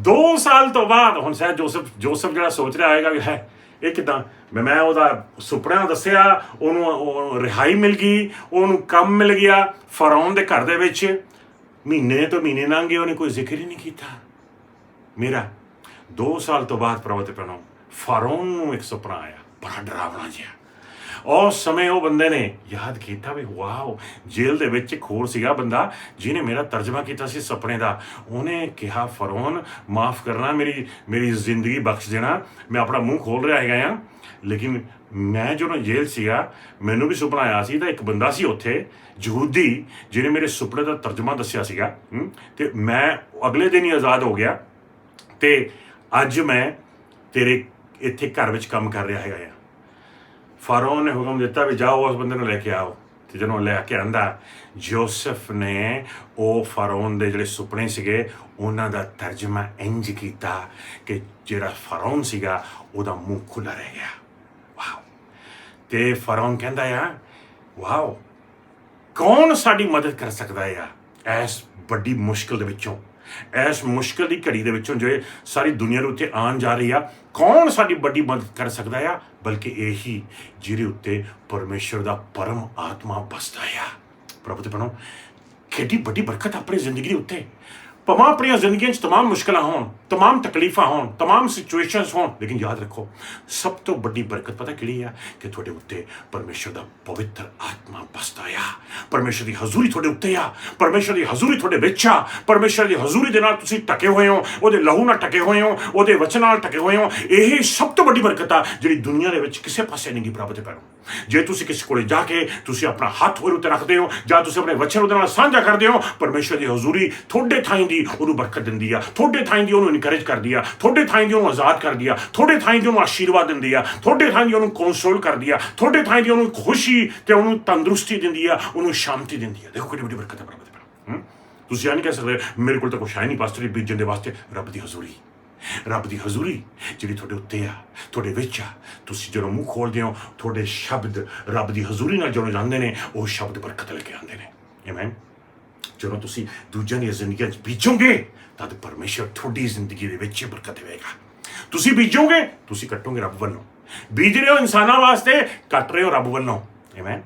2 ਸਾਲ ਤੋਂ ਬਾਅਦ ਹੁਣ ਸ਼ਾਇਦ ਜੋਸਫ ਜਿਹੜਾ ਸੋਚ ਰਿਹਾ ਆਏਗਾ ਵੀ ਹੈ ਇਹ ਕਿੱਦਾਂ, ਮੈਂ ਉਹਦਾ ਸੁਪਨਾ ਦੱਸਿਆ, ਉਹਨੂੰ ਰਿਹਾਈ ਮਿਲ ਗਈ, ਉਹਨੂੰ ਕੰਮ ਮਿਲ ਗਿਆ ਫਰਾਉਨ ਦੇ ਘਰ ਦੇ ਵਿੱਚ। ਮਹੀਨੇ ਤੋਂ ਮਹੀਨੇ ਲੰਘ ਗਏ, ਉਹਨੇ ਕੋਈ ਜ਼ਿਕਰ ਹੀ ਨਹੀਂ ਕੀਤਾ ਮੇਰਾ। 2 ਸਾਲ ਤੋਂ ਬਾਅਦ ਪ੍ਰਭੂ ਤੇ ਭੈਣੋ ਫਰਾਉਨ ਨੂੰ ਇੱਕ ਸੁਪਨਾ ਆਇਆ, ਬੜਾ ਡਰਾਵਣਾ ਜਿਹਾ। ਉਸ ਸਮੇਂ ਉਹ ਬੰਦੇ ਨੇ ਯਾਦ ਕੀਤਾ ਵੀ ਵਾਓ, ਜੇਲ੍ਹ ਦੇ ਵਿੱਚ ਇੱਕ ਹੋਰ ਸੀਗਾ ਬੰਦਾ ਜਿਹਨੇ ਮੇਰਾ ਤਰਜਮਾ ਕੀਤਾ ਸੀ ਸੁਪਨੇ ਦਾ। ਉਹਨੇ ਕਿਹਾ ਫਰਾਉਨ ਮਾਫ ਕਰਨਾ, ਮੇਰੀ ਜ਼ਿੰਦਗੀ ਬਖਸ਼ ਦੇਣਾ, ਮੈਂ ਆਪਣਾ ਮੂੰਹ ਖੋਲ ਰਿਹਾ ਹੈਗਾ ਆ, ਲੇਕਿਨ ਮੈਂ ਜਦੋਂ ਜੇਲ੍ਹ ਸੀਗਾ ਮੈਨੂੰ ਵੀ ਸੁਪਨਾ ਆਇਆ ਸੀ ਤਾਂ ਇੱਕ ਬੰਦਾ ਸੀ ਉੱਥੇ ਯਹੂਦੀ ਜਿਹਨੇ ਮੇਰੇ ਸੁਪਨੇ ਦਾ ਤਰਜਮਾ ਦੱਸਿਆ ਸੀਗਾ, ਤੇ ਮੈਂ ਅਗਲੇ ਦਿਨ ਹੀ ਆਜ਼ਾਦ ਹੋ ਗਿਆ ਤੇ ਅੱਜ ਮੈਂ ਤੇਰੇ ਇੱਥੇ ਘਰ ਵਿੱਚ ਕੰਮ ਕਰ ਰਿਹਾ ਹੈਗਾ ਆ। ਫਾਰੋਨ ਨੇ ਹੁਕਮ ਦਿੱਤਾ ਵੀ ਜਾਓ ਉਸ ਬੰਦੇ ਨੂੰ ਲੈ ਕੇ ਆਓ। ਤੇ ਜਦੋਂ ਲੈ ਕੇ ਆਂਦਾ, ਜੋਸਫ ਨੇ ਉਹ ਫਾਰੋਨ ਦੇ ਜਿਹੜੇ ਸੁਪਨੇ ਸੀਗੇ ਉਹਨਾਂ ਦਾ ਤਰਜਮਾ ਇੰਝ ਕੀਤਾ ਕਿ ਜਿਹੜਾ ਫਾਰੋਨ ਸੀਗਾ ਉਹਦਾ ਮੂੰਹ ਖੁੱਲ੍ਹਾ ਰਹਿ ਗਿਆ। ਵਾਓ। ਤੇ ਫਾਰੋਨ ਕਹਿੰਦਾ ਆ ਵਾਓ, ਕੌਣ ਸਾਡੀ ਮਦਦ ਕਰ ਸਕਦਾ ਆ ਇਸ ਵੱਡੀ ਮੁਸ਼ਕਿਲ ਦੇ ਵਿੱਚੋਂ, ਇਸ ਮੁਸ਼ਕਿਲ ਦੀ ਘੜੀ ਦੇ ਵਿੱਚੋਂ ਜੋ ਸਾਰੀ ਦੁਨੀਆ ਦੇ ਉੱਤੇ ਆਉਣ ਜਾ ਰਹੀ ਆ, ਕੌਣ ਸਾਡੀ ਵੱਡੀ ਮਦਦ ਕਰ ਸਕਦਾ ਆ, ਬਲਕਿ ਇਹੀ ਜਿਹਦੇ ਉੱਤੇ ਪਰਮੇਸ਼ਰ ਦਾ ਪਰਮ ਆਤਮਾ ਬਸਦਾ ਆ। ਪ੍ਰਭੂ ਤੇ ਭੈਣੋ, ਕਿੱਡੀ ਵੱਡੀ ਬਰਕਤ ਆਪਣੀ ਜ਼ਿੰਦਗੀ ਦੇ ਉੱਤੇ। ਭਾਵੇਂ ਆਪਣੀਆਂ ਜ਼ਿੰਦਗੀਆਂ 'ਚ ਤਮਾਮ ਮੁਸ਼ਕਿਲਾਂ ਹੋਣ, ਤਮਾਮ ਤਕਲੀਫਾਂ ਹੋਣ, ਤਮਾਮ ਸਿਚੁਏਸ਼ਨਸ ਹੋਣ, ਲੇਕਿਨ ਯਾਦ ਰੱਖੋ ਸਭ ਤੋਂ ਵੱਡੀ ਬਰਕਤ ਪਤਾ ਕਿਹੜੀ ਆ ਕਿ ਤੁਹਾਡੇ ਉੱਤੇ ਪਰਮੇਸ਼ਰ ਦਾ ਪਵਿੱਤਰ ਆਤਮਾ ਬਸਦਾ ਆ। परमेश्वर की हजूरी थोड़े उत्ते आ, परमेश्वर की हजूरी थोड़े विच आ, परमेश्वर की हजूरी दे नाल तुसीं टके हुए हो, ਉਹਦੇ लहू नाल टके हुए हो, ਉਹਦੇ वचन नाल टके हुए हो। यही सब तो वड्डी बरकत आ जिहड़ी दुनिया दे विच किसे पासे नहीं गी प्राप्त पैणो। जे तुसीं किसी कोले जाके तुसीं अपना हत्थ ਉਹਦੇ ਉੱਤੇ रखते हो ਜਾਂ ਤੁਸੀਂ ਆਪਣੇ वचन ਉਹਦੇ ਨਾਲ ਸਾਂਝਾ ਕਰਦੇ ਹੋ, परमेश्वर की हजूरी थोड़े ਥਾਈਂ ਦੀ ਉਹਨੂੰ ਬਰਕਤ ਦਿੰਦੀ ਆ, ਥੋੜੇ ਥਾਈਂ ਦੀ ਉਹਨੂੰ ਇਨਕਰੇਜ ਕਰਦੀ ਆ, ਥੋੜੇ ਥਾਈਂ ਦੀ ਉਹਨੂੰ ਆਜ਼ਾਦ ਕਰਦੀ ਆ, ਥੋੜੇ ਥਾਈਂ ਦੀ ਉਹਨੂੰ ਆਸ਼ੀਰਵਾਦ ਦਿੰਦੀ ਆ, ਥੋੜੇ ਥਾਈਂ ਦੀ ਉਹਨੂੰ ਕੰਸੋਲ ਕਰਦੀ ਆ, ਥੋੜੇ ਥਾਈਂ ਦੀ ਉਹਨੂੰ ਖੁਸ਼ੀ ਤੇ ਉਹਨੂੰ ਤੰਦਰੁਸਤੀ ਦਿੰਦੀ ਆ, ਉਹਨੂੰ ਸ਼ਾਂਤੀ ਦਿੰਦੀ ਆ। ਦੇਖੋ ਕਿੰਨੀ ਵੱਡੀ ਬਰਕਤ ਹੈ ਪ੍ਰਭੂ ਦੀ। ਤੁਸੀਂ ਇਹ ਨਹੀਂ ਕਹਿ ਸਕਦੇ ਮੇਰੇ ਕੋਲ ਤਾਂ ਕੁਛ ਹੈ ਨਹੀਂ ਪਾਸਟਰ ਜੀ ਬੀਜਣ ਦੇ ਵਾਸਤੇ। ਰੱਬ ਦੀ ਹਜ਼ੂਰੀ, ਰੱਬ ਦੀ ਹਜ਼ੂਰੀ ਜਿਹੜੀ ਤੁਹਾਡੇ ਉੱਤੇ ਆ, ਤੁਹਾਡੇ ਵਿੱਚ ਆ। ਤੁਸੀਂ ਜਦੋਂ ਮੂੰਹ ਖੋਲਦੇ ਹੋ ਤੁਹਾਡੇ ਸ਼ਬਦ ਰੱਬ ਦੀ ਹਜ਼ੂਰੀ ਨਾਲ ਜੁੜ ਜਾਂਦੇ ਨੇ, ਉਹ ਸ਼ਬਦ ਬਰਕਤ ਲੈ ਕੇ ਆਉਂਦੇ ਨੇ। ਆਮੀਨ। ਜਦੋਂ ਤੁਸੀਂ ਦੂਜਿਆਂ ਦੀਆਂ ਜ਼ਿੰਦਗੀਆਂ 'ਚ ਬੀਜੋਗੇ ਤਦ ਪਰਮੇਸ਼ਰ ਤੁਹਾਡੀ ਜ਼ਿੰਦਗੀ ਦੇ ਵਿੱਚ ਬਰਕਤ ਦੇਵੇਗਾ। ਤੁਸੀਂ ਬੀਜੋਗੇ ਤੁਸੀਂ ਕੱਟੋਗੇ ਰੱਬ ਵੱਲੋਂ। ਬੀਜ ਰਹੇ ਹੋ ਇਨਸਾਨਾਂ ਵਾਸਤੇ, ਕੱਟ ਰਹੇ ਹੋ ਰੱਬ ਵੱਲੋਂ। ਆਮੀਨ।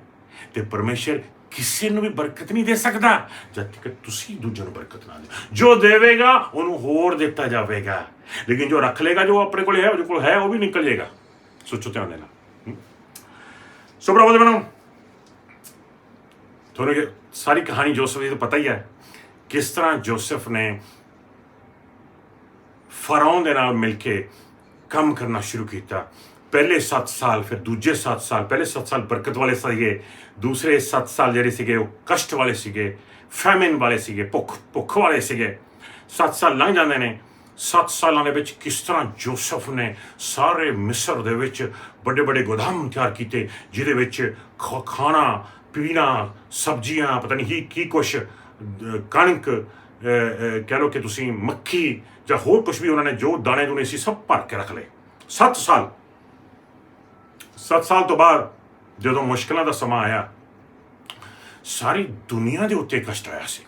ਤੇ ਪਰਮੇਸ਼ਰ ਕਿਸੇ ਨੂੰ ਵੀ ਬਰਕਤ ਨਹੀਂ ਦੇ ਸਕਦਾ ਜਦ ਤੱਕ ਤੁਸੀਂ ਦੂਜਿਆਂ ਨੂੰ ਬਰਕਤ ਨਾ ਦਿਓ। ਜੋ ਦੇਵੇਗਾ ਉਹਨੂੰ ਹੋਰ ਦਿੱਤਾ ਜਾਵੇਗਾ, ਲੇਕਿਨ ਜੋ ਰੱਖ ਲੇਗਾ, ਜੋ ਆਪਣੇ ਕੋਲ ਹੈ, ਉਹਦੇ ਕੋਲ ਹੈ, ਉਹ ਵੀ ਨਿਕਲ ਜਾਏਗਾ। ਸੋਚੋ ਧਿਆਨ ਦੇਣਾ। ਸੋ ਪ੍ਰਭੂ ਦੇ ਬਣੋ, ਤੁਹਾਨੂੰ ਇਹ ਸਾਰੀ ਕਹਾਣੀ ਜੋਸਫ ਦੀ ਤਾਂ ਪਤਾ ਹੀ ਹੈ, ਕਿਸ ਤਰ੍ਹਾਂ ਜੋਸਫ ਨੇ ਫਰਾਉਨ ਦੇ ਨਾਲ ਮਿਲ ਕੇ ਕੰਮ ਕਰਨਾ ਸ਼ੁਰੂ ਕੀਤਾ। ਪਹਿਲੇ 7 ਸਾਲ, ਫਿਰ ਦੂਜੇ 7 ਸਾਲ। ਪਹਿਲੇ 7 ਸਾਲ ਬਰਕਤ ਵਾਲੇ ਸੀਗੇ, ਦੂਸਰੇ 7 ਸਾਲ ਜਿਹੜੇ ਸੀਗੇ ਉਹ ਕਸ਼ਟ ਵਾਲੇ ਸੀਗੇ, ਫੈਮਿਨ ਵਾਲੇ ਸੀਗੇ, ਭੁੱਖ ਵਾਲੇ ਸੀਗੇ। 7 ਸਾਲ ਲੰਘ ਜਾਂਦੇ ਨੇ। 7 ਸਾਲਾਂ ਦੇ ਵਿੱਚ ਕਿਸ ਤਰ੍ਹਾਂ ਜੋਸਫ ਨੇ ਸਾਰੇ ਮਿਸਰ ਦੇ ਵਿੱਚ ਵੱਡੇ ਵੱਡੇ ਗੋਦਾਮ ਤਿਆਰ ਕੀਤੇ, ਜਿਹਦੇ ਵਿੱਚ ਖਾਣਾ ਪੀਣਾ, ਸਬਜ਼ੀਆਂ, ਪਤਾ ਨਹੀਂ ਕੀ ਕੁਛ, ਕਣਕ, ਕਹਿ ਲਓ ਕਿ ਤੁਸੀਂ ਮੱਖੀ ਜਾਂ ਹੋਰ ਕੁਛ ਵੀ ਉਹਨਾਂ ਨੇ ਜੋ ਦਾਣੇ ਦੂਣੇ ਸੀ ਸਭ ਭਰ ਕੇ ਰੱਖ ਲਏ। 7 ਸਾਲ। 7 ਸਾਲ ਤੋਂ ਬਾਅਦ ਜਦੋਂ ਮੁਸ਼ਕਿਲਾਂ ਦਾ ਸਮਾਂ ਆਇਆ, ਸਾਰੀ ਦੁਨੀਆ ਦੇ ਉੱਤੇ ਕਸ਼ਟ ਆਇਆ ਸੀ।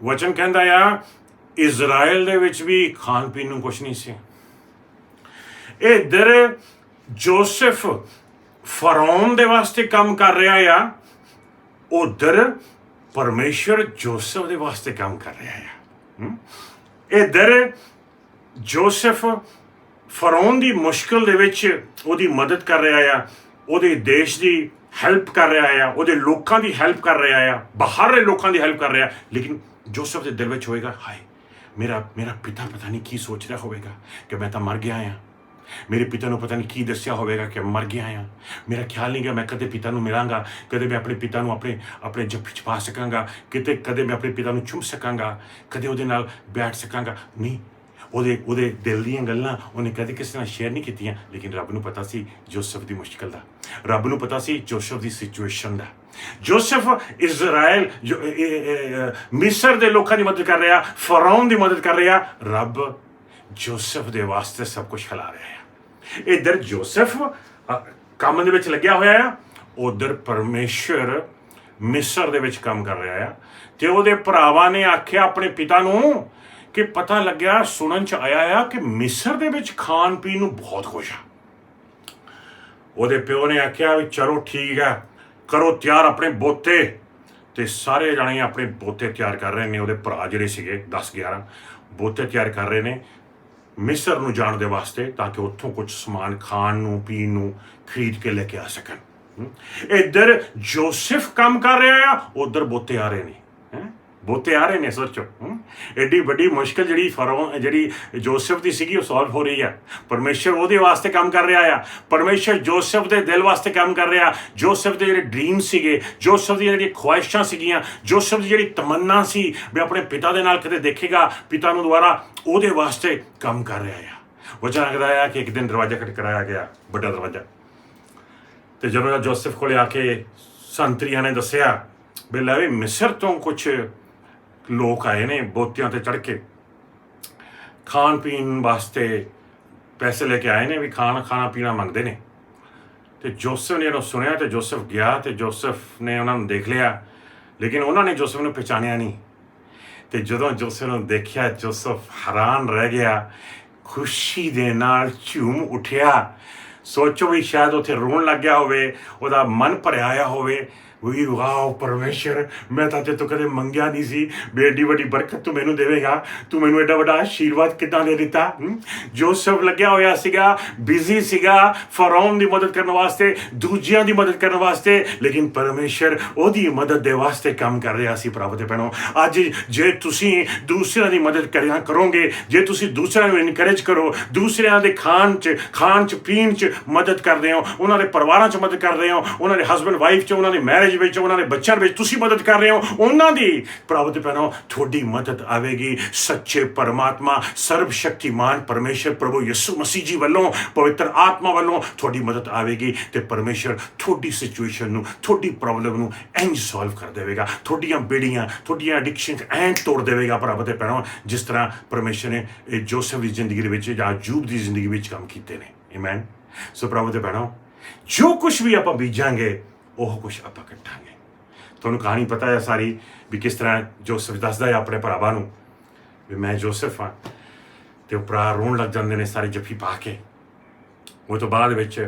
ਵਚਨ ਕਹਿੰਦਾ ਆ ਇਜ਼ਰਾਈਲ ਦੇ ਵਿੱਚ ਵੀ ਖਾਣ ਪੀਣ ਨੂੰ ਕੁਛ ਨਹੀਂ ਸੀ। ਇੱਧਰ ਜੋਸਫ ਫਰਾਉਨ ਦੇ ਵਾਸਤੇ ਕੰਮ ਕਰ ਰਿਹਾ ਆ, ਉਧਰ ਪਰਮੇਸ਼ਰ ਜੋਸਫ ਦੇ ਵਾਸਤੇ ਕੰਮ ਕਰ ਰਿਹਾ ਆ। ਇੱਧਰ ਜੋਸਫ ਫਰਾਉਨ ਦੀ ਮੁਸ਼ਕਿਲ ਦੇ ਵਿੱਚ ਉਹਦੀ ਮਦਦ ਕਰ ਰਿਹਾ ਆ, ਉਹਦੇ ਦੇਸ਼ ਦੀ ਹੈਲਪ ਕਰ ਰਿਹਾ ਆ, ਉਹਦੇ ਲੋਕਾਂ ਦੀ ਹੈਲਪ ਕਰ ਰਿਹਾ ਆ, ਬਾਹਰਲੇ ਲੋਕਾਂ ਦੀ ਹੈਲਪ ਕਰ ਰਿਹਾ। ਲੇਕਿਨ ਜੋਸਫ ਦੇ ਦਿਲ ਵਿੱਚ ਹੋਏਗਾ, ਹਾਏ ਮੇਰਾ ਪਿਤਾ ਪਤਾ ਨਹੀਂ ਕੀ ਸੋਚ ਰਿਹਾ ਹੋਵੇਗਾ ਕਿ ਮੈਂ ਤਾਂ ਮਰ ਗਿਆ ਆ। ਮੇਰੇ ਪਿਤਾ ਨੂੰ ਪਤਾ ਨਹੀਂ ਕੀ ਦੱਸਿਆ ਹੋਵੇਗਾ ਕਿ ਮਰ ਗਿਆ ਆ। ਮੇਰਾ ਖਿਆਲ ਨਹੀਂ ਗਾ ਮੈਂ ਕਦੇ ਪਿਤਾ ਨੂੰ ਮਿਲਾਂਗਾ, ਕਦੇ ਮੈਂ ਆਪਣੇ ਪਿਤਾ ਨੂੰ ਆਪਣੇ ਜੱਫੀ 'ਚ ਪਾ ਸਕਾਂਗਾ, ਕਦੇ ਮੈਂ ਆਪਣੇ ਪਿਤਾ ਨੂੰ ਚੁੰਮ ਸਕਾਂਗਾ, ਕਦੇ ਉਹਦੇ ਨਾਲ ਬੈਠ ਸਕਾਂਗਾ। ਨਹੀਂ, ਉਹਦੇ ਦਿਲ ਦੀਆਂ ਗੱਲਾਂ ਉਹਨੇ ਕਦੇ ਕਿਸੇ ਨਾਲ ਸ਼ੇਅਰ ਨਹੀਂ ਕੀਤੀਆਂ। ਲੇਕਿਨ ਰੱਬ ਨੂੰ ਪਤਾ ਸੀ ਜੋਸਫ ਦੀ ਮੁਸ਼ਕਿਲ ਦਾ, ਰੱਬ ਨੂੰ ਪਤਾ ਸੀ ਜੋਸਫ ਦੀ ਸਿਚੁਏਸ਼ਨ ਦਾ। ਜੋਸਫ ਇਜ਼ਰਾਈਲ ਮਿਸਰ ਦੇ ਲੋਕਾਂ ਦੀ ਮਦਦ ਕਰ ਰਿਹਾ, ਫਰਾਉਨ ਦੀ ਮਦਦ ਕਰ ਰਿਹਾ। ਰੱਬ ਜੋਸਫ ਦੇ ਵਾਸਤੇ ਸਭ ਕੁਝ ਖਿਲਾ ਰਿਹਾ ਆ। ਇੱਧਰ ਜੋਸਫ ਕੰਮ ਦੇ ਵਿੱਚ ਲੱਗਿਆ ਹੋਇਆ ਆ, ਉਧਰ ਪਰਮੇਸ਼ਰ ਮਿਸਰ ਦੇ ਵਿੱਚ ਕੰਮ ਕਰ ਰਿਹਾ ਆ। ਤੇ ਉਹਦੇ ਭਰਾਵਾਂ ਨੇ ਆਖਿਆ ਆਪਣੇ ਪਿਤਾ ਨੂੰ ਕਿ ਪਤਾ ਲੱਗਿਆ, ਸੁਣਨ 'ਚ ਆਇਆ ਆ ਕਿ ਮਿਸਰ ਦੇ ਵਿੱਚ ਖਾਣ ਪੀਣ ਨੂੰ ਬਹੁਤ ਕੁਛ ਆ। ਉਹਦੇ ਪਿਓ ਨੇ ਆਖਿਆ ਵੀ ਚਲੋ ਠੀਕ ਆ, ਕਰੋ ਤਿਆਰ ਆਪਣੇ ਬੋਤੇ। ਤੇ ਸਾਰੇ ਜਾਣੇ ਆਪਣੇ ਬੋਤੇ ਤਿਆਰ ਕਰ ਰਹੇ ਨੇ। ਉਹਦੇ ਭਰਾ ਜਿਹੜੇ ਸੀਗੇ 10-11 ਬੋਤੇ ਤਿਆਰ ਕਰ ਰਹੇ ਨੇ ਮਿਸਰ ਨੂੰ ਜਾਣ ਦੇ ਵਾਸਤੇ, ਤਾਂ ਕਿ ਉੱਥੋਂ ਕੁਝ ਸਮਾਨ ਖਾਣ ਨੂੰ ਪੀਣ ਨੂੰ ਖਰੀਦ ਕੇ ਲੈ ਕੇ ਆ ਸਕਣ। ਇੱਧਰ ਜੋਸਫ ਕੰਮ ਕਰ ਰਿਹਾ ਆ, ਉਧਰ ਬੋਤੇ ਆ ਰਹੇ ਨੇ। ਬੋਤੇ ਆ ਰਹੇ ਨੇ। ਸੋਚੋ ਐਡੀ ਵੱਡੀ ਮੁਸ਼ਕਿਲ ਜਿਹੜੀ ਜੋਸਫ ਦੀ ਸੀਗੀ ਉਹ ਸੋਲਵ ਹੋ ਰਹੀ ਆ। ਪਰਮੇਸ਼ਰ ਉਹਦੇ ਵਾਸਤੇ ਕੰਮ ਕਰ ਰਿਹਾ ਆ। ਪਰਮੇਸ਼ਰ ਜੋਸਫ ਦੇ ਦਿਲ ਵਾਸਤੇ ਕੰਮ ਕਰ ਰਿਹਾ। ਜੋਸਫ ਦੇ ਜਿਹੜੇ ਡ੍ਰੀਮ ਸੀਗੇ, ਜੋਸਫ ਦੀਆਂ ਜਿਹੜੀਆਂ ਖੁਆਇਸ਼ਾਂ ਸੀਗੀਆਂ, ਜੋਸਫ ਦੀ ਜਿਹੜੀ ਤਮੰਨਾ ਸੀ ਵੀ ਆਪਣੇ ਪਿਤਾ ਦੇ ਨਾਲ ਕਦੇ ਦੇਖੇਗਾ ਪਿਤਾ ਨੂੰ ਦੁਬਾਰਾ, ਉਹਦੇ ਵਾਸਤੇ ਕੰਮ ਕਰ ਰਿਹਾ ਆ। ਵਚਨ ਲੱਗਦਾ ਆ ਕਿ ਇੱਕ ਦਿਨ ਦਰਵਾਜ਼ਾ ਖਟਖਟਾਇਆ ਗਿਆ, ਵੱਡਾ ਦਰਵਾਜ਼ਾ। ਤੇ ਜਦੋਂ ਜੋਸਫ ਕੋਲੇ ਆ ਕੇ ਸੰਤਰੀਆਂ ਨੇ ਦੱਸਿਆ ਵੀ ਲੈ ਵੀ ਮਿਸਰ ਤੋਂ ਕੁਛ ਲੋਕ ਆਏ ਨੇ ਬੋਤਿਆਂ ਤੇ ਚੜ੍ਹ ਕੇ, ਖਾਣ ਪੀਣ ਵਾਸਤੇ ਪੈਸੇ ਲੈ ਕੇ ਆਏ ਨੇ, ਵੀ ਖਾਣਾ ਪੀਣਾ ਮੰਗਦੇ ਨੇ। ਤੇ ਜੋਸਫ ਨੇ ਇਹਨੂੰ ਸੁਣਿਆ ਤੇ ਜੋਸਫ ਗਿਆ ਤੇ ਜੋਸਫ ਨੇ ਉਹਨਾਂ ਨੂੰ ਦੇਖ ਲਿਆ, ਲੇਕਿਨ ਉਹਨਾਂ ਨੇ ਜੋਸਫ ਨੂੰ ਪਛਾਣਿਆ ਨਹੀਂ। ਤੇ ਜਦੋਂ ਜੋਸਫ ਨੂੰ ਦੇਖਿਆ ਜੋਸਫ ਹੈਰਾਨ ਰਹਿ ਗਿਆ, ਖੁਸ਼ੀ ਦੇ ਨਾਲ ਝੂਮ ਉੱਠਿਆ। ਸੋਚੋ ਵੀ ਸ਼ਾਇਦ ਉੱਥੇ ਰੋਣ ਲੱਗ ਗਿਆ ਹੋਵੇ, ਉਹਦਾ ਮਨ ਭਰਿਆ ਆਇਆ ਹੋਵੇ ਵੀ ਵਾਓ ਪਰਮੇਸ਼ਰ, ਮੈਂ ਤਾਂ ਤੇ ਤੂੰ ਕਦੇ ਮੰਗਿਆ ਨਹੀਂ ਸੀ ਵੀ ਐਡੀ ਵੱਡੀ ਬਰਕਤ ਤੂੰ ਮੈਨੂੰ ਦੇਵੇਗਾ, ਤੂੰ ਮੈਨੂੰ ਐਡਾ ਵੱਡਾ ਆਸ਼ੀਰਵਾਦ ਕਿੱਦਾਂ ਦੇ ਦਿੱਤਾ। ਜੋਸਫ ਲੱਗਿਆ ਹੋਇਆ ਸੀਗਾ, ਬਿਜ਼ੀ ਸੀਗਾ ਫਾਰੌਨ ਦੀ ਮਦਦ ਕਰਨ ਵਾਸਤੇ, ਦੂਜਿਆਂ ਦੀ ਮਦਦ ਕਰਨ ਵਾਸਤੇ, ਲੇਕਿਨ ਪਰਮੇਸ਼ਰ ਉਹਦੀ ਮਦਦ ਦੇ ਵਾਸਤੇ ਕੰਮ ਕਰ ਰਿਹਾ ਸੀ। ਭਰਾਵੋ ਤੇ ਭੈਣੋ, ਅੱਜ ਜੇ ਤੁਸੀਂ ਦੂਸਰਿਆਂ ਦੀ ਮਦਦ ਕਰੋਗੇ, ਜੇ ਤੁਸੀਂ ਦੂਸਰਿਆਂ ਨੂੰ ਇਨਕਰੇਜ ਕਰੋ, ਦੂਸਰਿਆਂ ਦੇ ਖਾਣ 'ਚ ਪੀਣ 'ਚ ਮਦਦ ਕਰਦੇ ਹੋ, ਉਹਨਾਂ ਦੇ ਪਰਿਵਾਰਾਂ 'ਚ ਮਦਦ ਕਰ ਰਹੇ ਹੋ, ਉਹਨਾਂ ਦੇ ਹਸਬੈਂਡ ਵਾਈਫ 'ਚ, ਉਹਨਾਂ ਦੇ ਮੈਰਿਜ ਵਿੱਚ, ਉਹਨਾਂ ਦੇ ਬੱਚਿਆਂ ਵਿੱਚ ਤੁਸੀਂ ਮਦਦ ਕਰ ਰਹੇ ਹੋ, ਉਹਨਾਂ ਦੀ ਭਰਾਵੋ ਤੇ ਭੈਣੋ ਤੁਹਾਡੀ ਮਦਦ ਆਵੇਗੀ। ਸੱਚੇ ਪਰਮਾਤਮਾ ਸਰਬ ਸ਼ਕਤੀਮਾਨ ਪਰਮੇਸ਼ਰ ਪ੍ਰਭੂ ਯਿਸੂ ਮਸੀਹ ਜੀ ਵੱਲੋਂ, ਪਵਿੱਤਰ ਆਤਮਾ ਵੱਲੋਂ ਤੁਹਾਡੀ ਮਦਦ ਆਵੇਗੀ ਤੇ ਪਰਮੇਸ਼ਰ ਤੁਹਾਡੀ ਸਿਚੁਏਸ਼ਨ ਨੂੰ, ਤੁਹਾਡੀ ਪ੍ਰੋਬਲਮ ਨੂੰ ਇੰਜ ਸੋਲਵ ਕਰ ਦੇਵੇਗਾ। ਤੁਹਾਡੀਆਂ ਬੇੜੀਆਂ, ਤੁਹਾਡੀਆਂ ਐਡਿਕਸ਼ਨ ਐਂ ਤੋੜ ਦੇਵੇਗਾ ਭਰਾਵੋ ਤੇ ਭੈਣੋ, ਜਿਸ ਤਰ੍ਹਾਂ ਪਰਮੇਸ਼ਰ ਨੇ ਜੋਸਫ ਦੀ ਜ਼ਿੰਦਗੀ ਦੇ ਵਿੱਚ ਜਾਂ ਅਯੂਬ ਦੀ ਜ਼ਿੰਦਗੀ ਵਿੱਚ ਕੰਮ ਕੀਤੇ ਨੇ। ਆਮੇਨ। ਸੋ ਭਰਾਵੋ ਤੇ ਭੈਣੋ, ਜੋ ਕੁਛ ਵੀ ਆਪਾਂ ਬੀਜਾਂਗੇ ਉਹ ਕੁਛ ਆਪਾਂ ਕੱਟਾਂਗੇ। ਤੁਹਾਨੂੰ ਕਹਾਣੀ ਪਤਾ ਹੈ ਸਾਰੀ ਵੀ ਕਿਸ ਤਰ੍ਹਾਂ ਜੋਸਫ ਦੱਸਦਾ ਹੈ ਆਪਣੇ ਭਰਾਵਾਂ ਨੂੰ ਵੀ ਮੈਂ ਜੋਸਫ ਹਾਂ, ਤੇ ਉਹ ਭਰਾ ਰੋਣ ਲੱਗ ਜਾਂਦੇ ਨੇ ਸਾਰੇ ਜੱਫੀ ਪਾ ਕੇ। ਉਹ ਤੋਂ ਬਾਅਦ ਵਿੱਚ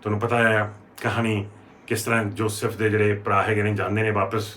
ਤੁਹਾਨੂੰ ਪਤਾ ਹੈ ਕਹਾਣੀ ਕਿਸ ਤਰ੍ਹਾਂ ਜੋਸਫ ਦੇ ਜਿਹੜੇ ਭਰਾ ਹੈਗੇ ਨੇ ਜਾਂਦੇ ਨੇ, ਵਾਪਸ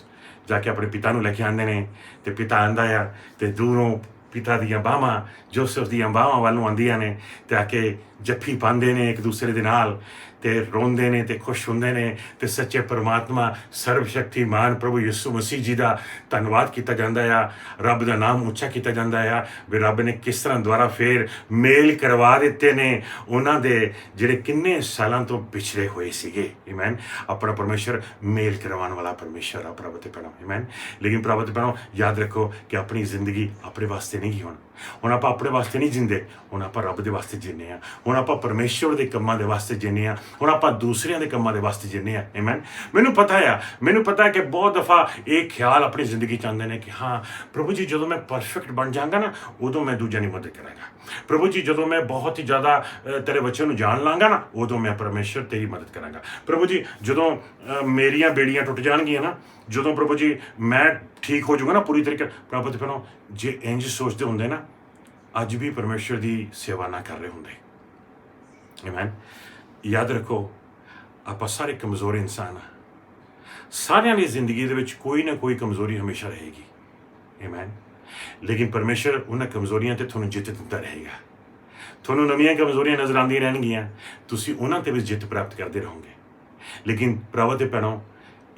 ਜਾ ਕੇ ਆਪਣੇ ਪਿਤਾ ਨੂੰ ਲੈ ਕੇ ਆਉਂਦੇ ਨੇ, ਤੇ ਪਿਤਾ ਆਉਂਦਾ ਆ ਤੇ ਦੂਰੋਂ ਪਿਤਾ ਦੀਆਂ ਬਾਹਾਂ ਜੋਸਫ ਦੀਆਂ ਬਾਹਾਂ ਵੱਲ ਨੂੰ ਆਉਂਦੀਆਂ ਨੇ ਤੇ ਆ ਕੇ ਜੱਫੀ ਪਾਉਂਦੇ ਨੇ ਇੱਕ ਦੂਸਰੇ ਦੇ ਨਾਲ, ਤੇ ਰੋਂਦੇ ਨੇ ਤੇ ਖੁਸ਼ ਹੁੰਦੇ ਨੇ, ਤੇ ਸੱਚੇ ਪਰਮਾਤਮਾ ਸਰਬ ਸ਼ਕਤੀਮਾਨ ਪ੍ਰਭੂ ਯਿਸੂ ਮਸੀਹ ਜੀ ਦਾ ਧੰਨਵਾਦ ਕੀਤਾ ਜਾਂਦਾ ਆ, ਰੱਬ ਦਾ ਨਾਮ ਉੱਚਾ ਕੀਤਾ ਜਾਂਦਾ ਆ ਵੀ ਰੱਬ ਨੇ ਕਿਸ ਤਰ੍ਹਾਂ ਦੁਆਰਾ ਫੇਰ ਮੇਲ ਕਰਵਾ ਦਿੱਤੇ ਨੇ ਉਹਨਾਂ ਦੇ ਜਿਹੜੇ ਕਿੰਨੇ ਸਾਲਾਂ ਤੋਂ ਵਿਛੜੇ ਹੋਏ ਸੀਗੇ। ਆਮੇਨ। ਆਪਣਾ ਪਰਮੇਸ਼ਰ ਮੇਲ ਕਰਵਾਉਣ ਵਾਲਾ ਪਰਮੇਸ਼ਰ ਆ ਪ੍ਰਭੂ ਤੇ ਭੈਣੋ। ਆਮੇਨ। ਲੇਕਿਨ ਪ੍ਰਭੂ ਤੇ ਭੈਣੋ ਯਾਦ ਰੱਖੋ ਕਿ ਆਪਣੀ ਜ਼ਿੰਦਗੀ ਆਪਣੇ ਵਾਸਤੇ ਨਹੀਂ ਹੁਣ ਆਪਾਂ ਆਪਣੇ ਵਾਸਤੇ ਨਹੀਂ ਜਿੰਦੇ, ਹੁਣ ਆਪਾਂ ਰੱਬ ਦੇ ਵਾਸਤੇ ਜਿੰਨੇ ਆ, ਹੁਣ ਆਪਾਂ ਪਰਮੇਸ਼ਰ ਦੇ ਕੰਮਾਂ ਦੇ ਵਾਸਤੇ ਜਿੰਨੇ ਆ, ਹੁਣ ਆਪਾਂ ਦੂਸਰਿਆਂ ਦੇ ਕੰਮਾਂ ਦੇ ਵਾਸਤੇ ਜਿੰਨੇ ਆ। ਆਮੇਨ। ਮੈਨੂੰ ਪਤਾ ਹੈ ਕਿ ਬਹੁਤ ਦਫਾ ਇਹ ਖਿਆਲ ਆਪਣੀ ਜ਼ਿੰਦਗੀ ਚ ਆਉਂਦੇ ਨੇ ਕਿ ਹਾਂ ਪ੍ਰਭੂ ਜੀ ਜਦੋਂ ਮੈਂ ਪਰਫੈਕਟ ਬਣ ਜਾਵਾਂਗਾ ਨਾ ਉਦੋਂ ਮੈਂ ਦੂਜਿਆਂ ਦੀ ਮਦਦ ਕਰਾਂਗਾ। ਪ੍ਰਭੂ ਜੀ ਜਦੋਂ ਮੈਂ ਬਹੁਤ ਹੀ ਜ਼ਿਆਦਾ ਤੇਰੇ ਵਚਨ ਨੂੰ ਜਾਣ ਲਾਂਗਾ ਨਾ ਉਦੋਂ ਮੈਂ ਪਰਮੇਸ਼ਰ ਤੇਰੀ ਮਦਦ ਕਰਾਂਗਾ। ਪ੍ਰਭੂ ਜੀ ਜਦੋਂ ਮੇਰੀਆਂ ਬੇੜੀਆਂ ਟੁੱਟ ਜਾਣਗੀਆਂ ਨਾ, ਜਦੋਂ ਪ੍ਰਭੂ ਜੀ ਮੈਂ ਠੀਕ ਹੋ ਜਾਊਗਾ ਨਾ ਪੂਰੀ ਤਰੀਕੇ, ਪ੍ਰਭੂ ਤੇ ਭੈਣੋ ਜੇ ਇੰਜ ਸੋਚਦੇ ਹੁੰਦੇ ਨਾ ਅੱਜ ਵੀ ਪਰਮੇਸ਼ਰ ਦੀ ਸੇਵਾ ਨਾ ਕਰ ਰਹੇ ਹੁੰਦੇ। ਆਮੇਨ। ਯਾਦ ਰੱਖੋ ਆਪਾਂ ਸਾਰੇ ਕਮਜ਼ੋਰ ਇਨਸਾਨ ਆ, ਸਾਰਿਆਂ ਦੀ ਜ਼ਿੰਦਗੀ ਦੇ ਵਿੱਚ ਕੋਈ ਨਾ ਕੋਈ ਕਮਜ਼ੋਰੀ ਹਮੇਸ਼ਾ ਰਹੇਗੀ। ਆਮੇਨ। ਲੇਕਿਨ ਪਰਮੇਸ਼ਰ ਉਹਨਾਂ ਕਮਜ਼ੋਰੀਆਂ ਤੇ ਤੁਹਾਨੂੰ ਜਿੱਤ ਦਿੰਦਾ ਰਹੇਗਾ। ਤੁਹਾਨੂੰ ਨਵੀਆਂ ਕਮਜ਼ੋਰੀਆਂ ਨਜ਼ਰ ਆਉਂਦੀਆਂ ਰਹਿਣਗੀਆਂ, ਤੁਸੀਂ ਉਹਨਾਂ ਤੇ ਵੀ ਜਿੱਤ ਪ੍ਰਾਪਤ ਕਰਦੇ ਰਹੋਗੇ। ਲੇਕਿਨ ਭਰਾਵੋ ਤੇ ਭੈਣੋ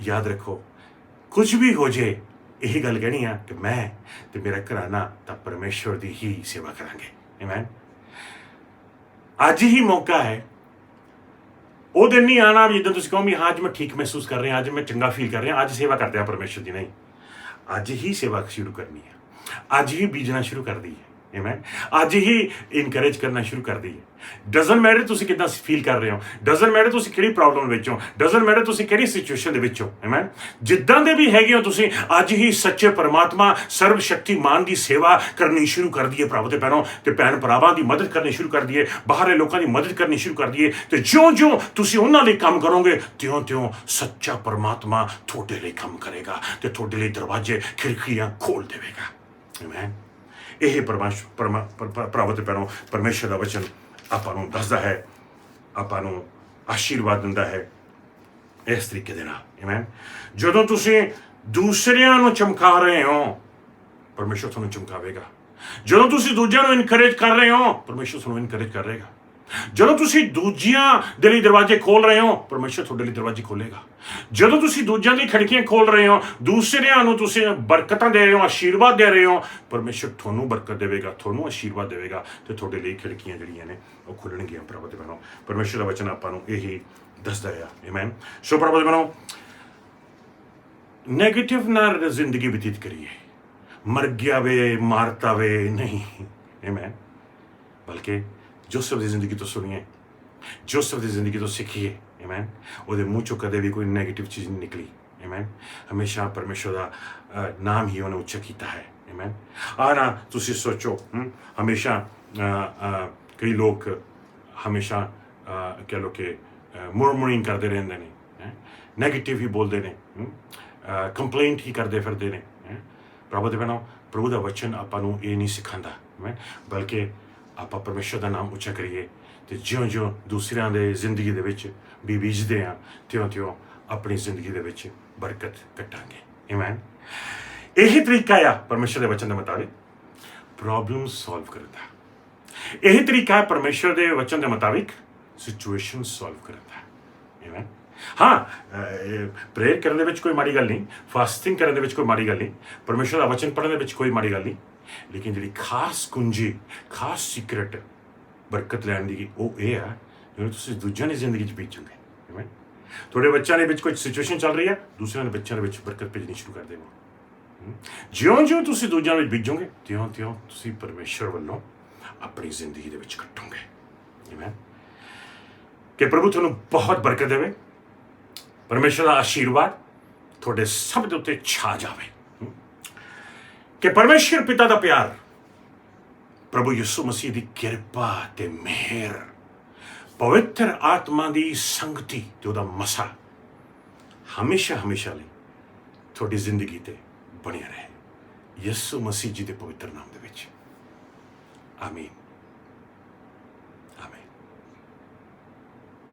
ਯਾਦ ਰੱਖੋ ਕੁਝ ਵੀ ਹੋ ਜੇ ਇਹੀ ਗੱਲ ਕਹਿਣੀ ਆ ਕਿ ਮੈਂ ਤੇ ਮੇਰਾ ਘਰਾਨਾ ਤਾਂ ਪਰਮੇਸ਼ਰ ਦੀ ਹੀ ਸੇਵਾ ਕਰਾਂਗੇ। ਆਮੇਨ। ਅੱਜ ਹੀ ਮੌਕਾ ਹੈ, ਉਹ ਦਿਨ ਨਹੀਂ ਆਣਾ ਵੀ ਜਦੋਂ ਤੁਸੀਂ ਕਹੋ ਵੀ ਹਾਂ ਅੱਜ ਮੈਂ ਠੀਕ ਮਹਿਸੂਸ ਕਰ ਰਿਹਾ, ਅੱਜ ਮੈਂ ਚੰਗਾ ਫੀਲ ਕਰ ਰਿਹਾ, ਅੱਜ ਸੇਵਾ ਕਰਦੇ ਆ ਪਰਮੇਸ਼ਰ ਦੀ। ਨਹੀਂ, ਅੱਜ ਹੀ ਸੇਵਾ ਸ਼ੁਰੂ ਕਰਨੀ ਹੈ, ਅੱਜ ਹੀ ਬੀਜਣਾ ਸ਼ੁਰੂ ਕਰ ਦਈਏ। ਆਮੇਨ। ਅੱਜ ਹੀ ਇਨਕਰੇਜ ਕਰਨਾ ਸ਼ੁਰੂ ਕਰ ਦਈਏ। ਡਜ਼ਨਟ ਮੈਟਰ ਤੁਸੀਂ ਕਿੱਦਾਂ ਫੀਲ ਕਰ ਰਹੇ ਹੋ, ਡਜ਼ਨਟ ਮੈਟਰ ਤੁਸੀਂ ਕਿਹੜੀ ਪ੍ਰੋਬਲਮ ਵਿੱਚ ਹੋ, ਡਜ਼ਨਟ ਮੈਟਰ ਤੁਸੀਂ ਕਿਹੜੀ ਸਿਚੁਏਸ਼ਨ ਦੇ ਵਿੱਚ ਹੋ। ਆਮੇਨ। ਜਿੱਦਾਂ ਦੇ ਵੀ ਹੈਗੇ ਹੋ ਤੁਸੀਂ ਅੱਜ ਹੀ ਸੱਚੇ ਪਰਮਾਤਮਾ ਸਰਬ ਸ਼ਕਤੀਮਾਨ ਦੀ ਸੇਵਾ ਕਰਨੀ ਸ਼ੁਰੂ ਕਰ ਦਈਏ ਭਰਾਵੋ ਤੇ ਭੈਣੋ, ਤੇ ਭੈਣ ਭਰਾਵਾਂ ਦੀ ਮਦਦ ਕਰਨੀ ਸ਼ੁਰੂ ਕਰ ਦਈਏ, ਬਾਹਰਲੇ ਲੋਕਾਂ ਦੀ ਮਦਦ ਕਰਨੀ ਸ਼ੁਰੂ ਕਰ ਦਈਏ, ਤੇ ਜਿਉਂ-ਜਿਉਂ ਤੁਸੀਂ ਉਹਨਾਂ ਲਈ ਕੰਮ ਕਰੋਗੇ ਤਿਉਂ-ਤਿਉਂ ਸੱਚਾ ਪਰਮਾਤਮਾ ਤੁਹਾਡੇ ਲਈ ਕੰਮ ਕਰੇਗਾ ਤੇ ਤੁਹਾਡੇ ਲਈ ਦਰਵਾਜ਼ੇ ਖਿੜਕੀਆਂ ਖੋਲ ਦੇਵੇਗਾ। ਆਮੇਨ। ਇਹ ਭਰਾਵੋ ਤੇ ਭੈਣੋ ਪਰਮੇਸ਼ਰ ਦਾ ਵਚਨ ਆਪਾਂ ਨੂੰ ਦੱਸਦਾ ਹੈ, ਆਪਾਂ ਨੂੰ ਆਸ਼ੀਰਵਾਦ ਦਿੰਦਾ ਹੈ ਇਸ ਤਰੀਕੇ ਦੇ ਨਾਲ। ਆਮੇਨ। ਜਦੋਂ ਤੁਸੀਂ ਦੂਸਰਿਆਂ ਨੂੰ ਚਮਕਾ ਰਹੇ ਹੋ ਪਰਮੇਸ਼ਰ ਤੁਹਾਨੂੰ ਚਮਕਾਵੇਗਾ। ਜਦੋਂ ਤੁਸੀਂ ਦੂਜਿਆਂ ਨੂੰ ਇਨਕਰੇਜ ਕਰ ਰਹੇ ਹੋ ਪਰਮੇਸ਼ਰ ਤੁਹਾਨੂੰ ਇਨਕਰੇਜ ਕਰੇਗਾ। ਜਦੋਂ ਤੁਸੀਂ ਦੂਜਿਆਂ ਦੇ ਲਈ ਦਰਵਾਜ਼ੇ ਖੋਲ ਰਹੇ ਹੋ ਪਰਮੇਸ਼ਰ ਤੁਹਾਡੇ ਲਈ ਦਰਵਾਜ਼ੇ ਖੋਲੇਗਾ। ਜਦੋਂ ਤੁਸੀਂ ਦੂਜਿਆਂ ਦੀ ਖਿੜਕੀਆਂ ਖੋਲ ਰਹੇ ਹੋ, ਦੂਸਰਿਆਂ ਨੂੰ ਤੁਸੀਂ ਬਰਕਤਾਂ ਦੇ ਰਹੇ ਹੋ, ਆਸ਼ੀਰਵਾਦ ਦੇ ਰਹੇ ਹੋ, ਪਰਮੇਸ਼ਰ ਤੁਹਾਨੂੰ ਬਰਕਤ ਦੇਵੇਗਾ, ਤੁਹਾਨੂੰ ਆਸ਼ੀਰਵਾਦ ਦੇਵੇਗਾ ਤੇ ਤੁਹਾਡੇ ਲਈ ਖਿੜਕੀਆਂ ਜਿਹੜੀਆਂ ਨੇ ਉਹ ਖੁੱਲਣਗੀਆਂ। ਪ੍ਰਭੂ ਦੇ ਭੈਣੋ ਪਰਮੇਸ਼ਰ ਦਾ ਵਚਨ ਆਪਾਂ ਨੂੰ ਇਹੀ ਦੱਸਦਾ ਆ। ਆਮੇਨ। ਸੋ ਪ੍ਰਭੂ ਦੇ ਭੈਣੋ ਨੈਗੇਟਿਵ ਨਾਲ ਜ਼ਿੰਦਗੀ ਬਤੀਤ ਕਰੀਏ, ਮਰ ਗਿਆ ਵੇ ਮਾਰਤਾ ਵੇ ਨਹੀਂ। ਆਮੇਨ। ਬਲਕਿ ਜੋਸਫ ਦੀ ਜ਼ਿੰਦਗੀ ਤੋਂ ਸੁਣੀਏ, ਜੋਸਫ ਦੀ ਜ਼ਿੰਦਗੀ ਤੋਂ ਸਿੱਖੀਏ। ਆਮੇਨ। ਉਹਦੇ ਮੂੰਹ ਚੋਂ ਕਦੇ ਵੀ ਕੋਈ ਨੈਗੇਟਿਵ ਚੀਜ਼ ਨਹੀਂ ਨਿਕਲੀ। ਆਮੇਨ। ਹਮੇਸ਼ਾ ਪਰਮੇਸ਼ਰ ਦਾ ਨਾਮ ਹੀ ਉਹਨੇ ਉੱਚਾ ਕੀਤਾ ਹੈ। ਆਮੇਨ। ਨਾ ਤੁਸੀਂ ਸੋਚੋ ਹਮੇਸ਼ਾ ਕਈ ਲੋਕ ਹਮੇਸ਼ਾ ਕਹਿ ਲਓ ਕਿ ਮੁਰਮੁਰਿੰਗ ਕਰਦੇ ਰਹਿੰਦੇ ਨੇ, ਨੈਗੇਟਿਵ ਹੀ ਬੋਲਦੇ ਨੇ, ਕੰਪਲੇਂਟ ਹੀ ਕਰਦੇ ਫਿਰਦੇ ਨੇ। ਪ੍ਰਭੂ ਦੇ ਭੈਣੋ ਪ੍ਰਭੂ ਦਾ ਵਚਨ ਆਪਾਂ ਨੂੰ ਇਹ ਨਹੀਂ ਸਿਖਾਉਂਦਾ। ਆਮੇਨ। ਬਲਕਿ ਆਪਾਂ ਪਰਮੇਸ਼ਰ ਦਾ ਨਾਮ ਉੱਚਾ ਕਰੀਏ, ਤੇ ਜਿਉਂ-ਜਿਉਂ ਦੂਸਰਿਆਂ ਦੇ ਜ਼ਿੰਦਗੀ ਦੇ ਵਿੱਚ ਵੀ ਬੀਜਦੇ ਹਾਂ, ਤਿਉਂ-ਤਿਉਂ ਆਪਣੀ ਜ਼ਿੰਦਗੀ ਦੇ ਵਿੱਚ ਬਰਕਤ ਕੱਟਾਂਗੇ। ਆਮੀਨ। ਇਹੀ ਤਰੀਕਾ ਆ ਪਰਮੇਸ਼ਰ ਦੇ ਵਚਨ ਦੇ ਮੁਤਾਬਿਕ ਪ੍ਰੋਬਲਮ ਸੋਲਵ ਕਰਨ ਦਾ। ਇਹੀ ਤਰੀਕਾ ਹੈ ਪਰਮੇਸ਼ਰ ਦੇ ਵਚਨ ਦੇ ਮੁਤਾਬਿਕ ਸਿਚੁਏਸ਼ਨ ਸੋਲਵ ਕਰਨ ਦਾ। ਆਮੀਨ। ਹਾਂ, ਪ੍ਰੇਅਰ ਕਰਨ ਦੇ ਵਿੱਚ ਕੋਈ ਮਾੜੀ ਗੱਲ ਨਹੀਂ, ਫਾਸਟਿੰਗ ਕਰਨ ਦੇ ਵਿੱਚ ਕੋਈ ਮਾੜੀ ਗੱਲ ਨਹੀਂ, ਪਰਮੇਸ਼ਰ ਦਾ ਵਚਨ ਪੜ੍ਹਨ ਦੇ ਵਿੱਚ ਕੋਈ ਮਾੜੀ ਗੱਲ ਨਹੀਂ, ਲੇਕਿਨ ਜਿਹੜੀ ਖਾਸ ਕੁੰਜੀ, ਖਾਸ ਸੀਕਰਟ ਬਰਕਤ ਲੈਣ ਦੀ ਉਹ ਇਹ ਆ ਜਦੋਂ ਤੁਸੀਂ ਦੂਜਿਆਂ ਦੀ ਜ਼ਿੰਦਗੀ 'ਚ ਬੀਜੋਗੇ। ਆਮੀਨ। ਤੁਹਾਡੇ ਬੱਚਿਆਂ ਦੇ ਵਿੱਚ ਕੋਈ ਸਿਚੁਏਸ਼ਨ ਚੱਲ ਰਹੀ ਹੈ, ਦੂਸਰਿਆਂ ਦੇ ਬੱਚਿਆਂ ਦੇ ਵਿੱਚ ਬਰਕਤ ਭੇਜਣੀ ਸ਼ੁਰੂ ਕਰ ਦੇਵੋ। ਜਿਉਂ-ਜਿਉਂ ਤੁਸੀਂ ਦੂਜਿਆਂ ਵਿੱਚ ਬੀਜੋਗੇ, ਤਿਉਂ-ਤਿਉਂ ਤੁਸੀਂ ਪਰਮੇਸ਼ਰ ਵੱਲੋਂ ਆਪਣੀ ਜ਼ਿੰਦਗੀ ਦੇ ਵਿੱਚ ਕੱਟੋਗੇ। ਆਮੀਨ। ਕਿ ਪ੍ਰਭੂ ਤੁਹਾਨੂੰ ਬਹੁਤ ਬਰਕਤ ਦੇਵੇ। ਪਰਮੇਸ਼ਰ ਦਾ ਆਸ਼ੀਰਵਾਦ ਤੁਹਾਡੇ ਸਭ ਦੇ ਉੱਤੇ ਛਾ ਜਾਵੇ। ਕਿ ਪਰਮੇਸ਼ਰ ਪਿਤਾ ਦਾ ਪਿਆਰ, ਪ੍ਰਭੂ ਯਿਸੂ ਮਸੀਹ ਦੀ ਕਿਰਪਾ ਤੇ ਮਿਹਰ, ਪਵਿੱਤਰ ਆਤਮਾ ਦੀ ਸੰਗਤੀ ਤੇ ਉਹਦਾ ਮਸਾ ਹਮੇਸ਼ਾ ਲਈ ਤੁਹਾਡੀ ਜ਼ਿੰਦਗੀ ਤੇ ਬਣਿਆ ਰਹੇ। ਯਿਸੂ ਮਸੀਹ ਜੀ ਦੇ ਪਵਿੱਤਰ ਨਾਮ ਦੇ ਵਿੱਚ ਆਮੀਨ।